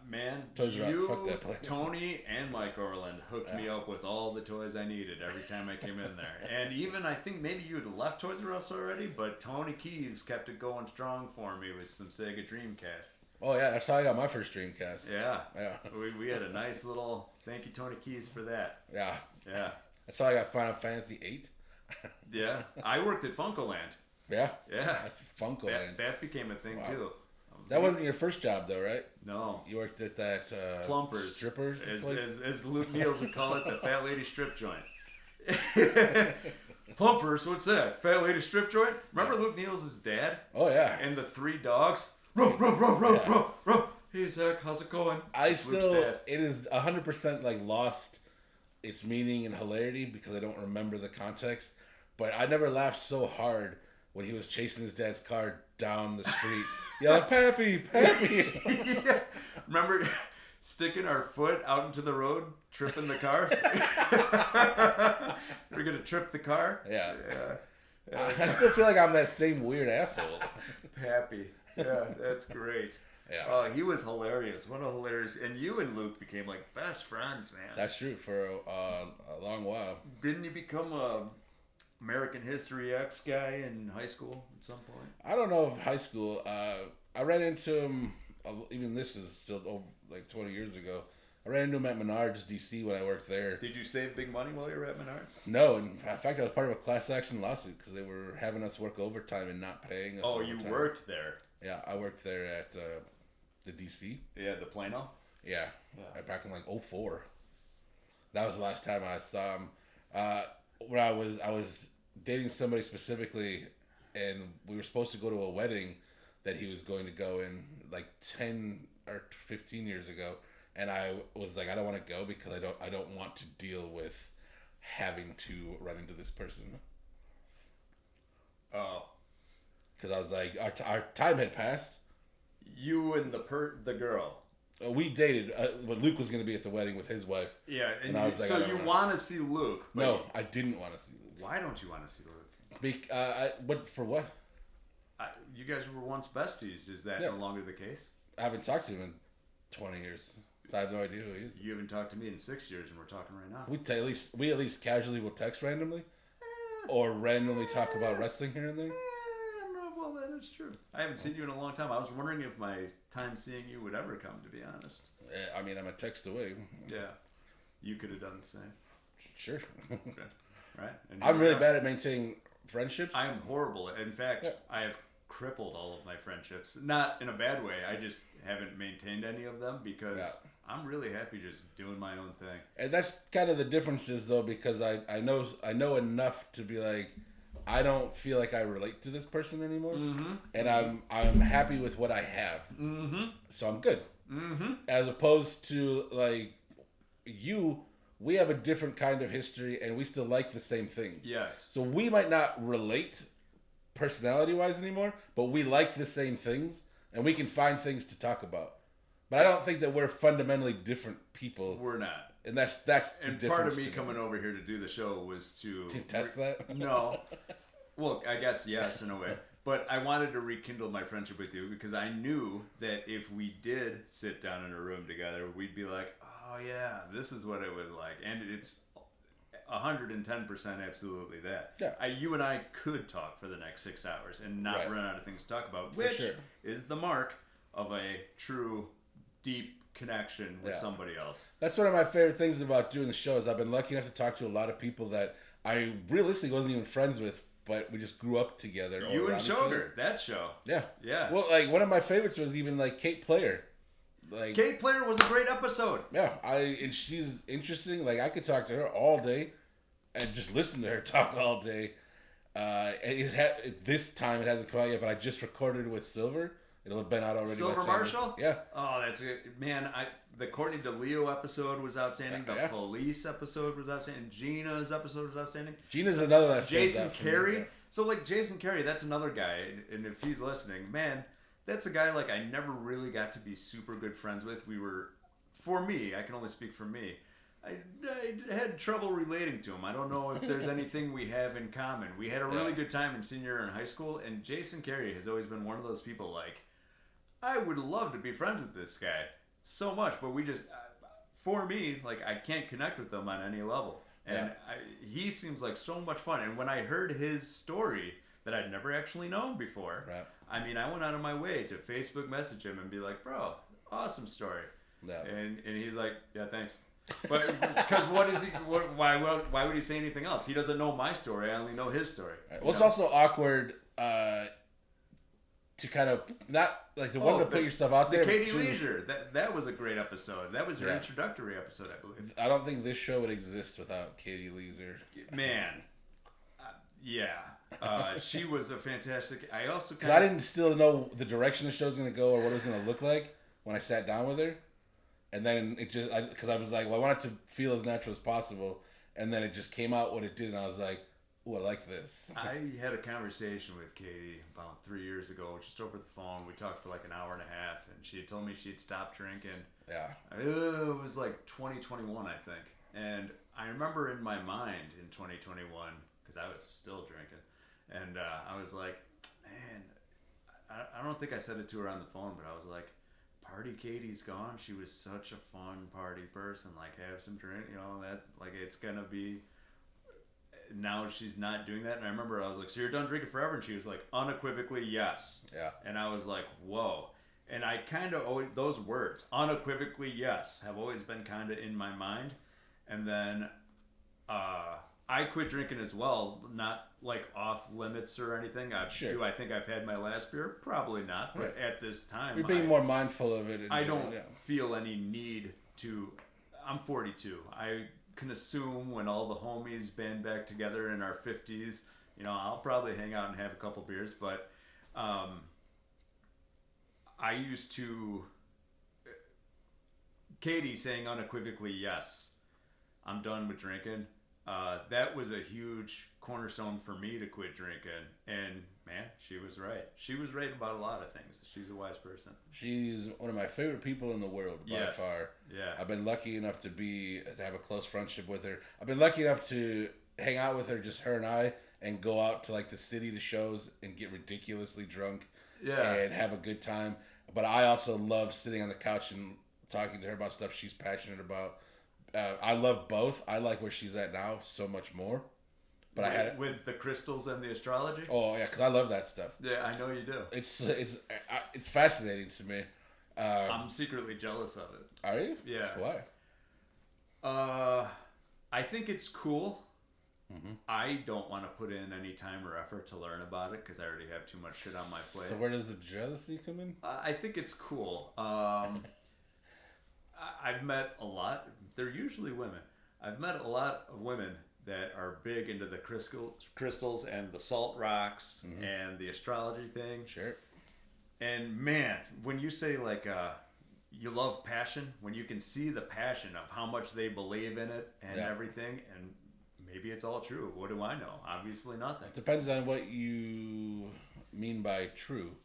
Man, Toys R Us, you, fuck that place. Tony, and Mike Orland hooked me up with all the toys I needed every time I came in there. And even I think maybe you had left Toys R Us already, but Tony Keys kept it going strong for me with some Sega Dreamcast. oh yeah, that's how I got my first Dreamcast. Yeah. Yeah, We had a nice little thank you, Tony Keys, for that. yeah. Yeah. That's how I got Final Fantasy VIII. Yeah. I worked at Funkoland. Yeah, Yeah. that's Funko Land. That became a thing Wow. too. That wasn't your first job though, right? No. You worked at that Plumpers. strippers As, place? as Luke Niels would call it, the fat lady strip joint. Plumpers, what's that? Fat lady strip joint? Remember Luke Niels' dad Oh yeah. and the 3 dogs? Ruh, ruh, ruh, ruh, Yeah. ruh, ruh. Hey Zach, how's it going? I Luke's still, dad. it is 100% like lost its meaning and hilarity because I don't remember the context. But I never laughed so hard when he was chasing his dad's car down the street, yelling, "Pappy, Pappy!" Yeah. Remember sticking our foot out into the road, tripping the car? We're gonna trip the car? Yeah. Yeah. I still feel like I'm that same weird asshole. Pappy. Yeah, that's great. Yeah. Oh, he was hilarious. What a hilarious. And you and Luke became like best friends, man. That's true for a long while. Didn't you become a American History X guy in high school at some point? I don't know if high school. I ran into him. Even this is still like 20 years ago. I ran into him at Menards, DC, when I worked there. Did you save big money while you were at Menards? No, in fact, I was part of a class action lawsuit because they were having us work overtime and not paying us. Oh, you overtime. worked there. Yeah, I worked there at the DC. Yeah, the Plano. Yeah, back in like 04. That was the last time I saw him. When I was dating somebody specifically, and we were supposed to go to a wedding that he was going to go in like 10 or 15 years ago, and I was like, I don't want to go because I don't want to deal with having to run into this person. Oh, Because I was like, our time had passed. you and the girl. We dated, but Luke was going to be at the wedding with his wife. Yeah, and I was like, so you want to see Luke? No, I didn't want to see Luke. Why don't you want to see Luke? What for? What? You guys were once besties. Is that no longer the case? I haven't talked to him in 20 years. I have no idea who he is. You haven't talked to me in 6 years, and we're talking right now. We at least casually will text randomly, or randomly talk about wrestling here and there. Well, that is true. I haven't seen you in a long time. I was wondering if my time seeing you would ever come, to be honest. I mean, I'm a text away. Yeah. You could have done the same. Sure. Okay. Right? And I'm really bad at maintaining friendships. I am horrible. In fact, I have crippled all of my friendships. Not in a bad way. I just haven't maintained any of them because I'm really happy just doing my own thing. And that's kind of the differences, though, because I know enough to be like, I don't feel like I relate to this person anymore, and I'm happy with what I have, so I'm good. As opposed to like you, we have a different kind of history, and we still like the same things. Yes. So we might not relate personality-wise anymore, but we like the same things, and we can find things to talk about. But I don't think that we're fundamentally different people. We're not. And that's the difference. And part of me coming over here to do the show was to test that? No. Well, I guess yes, in a way. But I wanted to rekindle my friendship with you because I knew that if we did sit down in a room together, we'd be like, oh, yeah, this is what it was like. And it's 110% absolutely that. Yeah. You and I could talk for the next 6 hours and not run out of things to talk about, which is the mark of a true, deep connection with somebody else. That's one of my favorite things about doing the show is I've been lucky enough to talk to a lot of people that I realistically wasn't even friends with, but we just grew up together. You and Sugar, that show. Yeah. Yeah. Well, like one of my favorites was even like Kate Player. Like Kate Player was a great episode. Yeah, and she's interesting. Like I could talk to her all day, and just listen to her talk all day. And this time it hasn't come out yet, but I just recorded it with Silver. It'll have been out already. Silver Marshall? Yeah. Oh, that's good. Man, the Courtney DeLeo episode was outstanding. The Felice episode was outstanding. Gina's episode was outstanding. Gina's another that Jason Carey. So, like, Jason Carey, that's another guy. And if he's listening, man, that's a guy, like, I never really got to be super good friends with. We were, for me, I can only speak for me, I had trouble relating to him. I don't know if there's anything we have in common. We had a really good time in senior year in high school, and Jason Carey has always been one of those people, like, I would love to be friends with this guy so much, but we just, for me, like, I can't connect with him on any level. And he seems like so much fun. And when I heard his story that I'd never actually known before, I mean, I went out of my way to Facebook message him and be like, bro, awesome story. Yeah. And he's like, yeah, thanks. But because what is he? Why would he say anything else? He doesn't know my story. I only know his story. Right. Well, it's also awkward to kind of not like the one to put yourself out there. The Katie Leisure. That was a great episode. That was your introductory episode, I believe. I don't think this show would exist without Katie Leisure. Man, she was a fantastic. I also I didn't still know the direction the show was going to go or what it was going to look like when I sat down with her. And then it just, because I was like, well, I want it to feel as natural as possible. And then it just came out what it did. And I was like, oh, I like this. I had a conversation with Katie about 3 years ago, just over the phone. We talked for like an hour and a half. And she had told me she'd stopped drinking. Yeah. It was like 2021, I think. And I remember in my mind in 2021, because I was still drinking. And I was like, man, I don't think I said it to her on the phone, but I was like, Party Katie's gone. She was such a fun party person. Like, have some drink, that's like, it's gonna be. Now she's not doing that. And I remember I was like, so you're done drinking forever? And she was like, unequivocally, yes. Yeah. And I was like, whoa. And I kind of always, those words, unequivocally, yes, have always been kind of in my mind. And then I quit drinking as well, not like off limits or anything. Do I think I've had my last beer? Probably not. But at this time, you're being more mindful of it. I don't feel any need to. I'm 42. I can assume when all the homies band back together in our 50s, I'll probably hang out and have a couple beers. But I used to. Katie saying unequivocally, yes, I'm done with drinking. that was a huge cornerstone for me to quit drinking. And man, she was right. She was right about a lot of things. She's a wise person. She's one of my favorite people in the world by far. Yeah. I've been lucky enough to have a close friendship with her. I've been lucky enough to hang out with her, just her and I, and go out to like the city to shows and get ridiculously drunk. Yeah. And have a good time. But I also love sitting on the couch and talking to her about stuff she's passionate about. I love both. I like where she's at now so much more. But I had with the crystals and the astrology. Oh yeah, because I love that stuff. Yeah, I know you do. It's fascinating to me. I'm secretly jealous of it. Are you? Yeah. Why? I think it's cool. Mm-hmm. I don't want to put in any time or effort to learn about it because I already have too much shit on my plate. So where does the jealousy come in? I think it's cool. I've met a lot. They're usually women. I've met a lot of women that are big into the crystals and the salt rocks and the astrology thing. Sure. And man, when you say like you love passion, when you can see the passion of how much they believe in it and everything, and maybe it's all true. What do I know? Obviously nothing. Depends on what you mean by true.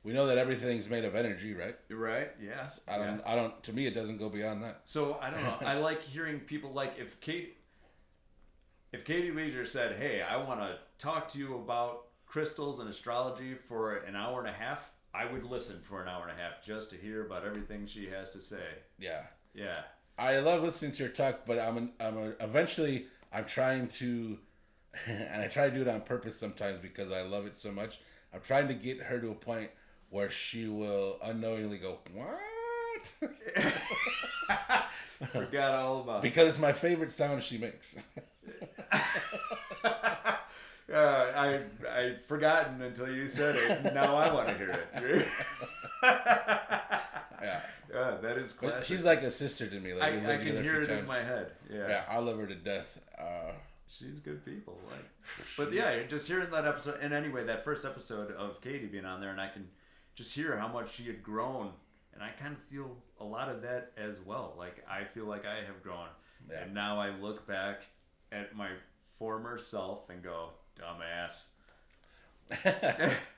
We know that everything's made of energy, right? Right? Yeah. I don't. To me, it doesn't go beyond that. So I don't know. I like hearing people like if Katie Leisure said, "Hey, I want to talk to you about crystals and astrology for an hour and a half," I would listen for an hour and a half just to hear about everything she has to say. Yeah. Yeah. I love listening to her talk, but eventually I'm trying to, and I try to do it on purpose sometimes because I love it so much. I'm trying to get her to a point where she will unknowingly go, "What?" Forgot all about it. Because it's my favorite sound she makes. I'd forgotten until you said it. Now I want to hear it. Yeah. Yeah, that is classic. But she's like a sister to me. Like I can hear it in my head. Yeah. Yeah, I love her to death. She's good people. But yeah, just hearing that episode. And anyway, that first episode of Katie being on there, and I can just hear how much she had grown. And I kind of feel a lot of that as well. Like, I feel like I have grown. Yeah. And now I look back at my former self and go, dumbass.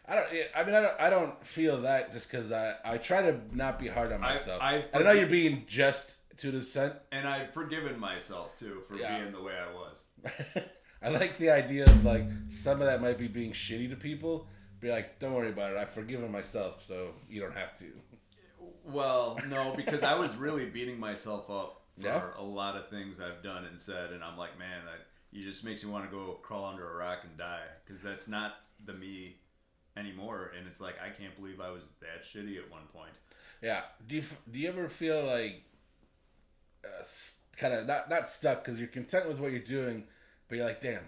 I don't feel that just because I try to not be hard on myself. I know you're being just to the cent. And I've forgiven myself, too, for being the way I was. I like the idea of, like, some of that might be being shitty to people. Be like, don't worry about it. I've forgiven myself, so you don't have to. Well, no, because I was really beating myself up for a lot of things I've done and said, and I'm like, man, that you just makes me want to go crawl under a rock and die, because that's not the me anymore. And it's like, I can't believe I was that shitty at one point. Yeah. Do you ever feel like kind of not stuck because you're content with what you're doing, but you're like, damn,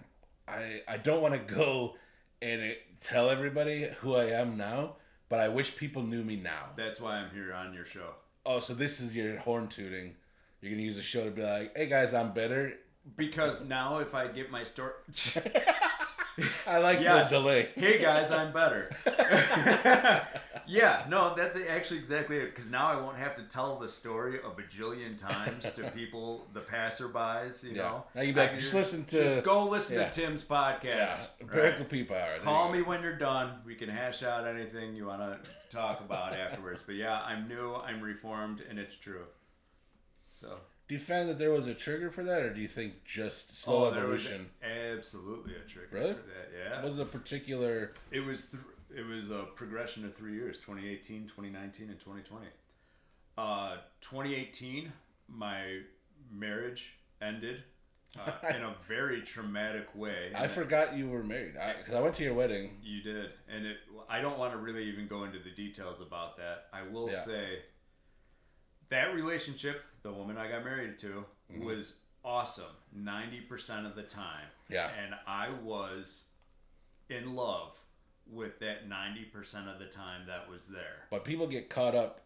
I don't want to go and tell everybody who I am now, but I wish people knew me now. That's why I'm here on your show. Oh, so this is your horn tooting. You're going to use the show to be like, hey guys, I'm better. Because now if I give my story... I like the delay. Hey guys, I'm better. Yeah, no, that's actually exactly it. Because now I won't have to tell the story a bajillion times to people, the passerbys, you know. Now you like, just go listen to Tim's podcast. Yeah, Empirical People Hour. Call me when you're done. We can hash out anything you want to talk about afterwards. But yeah, I'm new, I'm reformed, and it's true. So... Do you find that there was a trigger for that, or do you think just slow evolution? There was absolutely a trigger for that, yeah. Was a particular... It was a progression of 3 years, 2018, 2019, and 2020. 2018, my marriage ended in a very traumatic way. I forgot you were married, because I went to your wedding. You did, and I don't want to really even go into the details about that. I will say... That relationship, the woman I got married to, was awesome 90% of the time. Yeah. And I was in love with that 90% of the time that was there. But people get caught up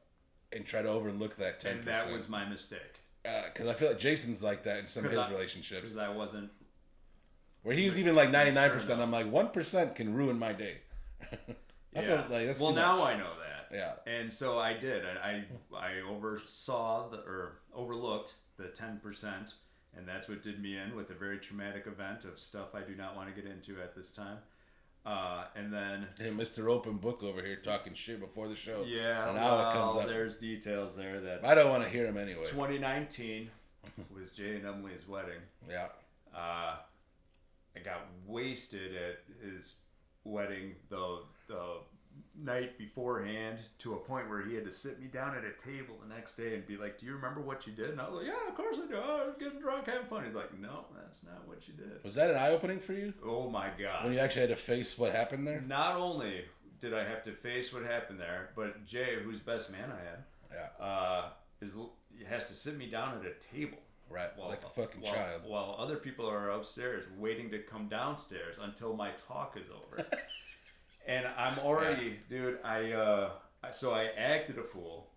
and try to overlook that 10%. And that was my mistake. Because I feel like Jason's like that in some of his relationships. Because I wasn't... Where he's even like 99%. I'm like, 1% can ruin my day. That's well, now I know that. Yeah. And so I did. I overlooked the 10%, And that's what did me in with a very traumatic event of stuff I do not want to get into at this time. And then... Hey, Mr. Open Book over here talking shit before the show. Yeah, and now it comes up. There's details there that... I don't want to hear them anyway. 2019 was Jay and Emily's wedding. Yeah. I got wasted at his wedding the night beforehand to a point where he had to sit me down at a table the next day and be like, "Do you remember what you did?" And I was like, "Yeah, of course I do. I was getting drunk, having fun." He's like, "No, that's not what you did." Was that an eye-opening for you? Oh my God. When you actually had to face what happened there? Not only did I have to face what happened there, but Jay, whose best man I had, has to sit me down at a table. Right, like a fucking child. While other people are upstairs waiting to come downstairs until my talk is over. And I'm already, dude, so I acted a fool.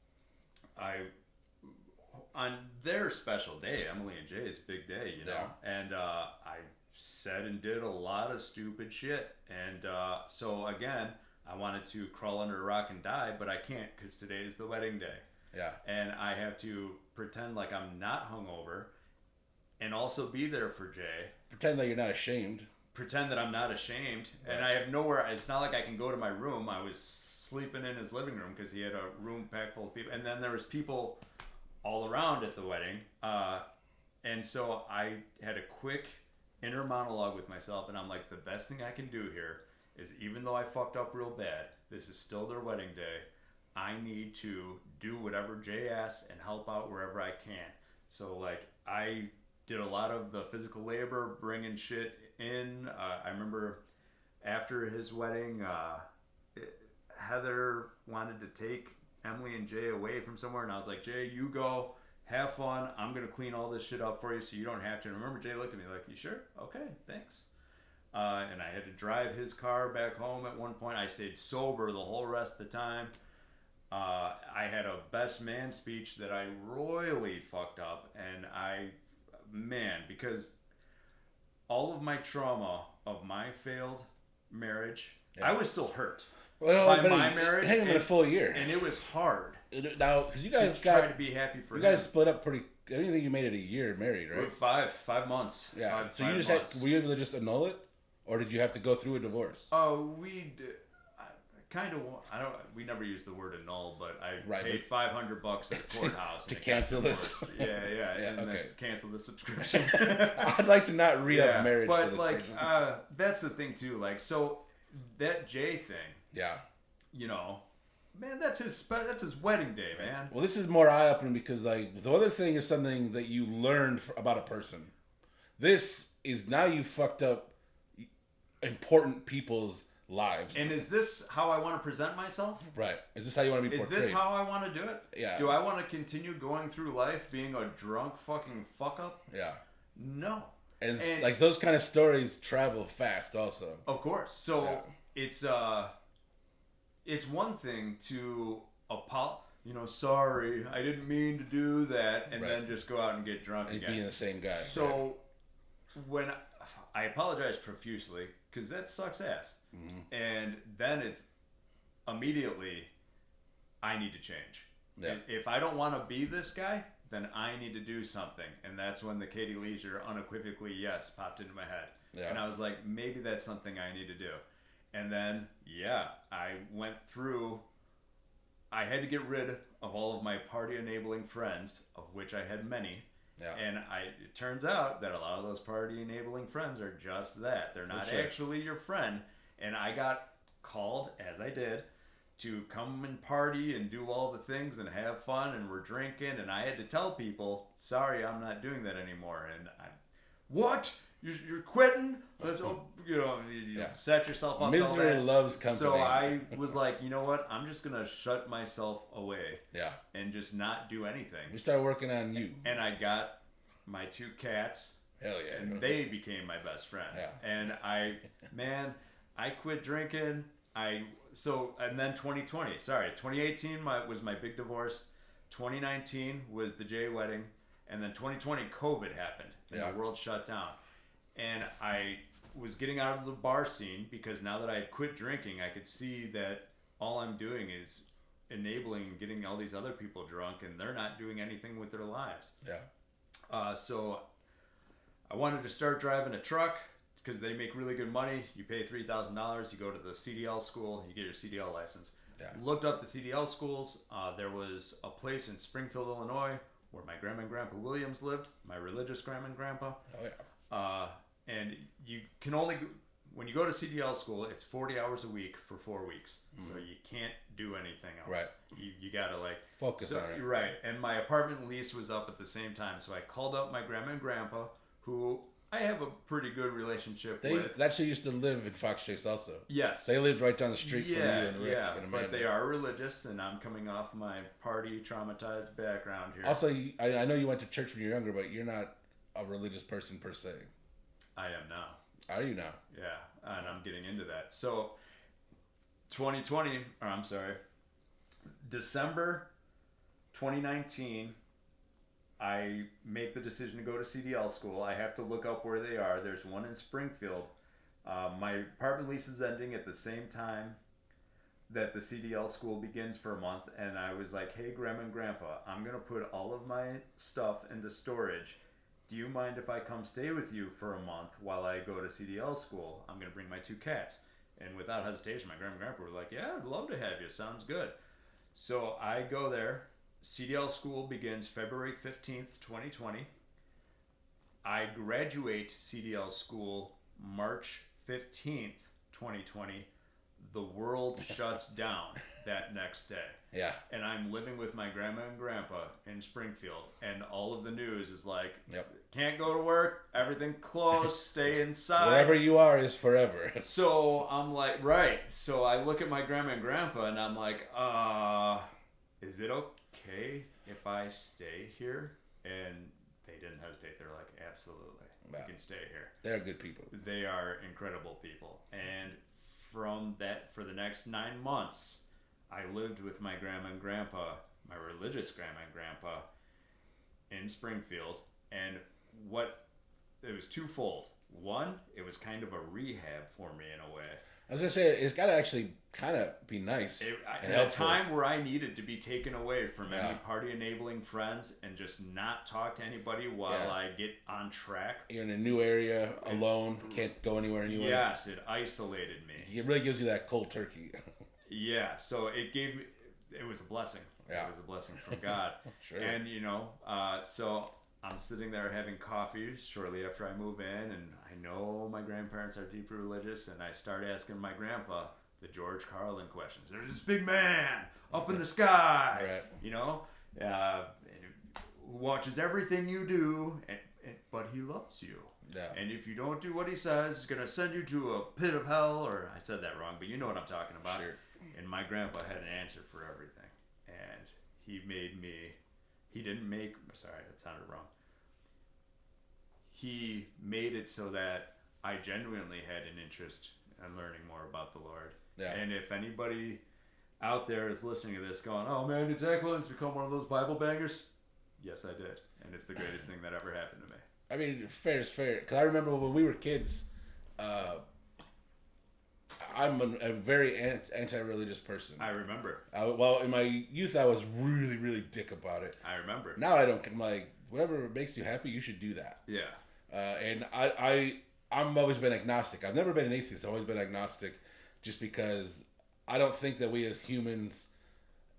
On their special day, Emily and Jay's big day, you know? Yeah. And I said and did a lot of stupid shit. And so, again, I wanted to crawl under a rock and die, but I can't because today is the wedding day. Yeah. And I have to pretend like I'm not hungover and also be there for Jay. Pretend that you're not ashamed. Pretend that I'm not ashamed. Right. And I have nowhere. It's not like I can go to my room. I was sleeping in his living room because he had a room packed full of people. And then there was people all around at the wedding. And so I had a quick inner monologue with myself. And I'm like, the best thing I can do here is, even though I fucked up real bad, this is still their wedding day. I need to do whatever Jay asks and help out wherever I can. So, like, I did a lot of the physical labor, bringing shit in. I remember after his wedding, Heather wanted to take Emily and Jay away from somewhere, and I was like, Jay, you go, have fun. I'm going to clean all this shit up for you so you don't have to. And I remember Jay looked at me like, you sure? Okay, thanks. And I had to drive his car back home at one point. I stayed sober the whole rest of the time. I had a best man speech that I royally fucked up, and because all of my trauma of my failed marriage, yeah. I was still hurt by my marriage. Hang in a full year, and it was hard. Now, because you guys try to be happy for you guys split up pretty. I don't think you made it a year married, right? We're 5 months. Yeah. So five you just months. were you able to just annul it, or did you have to go through a divorce? Oh, we never used the word annul, but I paid $500 at the courthouse to cancel this. Yeah, and okay. Cancel the subscription. I'd like to not re-up marriage. But to this like, person. that's the thing too. Like, so that Jay thing. Yeah. You know, man, that's his wedding day, man. Well, this is more eye-opening because like the other thing is something that you learned about a person. This is now you fucked up important people's lives. And is this how I want to present myself? Right. Is this how you want to be portrayed? Is this how I want to do it? Yeah. Do I want to continue going through life being a drunk fucking fuck up? Yeah. No. And like those kind of stories travel fast also. Of course. So it's one thing to sorry, I didn't mean to do that, and then just go out and get drunk and again. Being the same guy. So when I apologize profusely, because that sucks ass. Mm-hmm. And then it's immediately, I need to change. Yeah. If I don't want to be this guy, then I need to do something. And that's when the Katie Leisure unequivocally yes popped into my head. Yeah. And I was like, maybe that's something I need to do. And then, I went through, I had to get rid of all of my party enabling friends, of which I had many. Yeah. And it turns out that a lot of those party enabling friends are just that. They're not actually your friend. And I got called, as I did, to come and party and do all the things and have fun, and we're drinking. And I had to tell people, sorry, I'm not doing that anymore. And what? You're quitting? Set yourself up. Misery loves company. So I was like, you know what? I'm just going to shut myself away. Yeah. And just not do anything. You started working on you. And I got my 2 cats. Hell yeah. And they became my best friends. Yeah. And I quit drinking. And then 2018 was my big divorce. 2019 was the Jay wedding. And then 2020, COVID happened. And the world shut down. And I was getting out of the bar scene because now that I had quit drinking, I could see that all I'm doing is enabling and getting all these other people drunk, and they're not doing anything with their lives. Yeah. So I wanted to start driving a truck because they make really good money. You pay $3,000, you go to the CDL school, you get your CDL license. Yeah. Looked up the CDL schools. There was a place in Springfield, Illinois, where my grandma and grandpa Williams lived, my religious grandma and grandpa. Oh, yeah. And you can only, when you go to CDL school, it's 40 hours a week for 4 weeks. So you can't do anything else. Right. You got to like Focus on it. Right. And my apartment lease was up at the same time. So I called up my grandma and grandpa, who I have a pretty good relationship with. They actually used to live in Fox Chase also. Yes. They lived right down the street from you and Rick and Amanda. But they are religious, and I'm coming off my party traumatized background here. Also, I know you went to church when you were younger, but you're not a religious person per se. I am now. Are you now? Yeah, and I'm getting into that. So, December 2019, I make the decision to go to CDL school. I have to look up where they are. There's one in Springfield. My apartment lease is ending at the same time that the CDL school begins for a month, and I was like, hey, Grandma and Grandpa, I'm going to put all of my stuff into storage. Do you mind if I come stay with you for a month while I go to CDL school? I'm going to bring my 2 cats. And without hesitation, my grandma and grandpa were like, yeah, I'd love to have you. Sounds good. So I go there. CDL school begins February 15th, 2020. I graduate CDL school March 15th, 2020. The world shuts down that next day. Yeah. And I'm living with my grandma and grandpa in Springfield, and all of the news is like, can't go to work, everything closed, stay inside. Wherever you are is forever. So I'm like, right. So I look at my grandma and grandpa, and I'm like, is it okay if I stay here? And they didn't hesitate. They're like, absolutely, you can stay here. They're good people. They are incredible people. And from that, for the next 9 months, I lived with my grandma and grandpa, my religious grandma and grandpa, in Springfield. And it was twofold. One, it was kind of a rehab for me in a way. I was going to say, it's got to actually kind of be nice. At a time where I needed to be taken away from any party-enabling friends and just not talk to anybody while I get on track. You're in a new area, alone, can't go anywhere anyway. Yes, it isolated me. It really gives you that cold turkey. Yeah, so it was a blessing. Yeah. It was a blessing from God. Sure. And, so I'm sitting there having coffee shortly after I move in, and I know my grandparents are deeply religious, and I start asking my grandpa the George Carlin questions. There's this big man up in the sky, who watches everything you do, but he loves you. Yeah. And if you don't do what he says, he's going to send you to a pit of hell, or I said that wrong, but you know what I'm talking about. Sure. And my grandpa had an answer for everything. And sorry, that sounded wrong. He made it so that I genuinely had an interest in learning more about the Lord. Yeah. And if anybody out there is listening to this going, oh man, did Zack Williams become one of those Bible bangers? Yes, I did. And it's the greatest thing that ever happened to me. I mean, fair is fair. Because I remember when we were kids, I'm a very anti-religious person. I remember. In my youth, I was really, really dick about it. I remember. Now I don't. I'm like, whatever makes you happy, you should do that. Yeah. And I've always been agnostic. I've never been an atheist. I've always been agnostic, just because I don't think that we as humans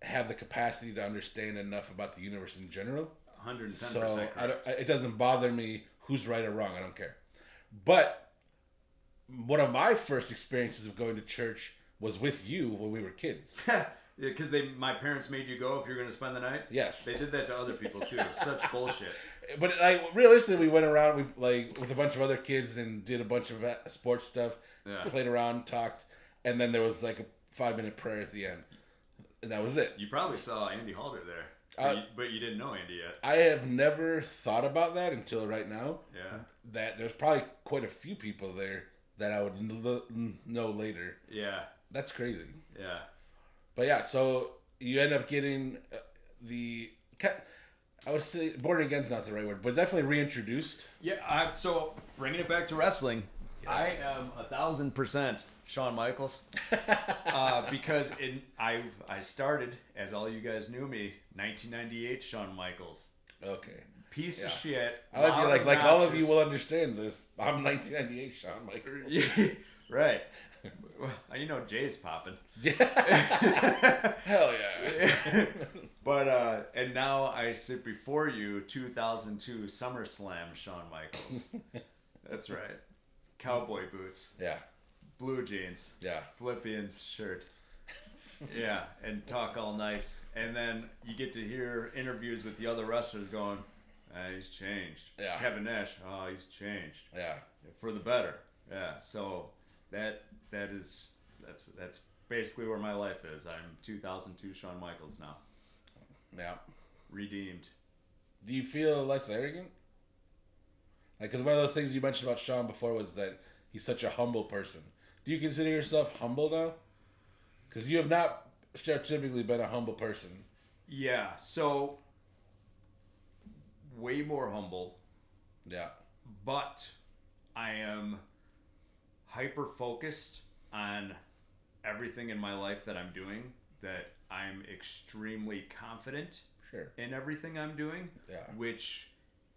have the capacity to understand enough about the universe in general. 110% So correct. it doesn't bother me who's right or wrong. I don't care. But one of my first experiences of going to church was with you when we were kids. Yeah, because my parents made you go if you're going to spend the night? Yes. They did that to other people too. Such bullshit. But realistically, we went around with a bunch of other kids and did a bunch of sports stuff. Yeah. Played around, talked, and then there was like a 5-minute prayer at the end, and that was it. You probably saw Andy Halter there, but you didn't know Andy yet. I have never thought about that until right now. Yeah. That there's probably quite a few people there that I would know later. Yeah. That's crazy. Yeah. But yeah, so you end up getting I would say born again is not the right word, but definitely reintroduced. Yeah. So bringing it back to wrestling, yes. I am 1,000% Shawn Michaels because I started, as all you guys knew me, 1998 Shawn Michaels. Okay. piece of shit. I like you, loud, like all of you obnoxious. will understand this. I'm 1998 Shawn Michaels. Right. Well, you know Jay's popping. Hell yeah. But and now I sit before you, 2002 SummerSlam Shawn Michaels. That's right. Cowboy boots. Yeah. Blue jeans. Yeah. Philippians shirt. Yeah, and talk all nice. And then you get to hear interviews with the other wrestlers going, he's changed. Yeah. Kevin Nash, oh, he's changed. Yeah. For the better. Yeah. So that's basically where my life is. I'm 2002 Shawn Michaels now. Yeah. Redeemed. Do you feel less arrogant? Like, because one of those things you mentioned about Shawn before was that he's such a humble person. Do you consider yourself humble now? Because you have not stereotypically been a humble person. Yeah. So way more humble. Yeah. But I am hyper focused on everything in my life that I'm doing, that I'm extremely confident in everything I'm doing, which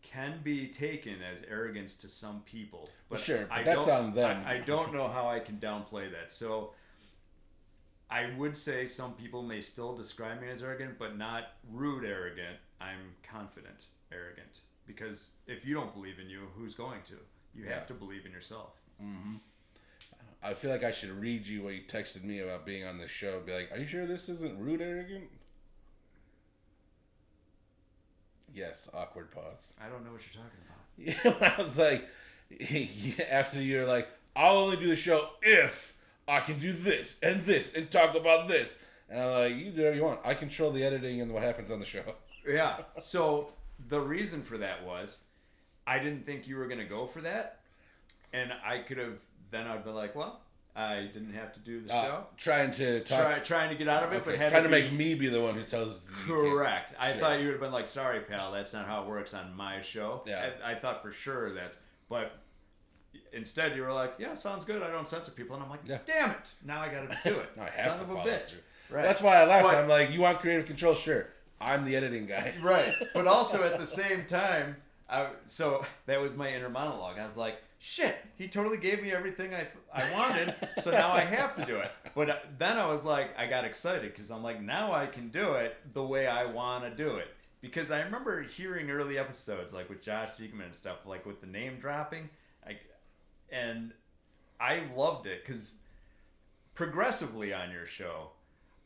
can be taken as arrogance to some people. But but that's on them. I don't know how I can downplay that. So I would say some people may still describe me as arrogant, but not rude arrogant. I'm confident arrogant. Because if you don't believe in you, who's going to? You have to believe in yourself. Mm-hmm. I feel like I should read you what you texted me about being on this show. Be like, are you sure this isn't rude arrogant? Yes, awkward pause. I don't know what you're talking about. Yeah, I was like, after you're like, I'll only do the show if I can do this and talk about this. And I'm like, you do whatever you want. I control the editing and what happens on the show. Yeah. So the reason for that was I didn't think you were going to go for that. And I could have, then I'd be like, well, I didn't have to do the show. Trying to talk. Trying to get out of it, but trying to make me be the one who tells you. Correct. I thought you would have been like, sorry, pal, that's not how it works on my show. Yeah. I thought for sure but instead you were like, yeah, sounds good. I don't censor people. And I'm like, damn it. Now I got to do it. No, I have Son to of a follow bitch. through. Right. That's why I laughed. I'm like, you want creative control? Sure. I'm the editing guy. Right. But also at the same time, so that was my inner monologue. I was like, shit, he totally gave me everything I wanted, so now I have to do it. But then I was like, I got excited because I'm like, now I can do it the way I want to do it. Because I remember hearing early episodes, like with Josh Diekman and stuff, like with the name dropping, and I loved it because progressively on your show,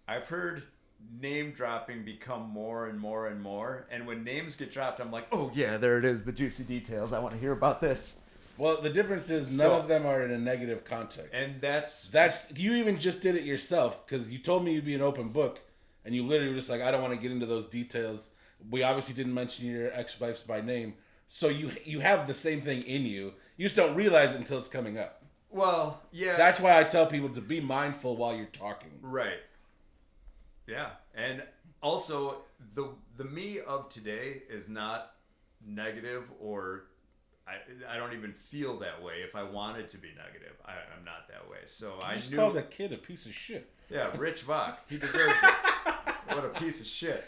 I've heard name dropping become more and more and more. And when names get dropped, I'm like, oh yeah, there it is, the juicy details. I want to hear about this. Well, the difference is none of them are in a negative context. And that's you even just did it yourself because you told me you'd be an open book, and you literally were just like, I don't want to get into those details. We obviously didn't mention your ex-wives by name, so you have the same thing in you. You just don't realize it until it's coming up. Well, yeah. That's why I tell people to be mindful while you're talking. Right. Yeah, and also the me of today is not negative or. I don't even feel that way. If I wanted to be negative, I'm not that way. So I just knew, called that kid a piece of shit. Yeah, Rich Vach. He deserves it. What a piece of shit.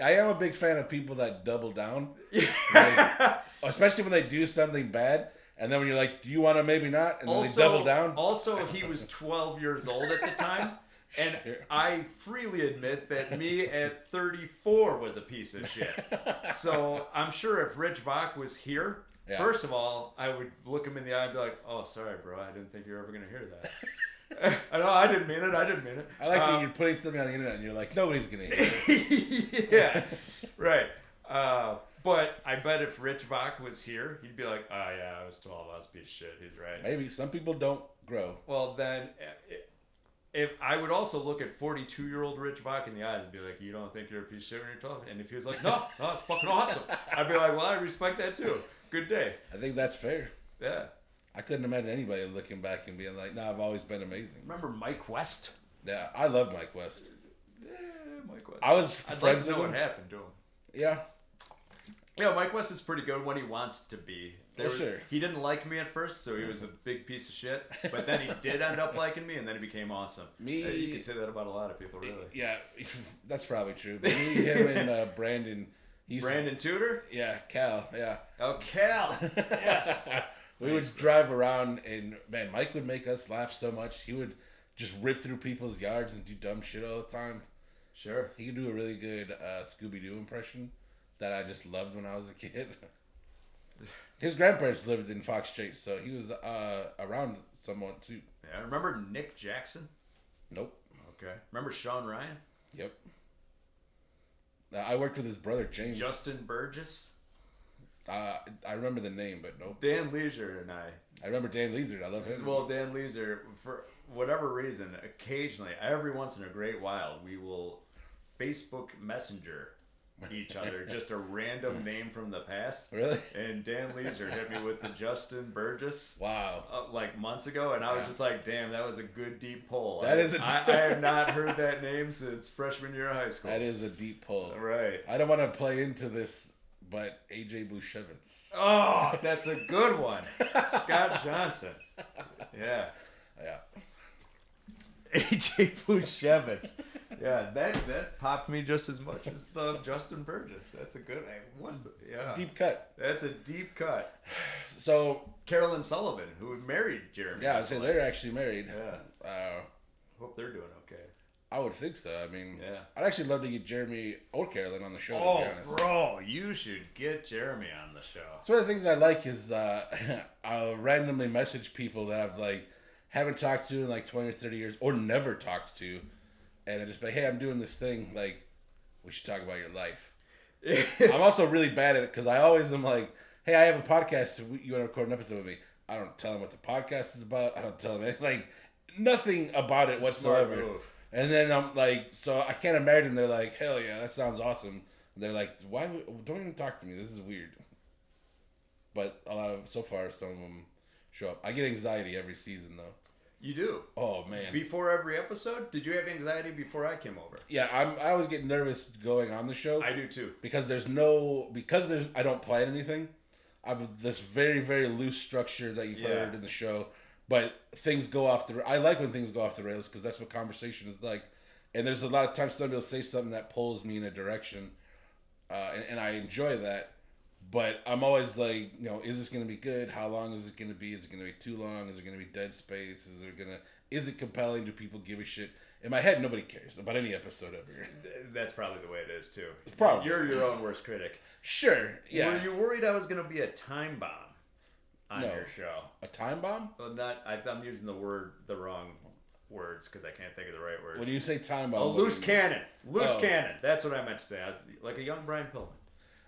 I am a big fan of people that double down. Like, especially when they do something bad. And then when you're like, do you want to maybe not? And then they double down. Also, he was 12 years old at the time. And I freely admit that me at 34 was a piece of shit. So I'm sure if Rich Vach was here, first of all, I would look him in the eye and be like, oh, sorry, bro. I didn't think you were ever going to hear that. I didn't mean it. I like that you're putting something on the internet and you're like, nobody's going to hear it. Yeah, right. But I bet if Rich Vach was here, he'd be like, oh, yeah, I was 12. I was a piece of shit. He's right. Maybe. Some people don't grow. Well, then, if I would also look at 42-year-old Rich Vach in the eyes and be like, you don't think you're a piece of shit when you're 12? And if he was like, no, it's fucking awesome. I'd be like, well, I respect that too. Good day. I think that's fair. Yeah. I couldn't imagine anybody looking back and being like, no, I've always been amazing. Remember Mike West? Yeah, I love Mike West. Yeah, Mike West. I was I'd friends like to know with him. what happened to him. Yeah. Yeah, Mike West is pretty good when he wants to be. Sure. He didn't like me at first, so he was a big piece of shit. But then he did end up liking me, and then he became awesome. You could say that about a lot of people, really. Yeah, that's probably true. But me, him, and Brandon, Brandon Tudor? Yeah, Cal, yeah. Oh, Cal. Yes. We would drive around, and man, Mike would make us laugh so much. He would just rip through people's yards and do dumb shit all the time. Sure. He could do a really good Scooby-Doo impression that I just loved when I was a kid. His grandparents lived in Fox Chase, so he was around somewhat too. Yeah, remember Nick Jackson? Nope. Okay. Remember Sean Ryan? Yep. I worked with his brother James. Justin Burgess? I remember the name, but nope. Dan Leisure and I remember Dan Leeser. I love him. Well, Dan Leisure, for whatever reason, occasionally, every once in a great while, we will Facebook Messenger each other just a random name from the past. Really? And Dan Leisure hit me with the Justin Burgess. Wow. Like months ago, and I was just like, damn, that was a good deep pull. That is I have not heard that name since freshman year of high school. That is a deep pull. Right. I don't want to play into this, but AJ Blushevitz. Oh, that's a good one. Scott Johnson. Yeah. Yeah. AJ Blushevitz. Yeah, that popped me just as much as the Justin Burgess. That's a good one. Yeah. It's a deep cut. That's a deep cut. So Carolyn Sullivan, who married Jeremy. yeah, I say they're actually married. Yeah. Hope they're doing okay. I would think so. I mean, yeah. I'd actually love to get Jeremy or Carolyn on the show. Oh, to be honest. bro, you should get Jeremy on the show. So one of the things I like is I'll randomly message people that I've like haven't talked to in like 20 or 30 years or never talked to, and I just be like, hey, I'm doing this thing. Like, we should talk about your life. I'm also really bad at it because I always am like, hey, I have a podcast. You want to record an episode with me? I don't tell them what the podcast is about. I don't tell them like nothing about it whatsoever. And then I'm like, so I can't imagine they're like, hell yeah, that sounds awesome. And they're like, why? Don't even talk to me. This is weird. But a lot of some of them show up. I get anxiety every season though. You do? Oh man. Before every episode? Did you have anxiety before I came over? Yeah, I always get nervous going on the show. I do too. Because I don't plan anything. I have this very, very loose structure that you've heard in the show. But things go off I like when things go off the rails because that's what conversation is like. And there's a lot of times somebody will say something that pulls me in a direction. And I enjoy that. But I'm always like, is this going to be good? How long is it going to be? Is it going to be too long? Is it going to be dead space? Is it compelling? Do people give a shit? In my head, nobody cares about any episode ever. That's probably the way it is too. Probably. You're your own worst critic. Sure. Yeah. Were you worried I was going to be a time bomb on your show? A time bomb? Well, I'm using the wrong words because I can't think of the right words. When you say time bomb, a loose cannon. Loose cannon. That's what I meant to say. Like a young Brian Pillman.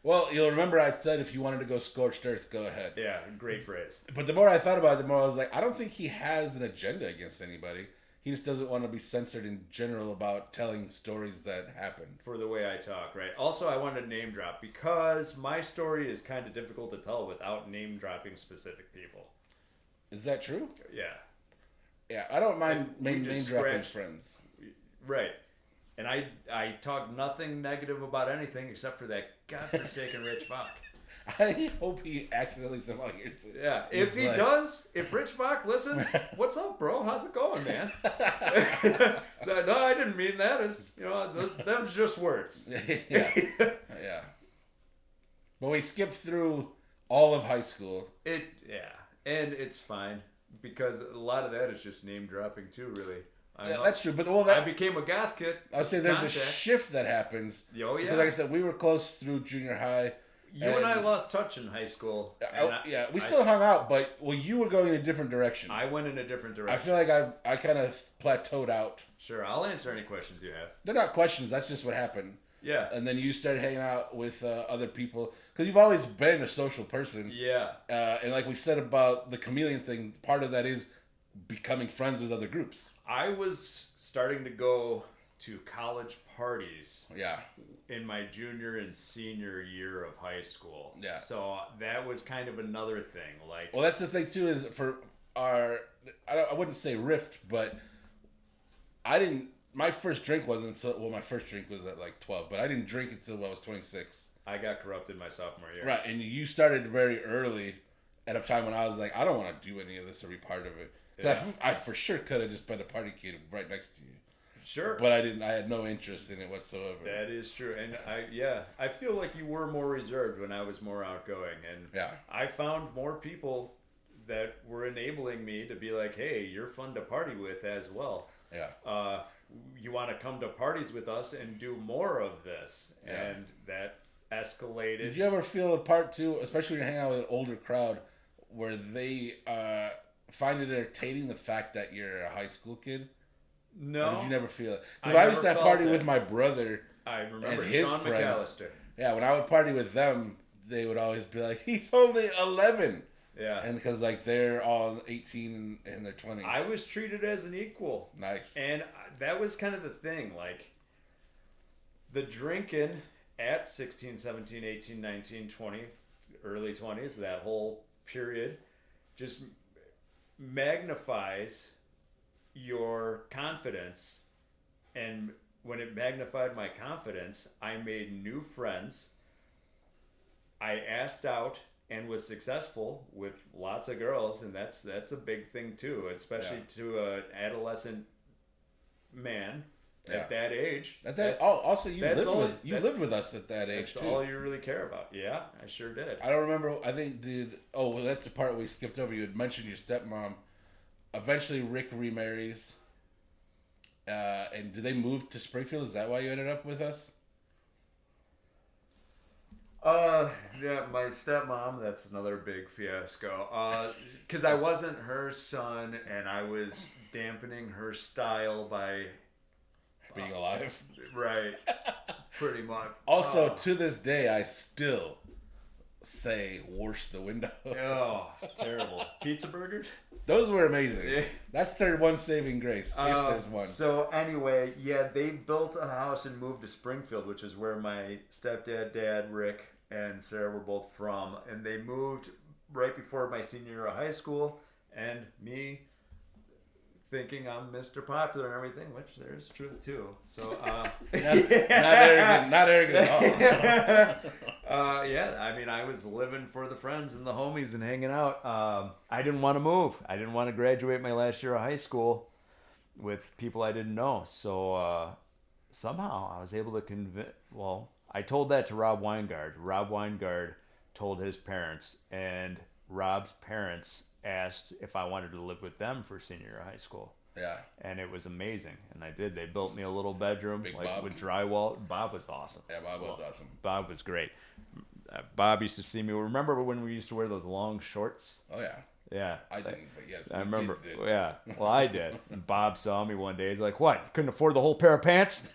Well, you'll remember I said if you wanted to go scorched earth, go ahead. Yeah, great phrase. But the more I thought about it, the more I was like, I don't think he has an agenda against anybody. He just doesn't want to be censored in general about telling stories that happen. For the way I talk, right? Also, I wanted to name drop because my story is kind of difficult to tell without name dropping specific people. Is that true? Yeah. Yeah, I don't mind name dropping friends. Right. And I talk nothing negative about anything except for that godforsaken Rich Bach. I hope he accidentally somehow hears it. Yeah, if he does, if Rich Bach listens, what's up, bro? How's it going, man? So, no, I didn't mean that. It's, them's just words. Yeah. Yeah. But we skipped through all of high school. And it's fine because a lot of that is just name dropping too, really. Yeah, that's true. But I became a goth kid. I would say there's a shift that happens. Oh, yeah. Because like I said, we were close through junior high. You and I lost touch in high school. We still hung out, but you were going in a different direction. I went in a different direction. I feel like I kind of plateaued out. Sure, I'll answer any questions you have. They're not questions. That's just what happened. Yeah. And then you started hanging out with other people because you've always been a social person. Yeah. And like we said about the chameleon thing, part of that is becoming friends with other groups. I was starting to go to college parties. Yeah. In my junior and senior year of high school. Yeah. So that was kind of another thing. Like. Well, that's the thing too. Is for I wouldn't say rift, but I didn't. My first drink wasn't until my first drink was at like 12, but I didn't drink until I was 26. I got corrupted my sophomore year. Right, and you started very early at a time when I was like, I don't want to do any of this or be part of it. Yeah. I for sure could have just been a party kid right next to you. Sure. But I had no interest in it whatsoever. That is true. And I feel like you were more reserved when I was more outgoing. And I found more people that were enabling me to be like, hey, you're fun to party with as well. Yeah. You want to come to parties with us and do more of this. Yeah. And that escalated. Did you ever feel a part too, especially when you hang out with an older crowd, where they find it entertaining the fact that you're a high school kid? No. Or did you never feel it? Because I used to party with my brother. I remember and his Sean friends. McAllister. Yeah, when I would party with them, they would always be like, he's only 11. Yeah. And because like they're all 18 and in their 20s. I was treated as an equal. Nice. And that was kind of the thing. Like, the drinking at 16, 17, 18, 19, 20, early 20s, that whole period, just magnifies your confidence. And when it magnified my confidence, I made new friends. I asked out and was successful with lots of girls, and that's a big thing too, especially to an adolescent man at that age. Also, you lived with us at that age that's too. all you really care about. Yeah, I sure did. I don't remember. I think that's the part we skipped over. You had mentioned your stepmom. Eventually, Rick remarries. And did they move to Springfield? Is that why you ended up with us? Yeah, my stepmom, that's another big fiasco. Because I wasn't her son, and I was dampening her style by being alive. Right. Pretty much. Also, to this day, I still say wash the window. Oh, terrible. Pizza burgers? Those were amazing. Yeah. That's their one saving grace, if there's one. So anyway, they built a house and moved to Springfield, which is where my stepdad, dad, Rick, and Sarah were both from. And they moved right before my senior year of high school. And me thinking I'm Mr. Popular and everything, which there's truth too. So not arrogant at all. I mean, I was living for the friends and the homies and hanging out. I didn't want to move. I didn't want to graduate my last year of high school with people I didn't know. So somehow I was able to convince. Well, I told that to Rob Weingard. Rob Weingard told his parents, and Rob's parents asked if I wanted to live with them for senior year of high school. Yeah. And it was amazing. And I did. They built me a little bedroom Bob. with drywall. Bob was awesome. Yeah, Bob was awesome. Bob was great. Bob used to see me. Remember when we used to wear those long shorts? Oh, yeah. Yeah. I didn't, but yes. I remember. Kids did. Yeah. Well, I did. And Bob saw me one day. He's like, what? You couldn't afford the whole pair of pants?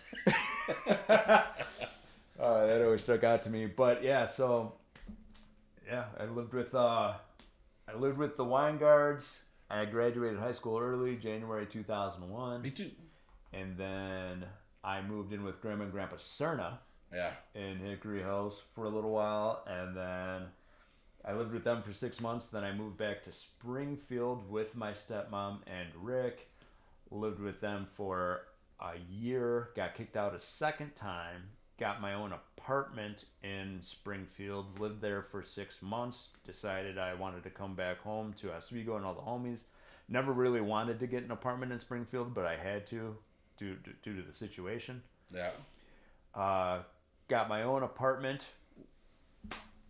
That always stuck out to me. But yeah, so I lived with the Weingards. I graduated high school early, January 2001. Me too. And then I moved in with Grandma and Grandpa Cerna. Yeah. In Hickory Hills for a little while, and then I lived with them for 6 months. Then I moved back to Springfield with my stepmom and Rick. Lived with them for a year. Got kicked out a second time. Got my own apartment in Springfield. Lived there for 6 months. Decided I wanted to come back home to Oswego and all the homies. Never really wanted to get an apartment in Springfield, but I had to due to the situation. Yeah. Got my own apartment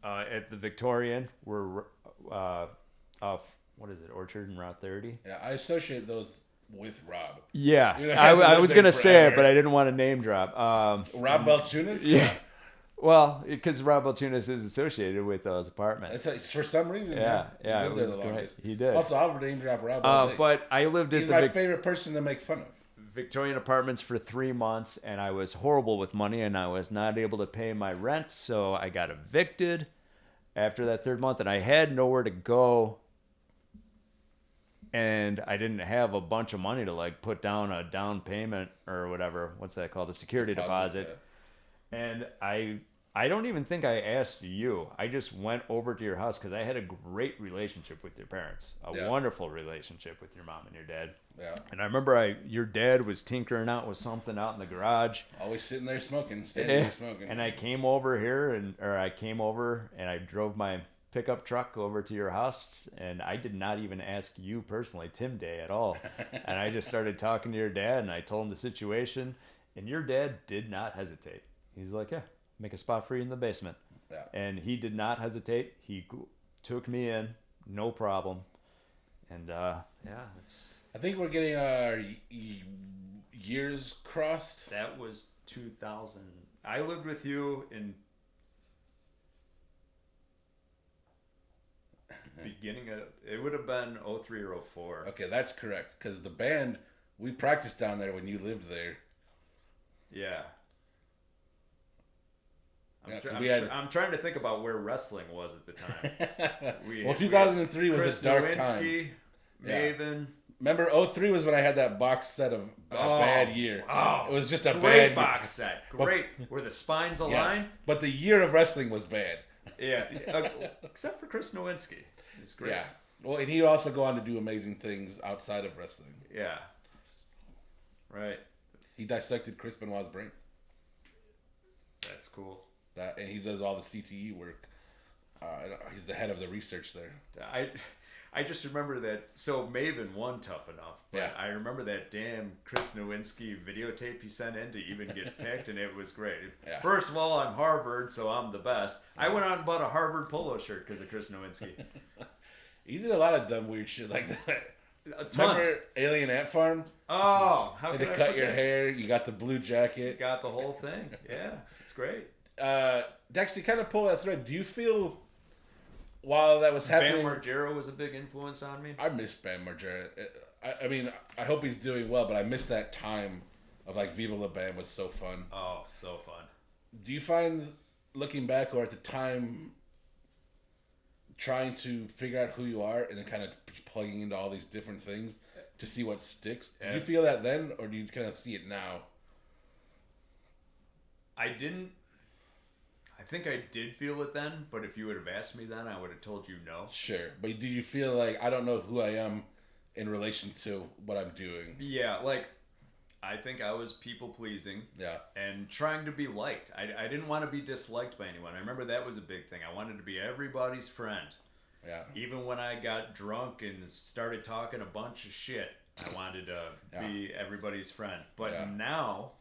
at the Victorian. We're off, what is it, Orchard and Route 30? Yeah, I associate those with Rob. Yeah, I was going to say it, but I didn't want to name drop. Rob Beltunis? Yeah. Well, because Rob Beltunis is associated with those apartments. It's for some reason. Yeah, he lived it there was the great. longest. He did. Also, I'll name drop Rob all day. But I lived at He's my favorite person to make fun of. Victorian apartments for 3 months, and I was horrible with money, and I was not able to pay my rent, so I got evicted after that 3rd month, and I had nowhere to go, and I didn't have a bunch of money to like put down a down payment or whatever. What's that called? A security deposit. Yeah. And I don't even think I asked you. I just went over to your house because I had a great relationship with your parents, a wonderful relationship with your mom and your dad. Yeah. And I remember your dad was tinkering out with something out in the garage. Always sitting there smoking, standing there smoking. And I came over here, and I drove my pickup truck over to your house, and I did not even ask you personally, Tim Day, at all. And I just started talking to your dad, and I told him the situation, and your dad did not hesitate. He's like, yeah, make a spot for you in the basement. Yeah. And he did not hesitate. He took me in, no problem. And it's... I think we're getting our years crossed. That was 2000. I lived with you in beginning of, it would have been 03 or 04. Okay, that's correct. Because the band, we practiced down there when you lived there. Yeah. I'm trying to think about where wrestling was at the time. 2003 was Chris a dark Nowinski, time. Maven. Remember, 03 was when I had that box set of a bad year. Oh, it was just a great bad box set. Great. Were the spines aligned? Yes, but the year of wrestling was bad. Yeah. Except for Chris Nowinski. It's great. Yeah. Well, and he'd also go on to do amazing things outside of wrestling. Yeah. Right. He dissected Chris Benoit's brain. That's cool. And he does all the CTE work. He's the head of the research there. I just remember that. So Maven won Tough Enough. But Yeah. I remember that damn Chris Nowinski videotape he sent in to even get picked, and it was great. Yeah. First of all, I'm Harvard, so I'm the best. I went out and bought a Harvard polo shirt because of Chris Nowinski. He did a lot of dumb, weird shit like that. Tons. Remember Alien Ant Farm? Oh, how And could to I cut your forget? hair, you got the blue jacket. Got the whole thing. Yeah, it's great. Dex, to kind of pull that thread, do you feel while that was happening? Bam Margera was a big influence on me. I miss Bam Margera. I mean, I hope he's doing well, but I miss that time of like Viva La Bam was so fun. Oh, so fun. Do you find, looking back or at the time, trying to figure out who you are and then kind of plugging into all these different things to see what sticks? Did you feel that then, or do you kind of see it now? I think I did feel it then, but if you would have asked me then, I would have told you no. Sure. But do you feel like, I don't know who I am in relation to what I'm doing? Yeah, like, I think I was people-pleasing. Yeah. And trying to be liked. I didn't want to be disliked by anyone. I remember that was a big thing. I wanted to be everybody's friend. Yeah. Even when I got drunk and started talking a bunch of shit, I wanted to be everybody's friend. But now,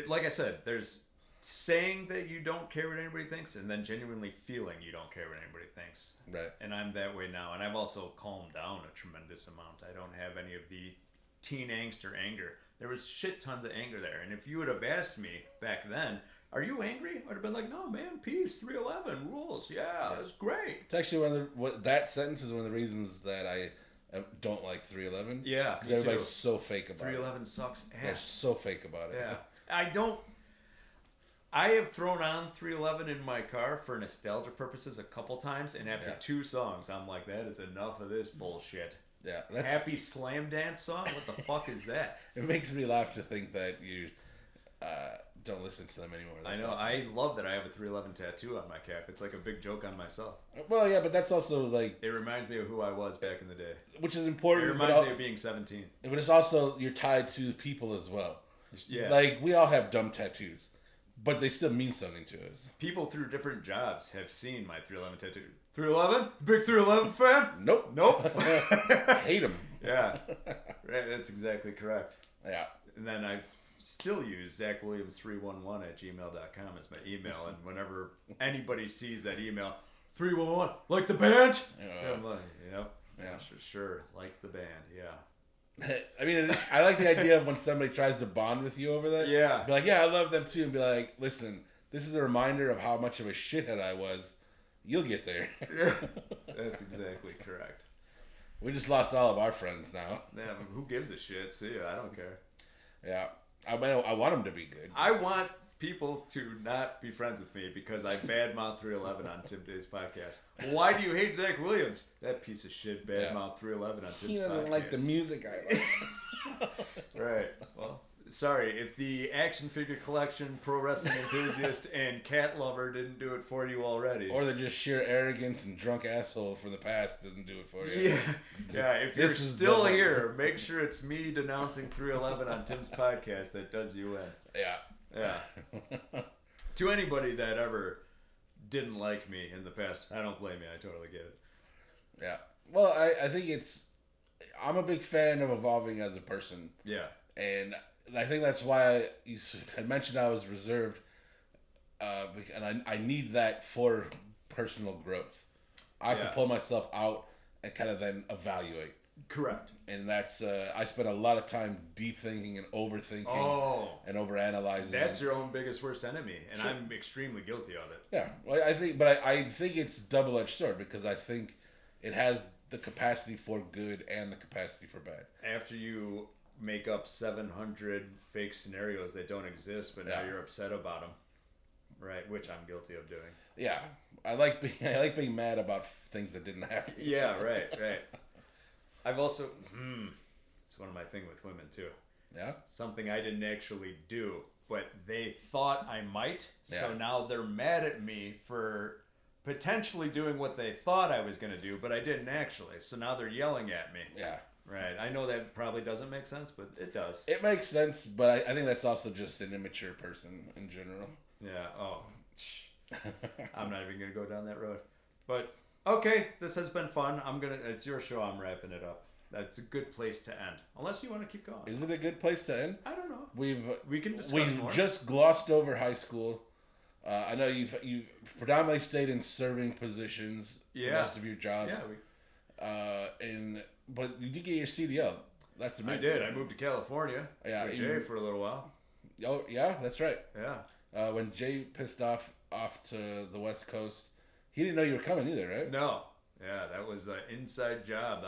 like I said, there's saying that you don't care what anybody thinks and then genuinely feeling you don't care what anybody thinks. Right. And I'm that way now. And I've also calmed down a tremendous amount. I don't have any of the teen angst or anger. There was shit tons of anger there. And if you would have asked me back then, are you angry? I would have been like, no, man, peace, 311, rules. Yeah, that's great. It's actually that sentence is one of the reasons that I don't like 311. Yeah, because everybody's so fake about 311 sucks ass. They're so fake about it. Yeah. I have thrown on 311 in my car for nostalgia purposes a couple times, and after 2 songs, I'm like, that is enough of this bullshit. Yeah. Happy Slam Dance song? What the fuck is that? It makes me laugh to think that you don't listen to them anymore. I know. Awesome. I love that I have a 311 tattoo on my calf. It's like a big joke on myself. Well, yeah, but that's also like... It reminds me of who I was back in the day. Which is important. It reminds me of being 17. But it's also, you're tied to people as well. Yeah. Like, we all have dumb tattoos, but they still mean something to us. People through different jobs have seen my 311 tattoo. 311? Big 311 fan? Nope. Hate them. Yeah. Right, that's exactly correct. Yeah. And then I still use Zack Williams 311 at gmail.com as my email. And whenever anybody sees that email, 311, like the band? Yeah. I'm like, yep. Yeah. Sure. Like the band. Yeah. I mean, I like the idea of when somebody tries to bond with you over that. Yeah. Be like, yeah, I love them too. And be like, listen, this is a reminder of how much of a shithead I was. You'll get there. That's exactly correct. We just lost all of our friends now. Yeah, but who gives a shit? See ya. I don't care. Yeah. I want them to be good. I want people to not be friends with me because I badmouth 311 on Tim Day's podcast. Why do you hate Zack Williams? That piece of shit badmouth 311 on Tim's podcast. He doesn't like the music I like. Right. Well, sorry. If the action figure collection, pro wrestling enthusiast, and cat lover didn't do it for you already. Or the just sheer arrogance and drunk asshole from the past doesn't do it for you. Yeah. Yeah. If you're still here, make sure it's me denouncing 311 on Tim's podcast that does you in. Yeah. Yeah. To anybody that ever didn't like me in the past. I don't blame you. I totally get it. Yeah. Well, I think I'm a big fan of evolving as a person. Yeah. And I think that's why you had mentioned I was reserved. And I need that for personal growth. I have to pull myself out and kind of then evaluate. Correct. And that's I spend a lot of time deep thinking and overthinking and overanalyzing. That's your own biggest worst enemy, and sure. I'm extremely guilty of it. Yeah, well, I think it's a double-edged sword because I think it has the capacity for good and the capacity for bad. After you make up 700 fake scenarios that don't exist, but now you're upset about them, right? Which I'm guilty of doing. Yeah, I like being mad about things that didn't happen. Yeah, right. I've also, it's one of my thing with women too. Yeah? Something I didn't actually do, but they thought I might. So now they're mad at me for potentially doing what they thought I was going to do, but I didn't actually. So now they're yelling at me. Yeah. Right. I know that probably doesn't make sense, but it does. It makes sense, but I think that's also just an immature person in general. Yeah. Oh, I'm not even going to go down that road. But okay, this has been fun. It's your show. I'm wrapping it up. That's a good place to end. Unless you want to keep going. Is it a good place to end? I don't know. We can discuss more. Just glossed over high school. I know you predominantly stayed in serving positions for most of your jobs. Yeah. But you did get your CDL. That's amazing. I did. I moved to California with Jay for a little while. Oh yeah, that's right. Yeah. When Jay pissed off to the West Coast, he didn't know you were coming either, right? No. Yeah, that was an inside job.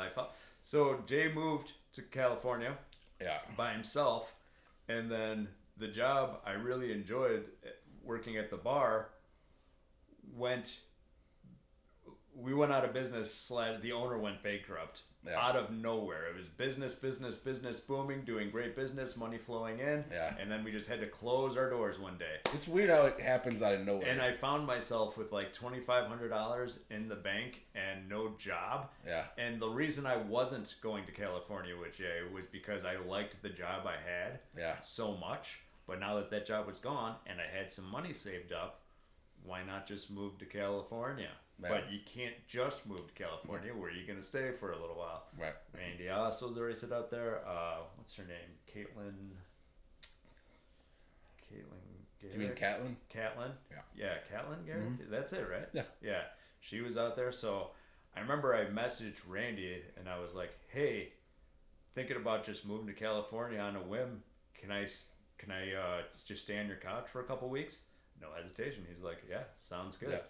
So Jay moved to California. Yeah. By himself, and then the job I really enjoyed working at the bar we went out of business. The owner went bankrupt out of nowhere. It was business booming, doing great business, money flowing in. Yeah. And then we just had to close our doors one day. It's weird how it happens out of nowhere. And I found myself with like $2,500 in the bank and no job. Yeah. And the reason I wasn't going to California with Jay was because I liked the job I had so much. But now that job was gone and I had some money saved up, why not just move to California? Yeah. But you can't just move to California. Where are you going to stay for a little while? Right. Randy Osso's already sit out there. What's her name? Caitlin Garrett? Do you mean Catlin? Catlin? Yeah. Yeah, Catlin Garrett? Mm-hmm. That's it, right? Yeah. Yeah. She was out there. So I remember I messaged Randy and I was like, hey, thinking about just moving to California on a whim. Can I just stay on your couch for a couple weeks? No hesitation. He's like, yeah, sounds good. Yeah.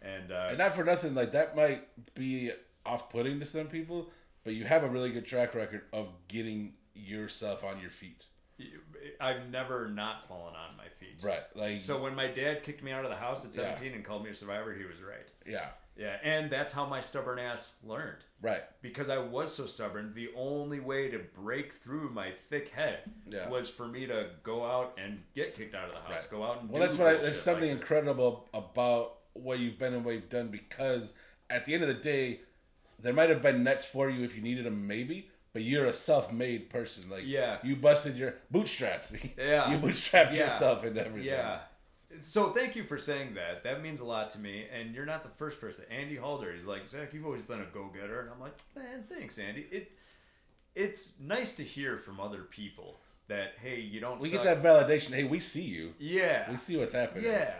And not for nothing, like that might be off-putting to some people, but you have a really good track record of getting yourself on your feet. I've never not fallen on my feet. Right. So when my dad kicked me out of the house at 17 and called me a survivor, he was right. Yeah. Yeah, and that's how my stubborn ass learned. Right. Because I was so stubborn, the only way to break through my thick head was for me to go out and get kicked out of the house. Right. Go out and there's something incredible about what you've been and what you've done, because at the end of the day, there might have been nets for you if you needed them, maybe, but you're a self-made person. Like, you busted your bootstraps. Yeah. You bootstrapped yourself into everything. Yeah. So thank you for saying that. That means a lot to me. And you're not the first person. Andy Halder, he's like, Zach, you've always been a go-getter. And I'm like, man, thanks, Andy. It's nice to hear from other people that, hey, you don't We suck. get that validation. Hey, we see you. Yeah. We see what's happening. Yeah.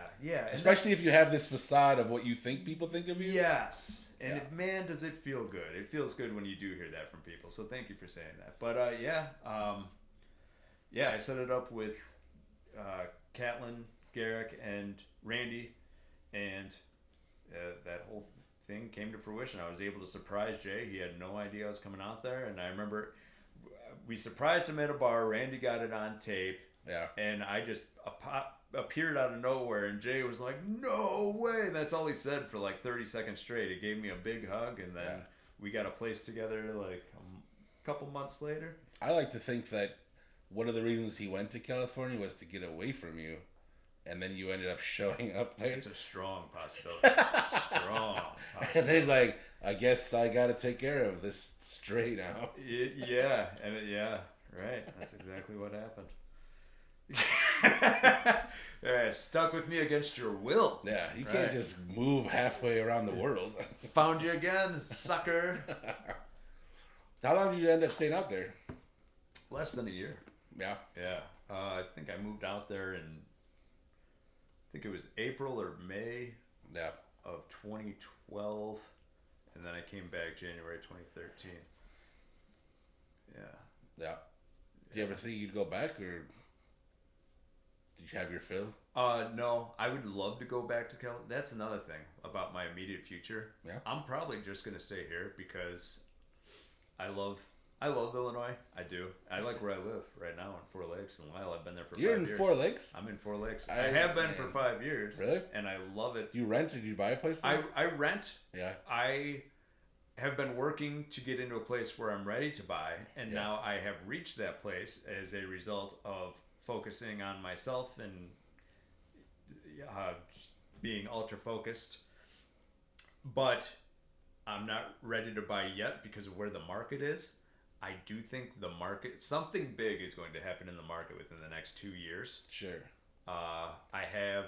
Especially if you have this facade of what you think people think of you. Yes. And man, does it feel good. It feels good when you do hear that from people. So thank you for saying that. But I set it up with Catlin, Garrick, and Randy, and that whole thing came to fruition. I was able to surprise Jay. He had no idea I was coming out there, and I remember we surprised him at a bar. Randy got it on tape, and I just appeared out of nowhere, and Jay was like, no way. That's all he said for like 30 seconds straight. He gave me a big hug, and then we got a place together like a couple months later. I like to think that one of the reasons he went to California was to get away from you. And then you ended up showing up there. It's a strong possibility. And he's like, I guess I got to take care of this straight now. Right. That's exactly what happened. Stuck with me against your will. Yeah, you can't just move halfway around the world. Found you again, sucker. How long did you end up staying out there? Less than a year. Yeah. Yeah. I think I moved out there in, I think it was April or May of 2012. And then I came back January 2013. Yeah. Do you ever think you'd go back, or did you have your fill? No, I would love to go back to California. That's another thing about my immediate future. Yeah. I'm probably just going to stay here because I love Illinois. I do. I like where I live right now in Four Lakes and Lyle. I've been there for 5 years. You're in Four Lakes? I'm in Four Lakes. I have been for 5 years. Really? And I love it. Do you rent, or do you buy a place there? I rent. Yeah. I have been working to get into a place where I'm ready to buy, and now I have reached that place as a result of focusing on myself and just being ultra focused. But I'm not ready to buy yet because of where the market is. I do think something big is going to happen in the market within the next 2 years. Sure. I have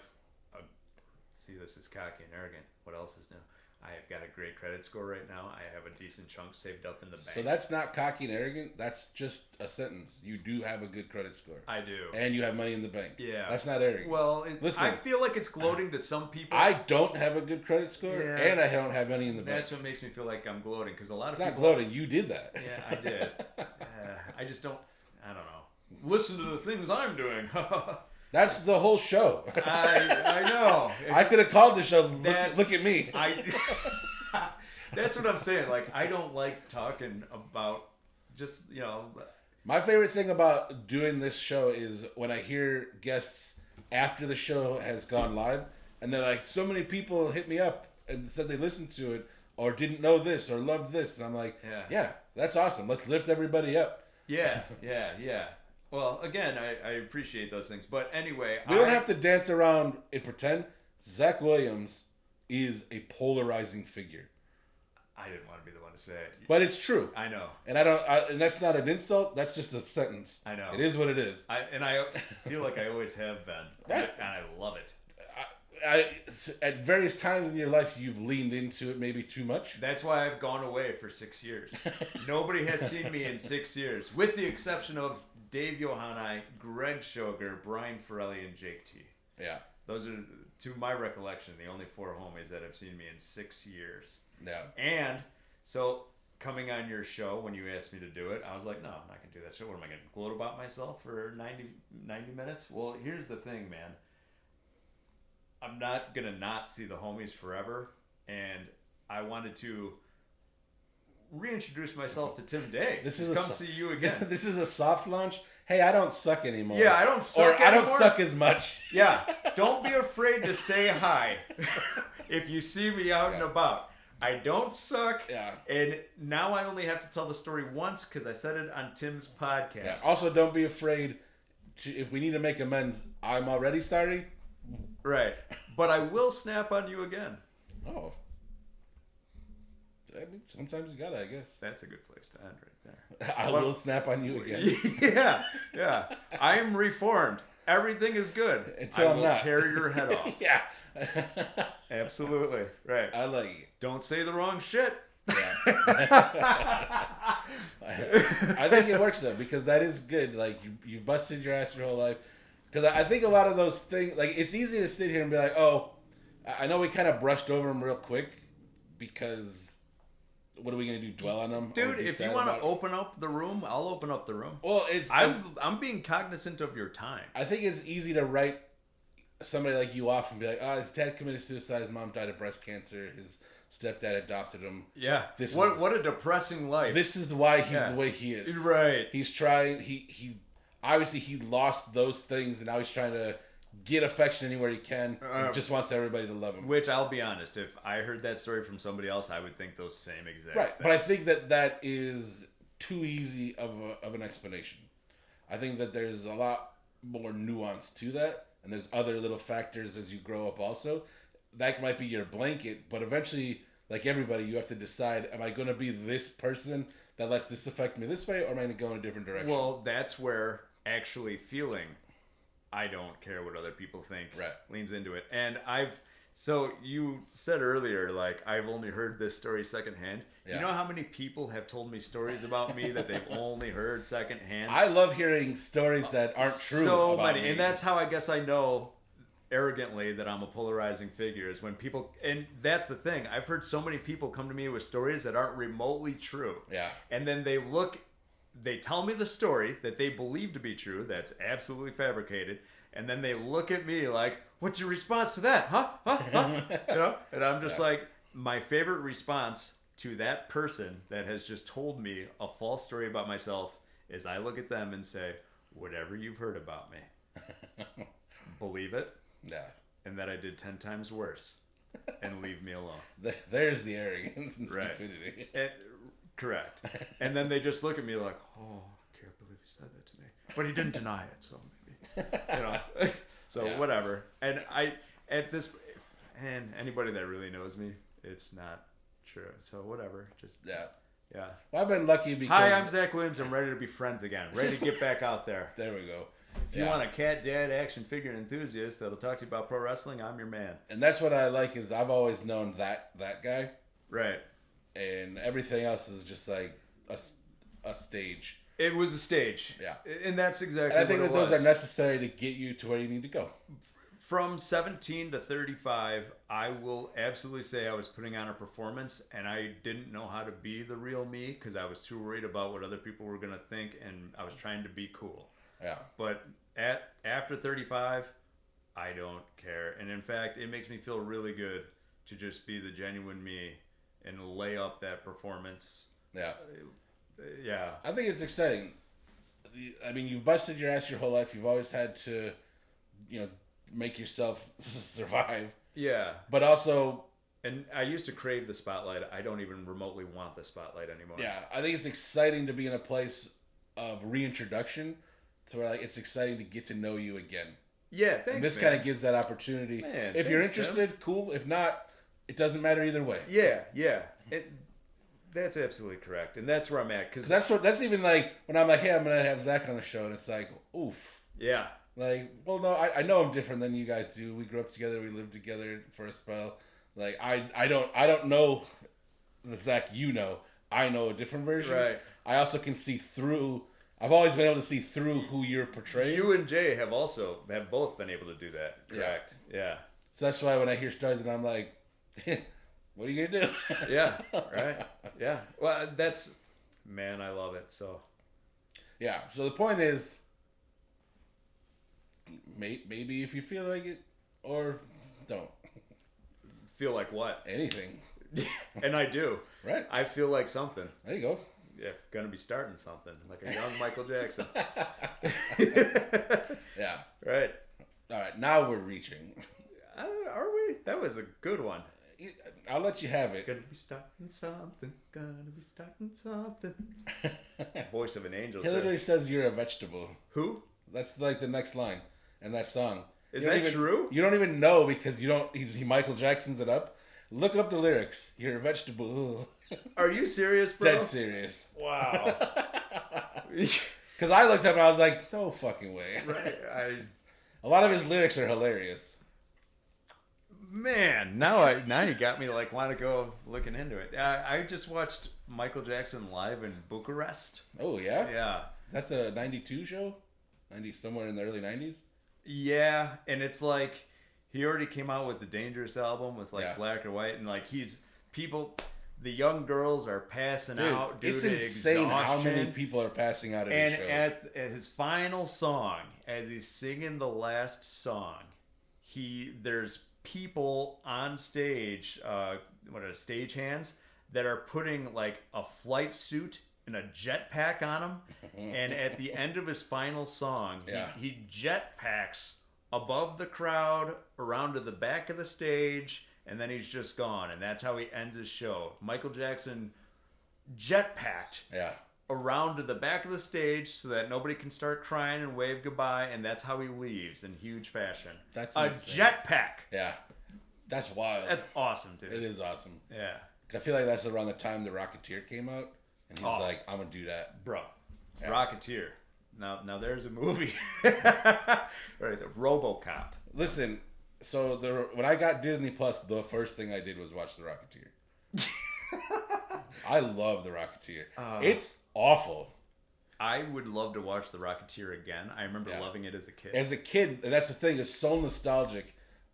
this is cocky and arrogant. What else is new? I have got a great credit score right now. I have a decent chunk saved up in the bank. So that's not cocky and arrogant. That's just a sentence. You do have a good credit score. I do. And you have money in the bank. Yeah. That's not arrogant. Well, listen, I feel like it's gloating to some people. I don't have a good credit score, and I don't have money in the bank. That's what makes me feel like I'm gloating, because a lot of people... It's not gloating. You did that. Yeah, I did. I just don't... I don't know. Listen to the things I'm doing. That's the whole show. I know. I could have called the show, look at me. That's what I'm saying. Like, I don't like talking about just, My favorite thing about doing this show is when I hear guests after the show has gone live, and they're like, so many people hit me up and said they listened to it, or didn't know this, or loved this. And I'm like, yeah, that's awesome. Let's lift everybody up. Yeah. Well, again, I appreciate those things. But anyway, we don't have to dance around and pretend. Zack Williams is a polarizing figure. I didn't want to be the one to say it. But it's true. I know. And and that's not an insult. That's just a sentence. I know. It is what it is. I feel like I always have been. Right. And I love it. At various times in your life, you've leaned into it maybe too much. That's why I've gone away for 6 years. Nobody has seen me in 6 years, with the exception of Dave Yohanai, Greg Shoger, Brian Ferrelli, and Jake T. Yeah. Those are, to my recollection, the only 4 homies that have seen me in 6 years. Yeah. And so coming on your show, when you asked me to do it, I was like, no, I'm not going to do that show. What am I going to gloat about myself for 90 minutes? Well, here's the thing, man. I'm not going to not see the homies forever. And I wanted to reintroduce myself to Tim Day. Come see you again. This is a soft launch. Hey, I don't suck anymore. Yeah, I don't suck anymore. I don't suck as much. Yeah, don't be afraid to say hi if you see me out and about. I don't suck. Yeah. And now I only have to tell the story once because I said it on Tim's podcast. Yeah. Also, don't be afraid if we need to make amends. I'm already sorry. Right. But I will snap on you again. Oh. I mean, sometimes you gotta, I guess. That's a good place to end right there. I will snap on you again. Yeah. I am reformed. Everything is good. Until I'm not. Tear your head off. Yeah. Absolutely. Right. I like it. Don't say the wrong shit. Yeah. I think it works though, because that is good. Like you busted your ass your whole life. Because I think a lot of those things, like it's easy to sit here and be like, oh, I know we kind of brushed over them real quick because what are we going to do, dwell on them? Dude, if you want to open up the room, I'll open up the room. Well, I'm being cognizant of your time. I think it's easy to write somebody like you off and be like, oh, his dad committed suicide, his mom died of breast cancer, his stepdad adopted him. Yeah. What a depressing life. This is why he's the way he is. Right. He's trying, he obviously he lost those things and now he's trying to get affection anywhere he can. He just wants everybody to love him. Which, I'll be honest, if I heard that story from somebody else, I would think those same exact things. But I think that is too easy of an explanation. I think that there's a lot more nuance to that, and there's other little factors as you grow up also. That might be your blanket, but eventually, like everybody, you have to decide, am I going to be this person that lets this affect me this way, or am I going to go in a different direction? Well, that's where actually feeling I don't care what other people think. Right. Leans into it. And so you said earlier, like, I've only heard this story secondhand. Yeah. You know how many people have told me stories about me that they've only heard secondhand? I love hearing stories that aren't true. So about many. me. And that's how I guess I know arrogantly that I'm a polarizing figure is when people, and that's the thing. I've heard so many people come to me with stories that aren't remotely true. Yeah. And then they tell me the story that they believe to be true, that's absolutely fabricated, and then they look at me like, what's your response to that? Huh? You know? And I'm just like, my favorite response to that person that has just told me a false story about myself is I look at them and say, whatever you've heard about me, believe it, and that I did 10 times worse, and leave me alone. There's the arrogance and stupidity. Correct. And then they just look at me like, oh, I can't believe he said that to me. But he didn't deny it, so maybe. You know. So whatever. And and anybody that really knows me, it's not true. So whatever. Just yeah. Well, I've been lucky because Hi, I'm Zack Williams. I'm ready to be friends again. Ready to get back out there. There we go. If you want a cat dad action figure enthusiast that'll talk to you about pro wrestling, I'm your man. And that's what I like is I've always known that guy. Right. And everything else is just like a stage. It was a stage. Yeah. And that's exactly and I think what that it was. those are necessary to get you to where you need to go. From 17 to 35, I will absolutely say I was putting on a performance, and I didn't know how to be the real me because I was too worried about what other people were going to think, and I was trying to be cool. Yeah. But after 35, I don't care. And in fact, it makes me feel really good to just be the genuine me and lay up that performance. Yeah. Yeah. I think it's exciting. I mean, you've busted your ass your whole life. You've always had to, make yourself survive. Yeah. But also... And I used to crave the spotlight. I don't even remotely want the spotlight anymore. Yeah. I think it's exciting to be in a place of reintroduction to where it's exciting to get to know you again. Yeah, thanks, and this kind of gives that opportunity. Man, if you're interested, cool. If not, it doesn't matter either way. Yeah. That's absolutely correct, and that's where I'm at. Cause that's even like when I'm like, hey, I'm gonna have Zach on the show, and it's like, oof. Yeah. Like, well, no, I know him different than you guys do. We grew up together. We lived together for a spell. Like, I don't know the Zach you know. I know a different version. Right. I also can see through. I've always been able to see through who you're portraying. You and Jay have both been able to do that. Correct. Yeah. So that's why when I hear stories and I'm like, what are you gonna do? Yeah. Right. Yeah. Well, I love it. So. Yeah. So the point is, maybe if you feel like it, or don't. Feel like what? Anything. And I do. Right. I feel like something. There you go. Yeah, gonna be starting something like a young Michael Jackson. Yeah. Right. All right. Now we're reaching. Are we? That was a good one. I'll let you have it. Gonna be starting something. Gonna be starting something. Voice of an angel. He literally says you're a vegetable. Who? That's like the next line in that song. Is that true? You don't even know because you don't. He Michael Jackson's it up. Look up the lyrics. You're a vegetable. Are you serious, bro? Dead serious. Wow. Because I looked up and I was like, no fucking way. Right. A lot of his lyrics are hilarious. Man, now you got me like want to go looking into it. I just watched Michael Jackson live in Bucharest. Oh yeah. Yeah. That's a '92 show. Somewhere in the early '90s. Yeah, and it's like he already came out with the Dangerous album with Black or White, and like the young girls are passing out due it's to insane exhaustion. how many people are passing out at his show. And at his final song, as he's singing the last song, there's people on stage, stagehands, that are putting like a flight suit and a jetpack on him. And at the end of his final song, he jetpacks above the crowd around to the back of the stage, and then he's just gone. And that's how he ends his show. Michael Jackson jetpacked around to the back of the stage so that nobody can start crying and wave goodbye, and that's how he leaves in huge fashion. That's a insane. jetpack. Yeah. That's wild. That's awesome, dude. It is awesome. Yeah. I feel like that's around the time The Rocketeer came out, and he's like, I'm going to do that. Bro. Yeah. Rocketeer. Now there's a movie. Right, the RoboCop. Listen, so when I got Disney Plus, the first thing I did was watch The Rocketeer. I love The Rocketeer. It's awful. I would love to watch The Rocketeer again. I remember loving it as a kid. As a kid, and that's the thing, it's so nostalgic.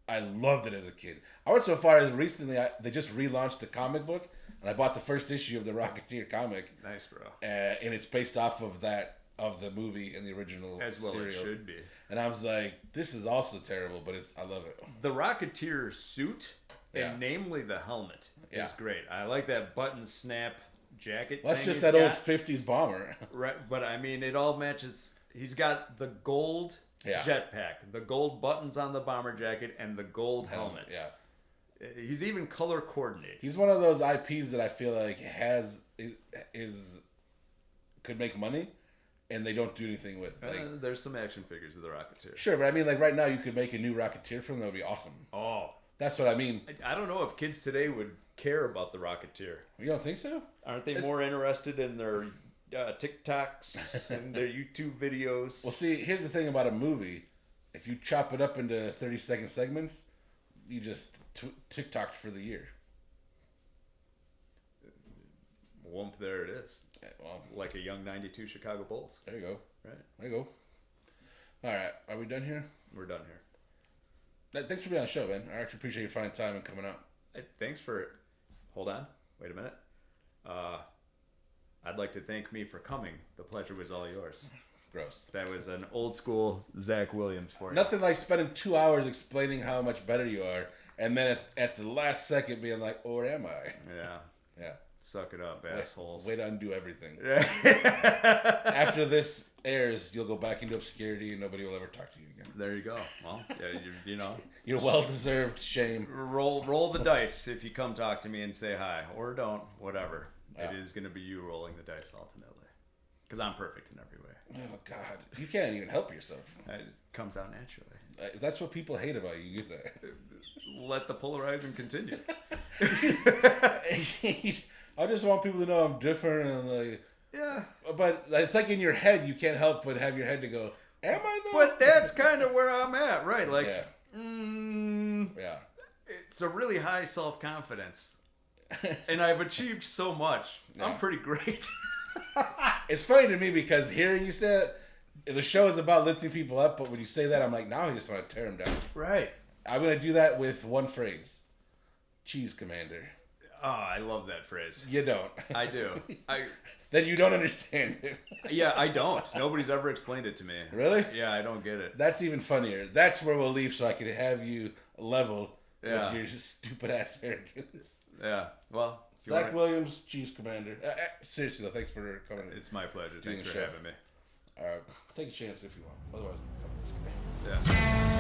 I loved it as a kid. I went so far as recently, they just relaunched the comic book, and I bought the first issue of the Rocketeer comic. Nice, bro. And it's based off of the movie and the original As well serial. it should be. And I was like, this is also terrible, but I love it. The Rocketeer suit, Yeah. and namely the helmet, Yeah. is great. I like that button snap jacket. That's thing just he's that old got. 50s bomber. Right, but I mean, it all matches. He's got the gold jetpack, the gold buttons on the bomber jacket, and the gold helmet. Yeah. He's even color coordinated. He's one of those IPs that I feel like could make money, and they don't do anything with. Like, There's some action figures of the Rocketeer. sure, but I mean, like right now, you could make a new Rocketeer film that would be awesome. Oh, That's what I mean. I don't know if kids today would care about the Rocketeer. You don't think so? Aren't they more interested in their TikToks and their YouTube videos? Well, see, here's the thing about a movie. If you chop it up into 30-second segments, you just TikToked for the year. Whoomp, there it is. Yeah, well, Like a young 92 Chicago Bulls. there you go. Right. There you go. All right. Are we done here? We're done here. Thanks for being on the show, man. I actually appreciate you finding time and coming out. Thanks for... Hold on. Wait a minute. I'd like to thank me for coming. The pleasure was all yours. Gross. That was an old school Zack Williams for you. Nothing like spending 2 hours explaining how much better you are, and then at the last second being like, "Or am I?" Yeah. Yeah. Suck it up, assholes. Way to undo everything. Yeah. After this airs, you'll go back into obscurity, and nobody will ever talk to you again. There you go. Well, yeah, you know, Your well-deserved shame. roll the dice if you come talk to me and say hi, or don't, whatever. Yeah. It is going to be you rolling the dice ultimately, because I'm perfect in every way. Oh God, you can't even help yourself. It just comes out naturally. That's what people hate about you. You get that. Let the polarizing continue. I just want people to know I'm different, and like, Yeah. but it's like in your head, you can't help but have your head to go, "Am I though?" But that's kind of where I'm at, right? Like, yeah, yeah. it's a really high self-confidence. And I've achieved so much. Yeah. I'm pretty great. It's funny to me because hearing you say it, the show is about lifting people up, but when you say that, I'm like, now I just want to tear them down. Right. I'm going to do that with one phrase. Cheese Commander. Oh, I love that phrase. You don't. I do. Then you don't understand it. Yeah, I don't. Nobody's ever explained it to me. Really? Yeah, I don't get it. That's even funnier. That's where we'll leave so I can have you level Yeah. with your stupid ass arrogance. Yeah. Well, Zack Williams, Cheese Commander. Seriously, though, thanks for coming. it's my pleasure. Doing Thanks the for show. having me. Take a chance if you want. Otherwise, fuck this guy. Yeah.